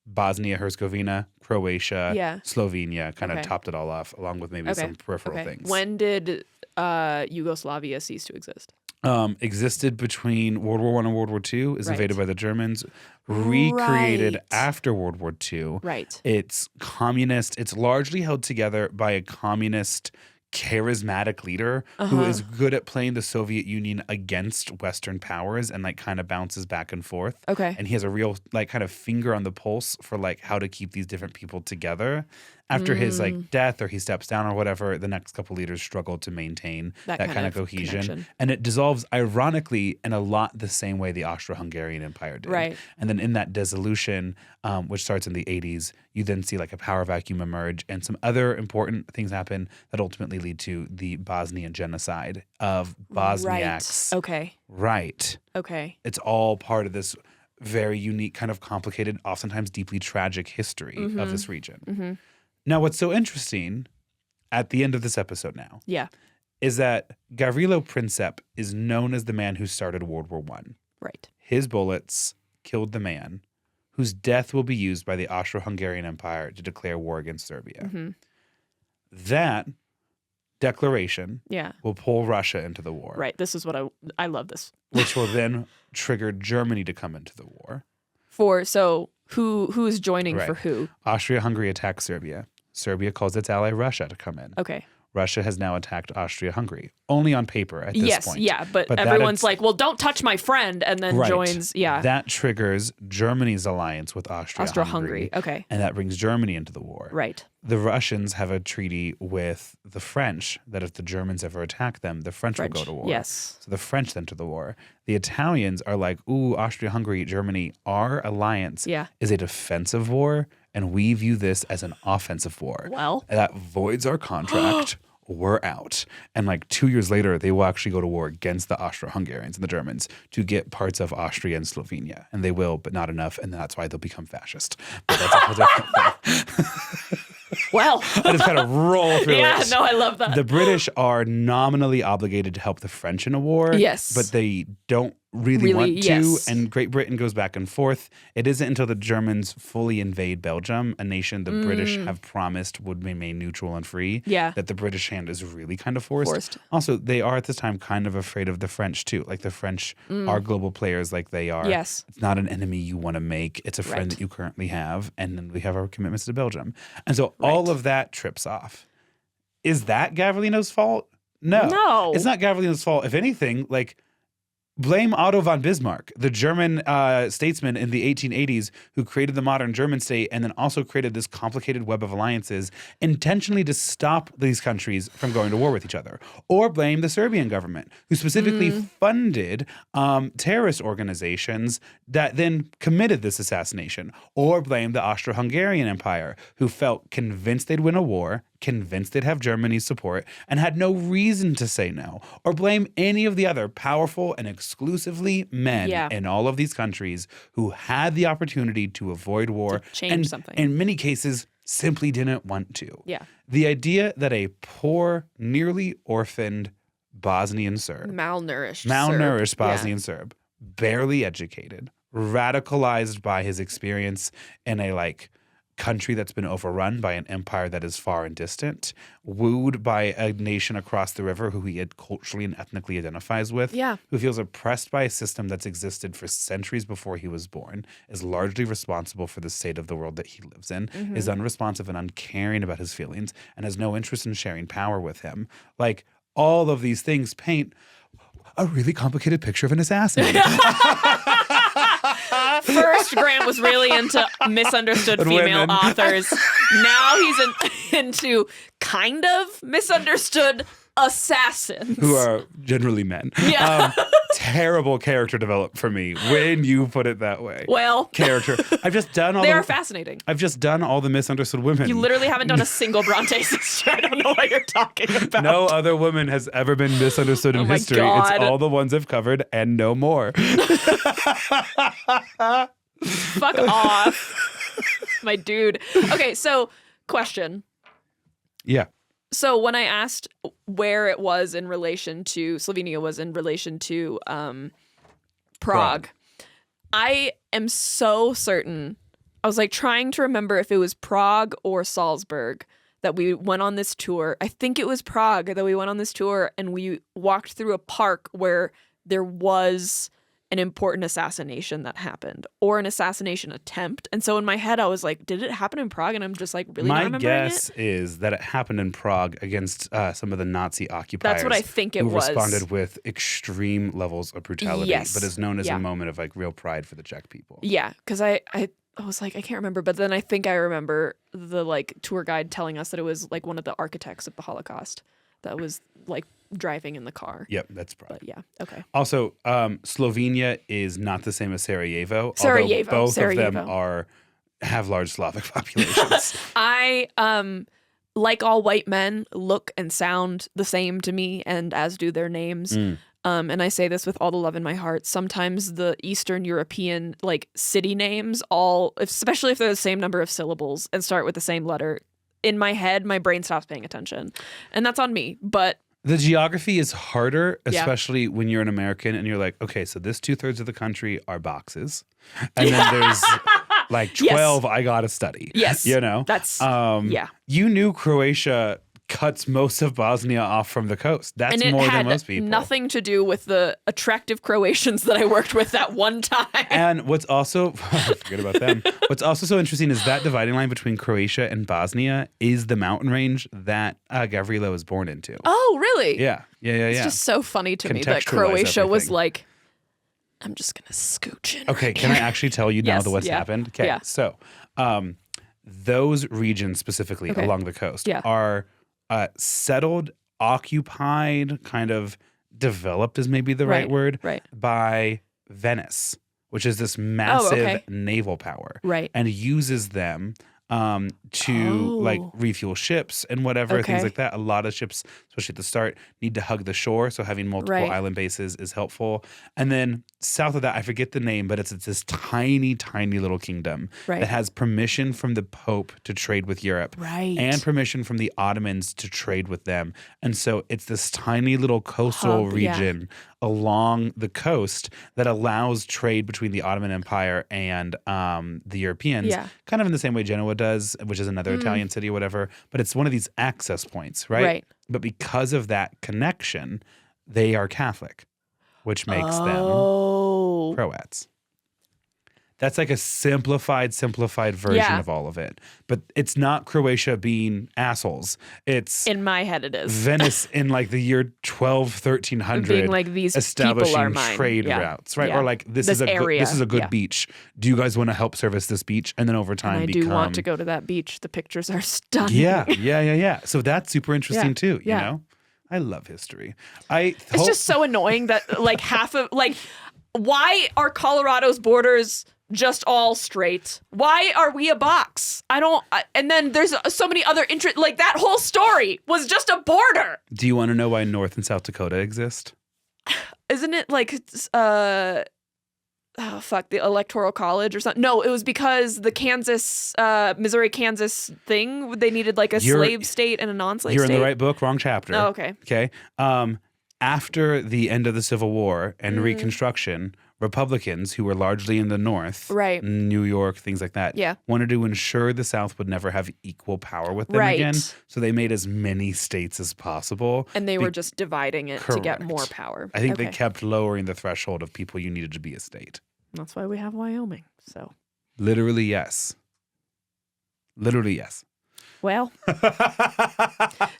Bosnia, Herzegovina, Croatia, Slovenia, kind of topped it all off, along with maybe some peripheral things.
When did Yugoslavia cease to exist?
Existed between World War I and World War II, is invaded by the Germans, recreated after World War II. It's communist. It's largely held together by a communist charismatic leader who is good at playing the Soviet Union against Western powers and like kind of bounces back and forth. And he has a real like kind of finger on the pulse for like how to keep these different people together. After his like death or he steps down or whatever, the next couple leaders struggle to maintain that kind of cohesion. Connection. And it dissolves ironically in a lot the same way the Austro-Hungarian Empire did. And then in that dissolution, which starts in the 80s, you then see like a power vacuum emerge and some other important things happen that ultimately lead to the Bosnian genocide of Bosniaks. It's all part of this very unique, kind of complicated, oftentimes deeply tragic history of this region. Now, what's so interesting at the end of this episode now is that Gavrilo Princip is known as the man who started World War I. His bullets killed the man whose death will be used by the Austro-Hungarian Empire to declare war against Serbia. That declaration will pull Russia into the war.
This is what I love this.
Which will then trigger Germany to come into the war.
Who is joining for who?
Austria-Hungary attacks Serbia. Serbia calls its ally Russia to come in. Russia has now attacked Austria-Hungary. Only on paper at this point.
But everyone's like, well, don't touch my friend, and then joins. Yeah.
That triggers Germany's alliance with Austria-Hungary.
Okay.
And that brings Germany into the war.
Right.
The Russians have a treaty with the French that if the Germans ever attack them, the French will go to war.
Yes.
So the French enter the war. The Italians are like, ooh, Austria-Hungary, Germany, our alliance is a defensive war, and we view this as an offensive war.
Well.
That voids our contract. We're out. And like 2 years later, they will actually go to war against the Austro-Hungarians and the Germans to get parts of Austria and Slovenia. And they will, but not enough. And that's why they'll become fascist. But that's a whole different thing.
Well.
I just kind of roll through it.
Yeah, no, I love that.
The British are nominally obligated to help the French in a war.
Yes.
But they don't really want to. And Great Britain goes back and forth. It isn't until the Germans fully invade Belgium, a nation the British have promised would remain neutral and free, that the British hand is really kind of forced. Also, they are at this time kind of afraid of the French too. Like the French are global players like they are.
Yes.
It's not an enemy you want to make. It's a friend that you currently have. And then we have our commitments to Belgium. And so all of that trips off. Is that Gavrilino's fault? No. It's not Gavrilino's fault. If anything, like, blame Otto von Bismarck, the German statesman in the 1880s who created the modern German state and then also created this complicated web of alliances intentionally to stop these countries from going to war with each other. Or blame the Serbian government who specifically funded terrorist organizations that then committed this assassination. Or blame the Austro-Hungarian Empire who felt convinced they'd win a war, convinced they'd have Germany's support, and had no reason to say no. Or blame any of the other powerful and exclusively men in all of these countries who had the opportunity to avoid war
to change something.
In many cases, simply didn't want to.
Yeah.
The idea that a poor, nearly orphaned Bosnian Serb, malnourished Bosnian Serb, barely educated, radicalized by his experience in a country that's been overrun by an empire that is far and distant, wooed by a nation across the river who he culturally and ethnically identifies with, who feels oppressed by a system that's existed for centuries before he was born, is largely responsible for the state of the world that he lives in, is unresponsive and uncaring about his feelings, and has no interest in sharing power with him. Like, all of these things paint a really complicated picture of an assassin.
First, Grant was really into misunderstood female authors. Now he's into kind of misunderstood assassins.
Who are generally men.
Yeah.
Terrible character development for me when you put it that way.
Well.
Character. I've just done all
They are fascinating.
I've just done all the misunderstood women.
You literally haven't done a single Bronte sister. I don't know what you're talking about.
No other woman has ever been misunderstood in history.
God.
It's all the ones I've covered and no more.
Fuck off. My dude. Okay, so question.
Yeah.
So when I asked where it was in relation to Slovenia was in relation to Prague, I am so certain. I was trying to remember if it was Prague or Salzburg that we went on this tour. I think it was Prague that we went on this tour and we walked through a park where there was an important assassination that happened or an assassination attempt. And so in my head, I was like, did it happen in Prague? And I'm just really not remembering it.
My guess is that it happened in Prague against some of the Nazi occupiers.
That's what I think it was.
Who responded with extreme levels of brutality, but is known as a moment of real pride for the Czech people.
Yeah, because I was I can't remember, but then I think I remember the tour guide telling us that it was one of the architects of the Holocaust that was driving in the car.
Yep, that's Prague.
But yeah, okay.
Also, Slovenia is not the same as Sarajevo.
Although
both of them have large Slavic populations.
I, like all white men, look and sound the same to me, and as do their names. And I say this with all the love in my heart. Sometimes the Eastern European city names, especially if they're the same number of syllables and start with the same letter, in my head, my brain stops paying attention. And that's on me, but
the geography is harder, especially when you're an American and you're like, okay, so this 2/3 of the country are boxes. And then there's 12 I gotta study.
Yes.
You know?
That's,
You knew Croatia cuts most of Bosnia off from the coast. That's
and
more
had
than most people.
Nothing to do with the attractive Croatians that I worked with that one time.
And what's also forget about them. What's also so interesting is that dividing line between Croatia and Bosnia is the mountain range that Gavrilo was born into.
Oh, really?
Yeah.
It's just so funny to me that Croatia was like, I'm just gonna scooch in.
Okay, can I actually tell you now what's happened? Okay, so those regions specifically along the coast are settled, occupied, kind of developed is maybe the right word, by Venice, which is this massive naval power, and uses them to like refuel ships and whatever, things like that. A lot of ships, especially at the start, need to hug the shore, so having multiple island bases is helpful. And then south of that, I forget the name, but it's this tiny, tiny little kingdom that has permission from the Pope to trade with Europe and permission from the Ottomans to trade with them. And so it's this tiny little coastal region along the coast that allows trade between the Ottoman Empire and the Europeans, kind of in the same way Genoa does, which is another Italian city or whatever. But it's one of these access points, right? But because of that connection, they are Catholic, which makes them Croats. That's like a simplified version of all of it. But it's not Croatia being assholes. It's
in my head it is.
Venice in like the year 1300
being like these
establishing
people are mine.
trade routes, right? Or like this is a good beach. Do you guys want to help service this beach? And then over time
I do want to go to that beach. The pictures are stunning.
Yeah. So that's super interesting too, you know? I love history.
It's just so annoying that like half of like why are Colorado's borders just all straight? Why are we a box? And then there's so many other like that whole story was just a border.
Do you want to know why North and South Dakota exist?
Isn't it like, the Electoral College or something? No, it was because the Missouri-Kansas thing, they needed like a slave state and a non-slave state.
You're in the right book, wrong chapter.
Oh, okay.
Okay. After the end of the Civil War and Reconstruction, Republicans, who were largely in the North, New York, things like that, wanted to ensure the South would never have equal power with them again. So they made as many states as possible.
And they were just dividing it to get more power.
I think they kept lowering the threshold of people you needed to be a state.
That's why we have Wyoming. So
literally, yes.
Well, do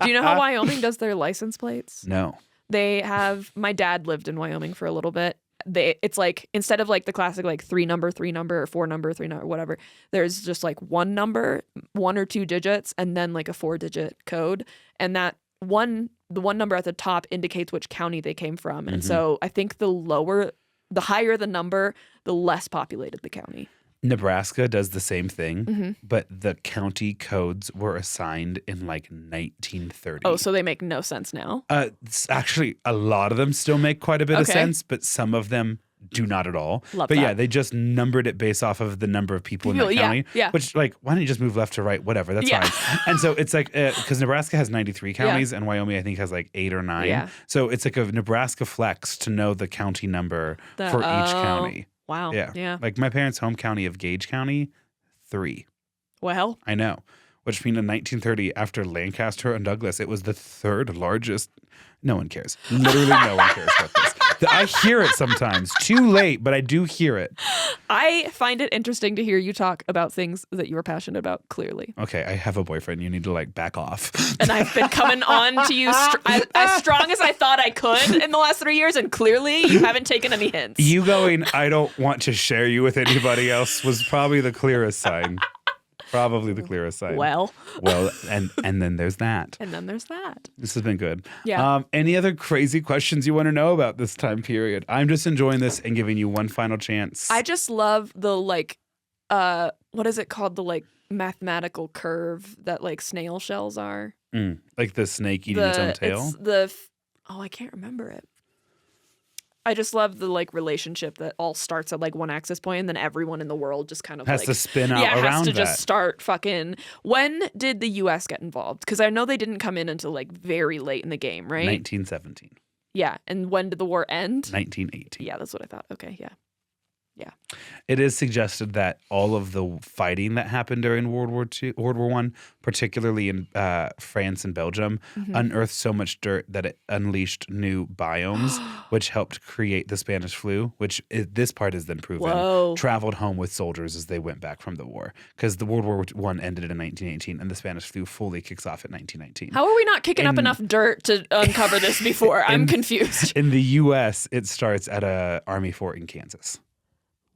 you know how Wyoming does their license plates?
No.
They have, my dad lived in Wyoming for a little bit. It's like, instead of like the classic like 3 number or 4 number, 3 number, whatever, there's just like 1 number, 1 or 2 digits, and then like a 4-digit code. And the one number at the top indicates which county they came from. And so I think the higher the number, the less populated the county.
Nebraska does the same thing, but the county codes were assigned in like 1930.
Oh, so they make no sense now?
Actually, a lot of them still make quite a bit of sense, but some of them do not at all.
Love that.
Yeah, they just numbered it based off of the number of people in that county.
Yeah.
Which, like, why don't you just move left to right? Whatever, that's fine. And so it's like, because Nebraska has 93 counties and Wyoming, I think, has like 8 or 9.
Yeah.
So it's like a Nebraska flex to know the county number for each county.
Wow. Yeah.
Like my parents' home county of Gage County, 3.
Well.
I know. Which means in 1930, after Lancaster and Douglas, it was the 3rd largest. No one cares. Literally no one cares about this. I hear it sometimes. Too late, but I do hear it.
I find it interesting to hear you talk about things that you are passionate about, clearly.
Okay, I have a boyfriend. You need to, like, back off.
And I've been coming on to you as strong as I thought I could in the last 3 years, and clearly you haven't taken any hints.
You going, I don't want to share you with anybody else, was probably the clearest sign. Probably the clearest sign.
Well,
and then there's that.
And then there's that.
This has been good.
Yeah.
Any other crazy questions you want to know about this time period? I'm just enjoying this and giving you one final chance.
I just love the like, what is it called? The like mathematical curve that like snail shells are.
Like the snake eating its own tail?
I can't remember it. I just love the like relationship that all starts at like one axis point, and then everyone in the world just kind of
has to spin out around that.
Has to just start fucking. When did the U.S. get involved? Because I know they didn't come in until like very late in the game, right?
1917.
Yeah, and when did the war end?
1918.
Yeah, that's what I thought. Okay, yeah. Yeah.
It is suggested that all of the fighting that happened during World War I, particularly in France and Belgium, unearthed so much dirt that it unleashed new biomes, which helped create the Spanish flu, which this part has been proven, traveled home with soldiers as they went back from the war. Because the World War I ended in 1918 and the Spanish flu fully kicks off in 1919.
How are we not kicking up enough dirt to uncover this before? I'm confused.
In the U.S., it starts at a Army fort in Kansas.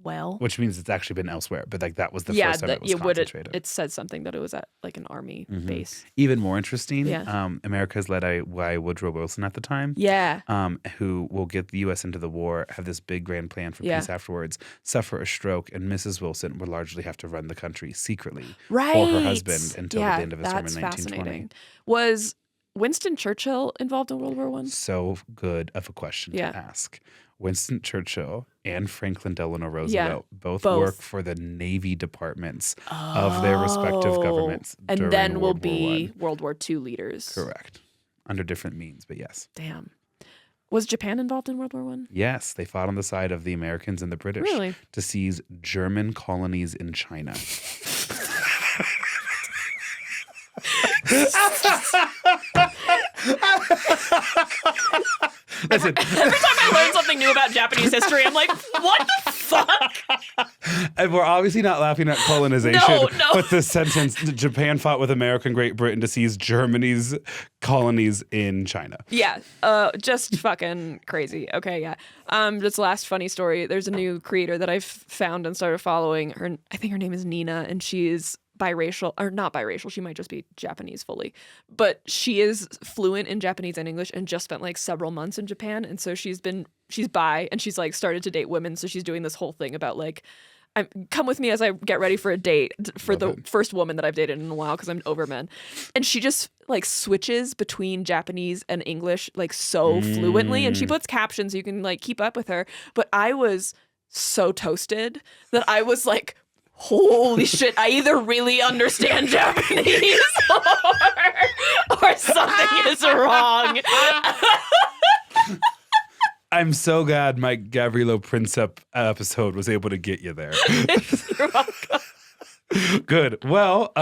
Well,
which means it's actually been elsewhere, but like that was the first time it was concentrated.
It said something that it was at like an army base.
Even more interesting, America is led by Woodrow Wilson at the time.
Yeah.
Who will get the U.S. into the war, have this big grand plan for peace afterwards, suffer a stroke, and Mrs. Wilson would largely have to run the country secretly for her husband until the end of his term in 1920.
Was Winston Churchill involved in World War I?
So good of a question to ask. Winston Churchill and Franklin Delano Roosevelt both work for the Navy departments of their respective governments.
And then will be World War II leaders.
Correct. Under different means, but yes.
Damn. Was Japan involved in World War I?
Yes. They fought on the side of the Americans and the British to seize German colonies in China.
Listen. Every time I learn something new about Japanese history, I'm like, what the fuck?
And we're obviously not laughing at colonization, but the sentence, Japan fought with America and Great Britain to seize Germany's colonies in China.
Yeah, just fucking crazy. Okay, yeah. This last funny story, there's a new creator that I've found and started following. Her, I think her name is Nina, and she's biracial, or not biracial, she might just be Japanese fully, but she is fluent in Japanese and English and just spent like several months in Japan. And so she's bi and she's like started to date women. So she's doing this whole thing about like, come with me as I get ready for a date for the first woman that I've dated in a while because I'm over men. And she just like switches between Japanese and English like so fluently, and she puts captions so you can like keep up with her. But I was so toasted that I was like, holy shit, I either really understand Japanese or something is wrong.
I'm so glad my Gavrilo Princip episode was able to get you there.
You're welcome.
Good. Well,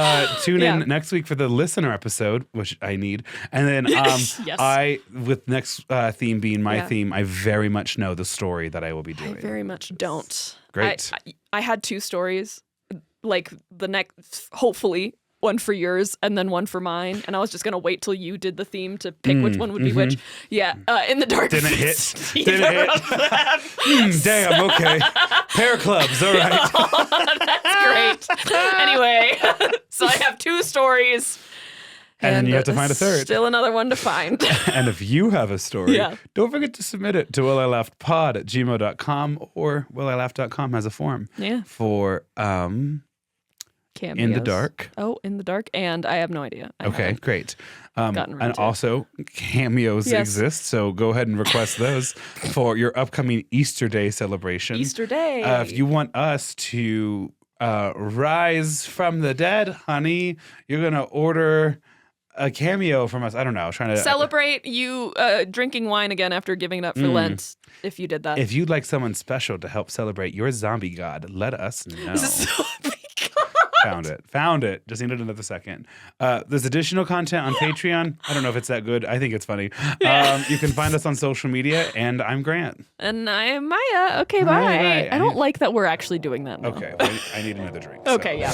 tune in next week for the listener episode, which I need. And then I, with next theme being my theme, I very much know the story that I will be doing.
I very much don't.
Great.
I had two stories. Like the next, hopefully, one for yours and then one for mine. And I was just going to wait till you did the theme to pick which one would be which. Yeah. In the dark.
Didn't hit. Didn't hit. Damn, okay. Pair of clubs. All right.
Oh, that's great. Anyway, so I have two stories.
And you have to find a third.
Still another one to find.
And if you have a story, don't forget to submit it to willilaughed@gmail.com, or willilaughed.com has a form for
Cameos.
In the Dark.
Oh, In the Dark. And I have no idea.
Okay, great. And
to
also, cameos exist, so go ahead and request those for your upcoming Easter Day celebration.
Easter Day.
If you want us to rise from the dead, honey, you're going to order a cameo from us. I don't know. Trying to
celebrate you drinking wine again after giving it up for Lent. If you did that.
If you'd like someone special to help celebrate your zombie god, let us know. Found it. Just needed another second. There's additional content on Patreon. I don't know if it's that good. I think it's funny. You can find us on social media, and I'm Grant.
And I'm Maya. Okay, bye. I don't like that we're actually doing that now.
Okay, I need another drink.
Okay, yeah.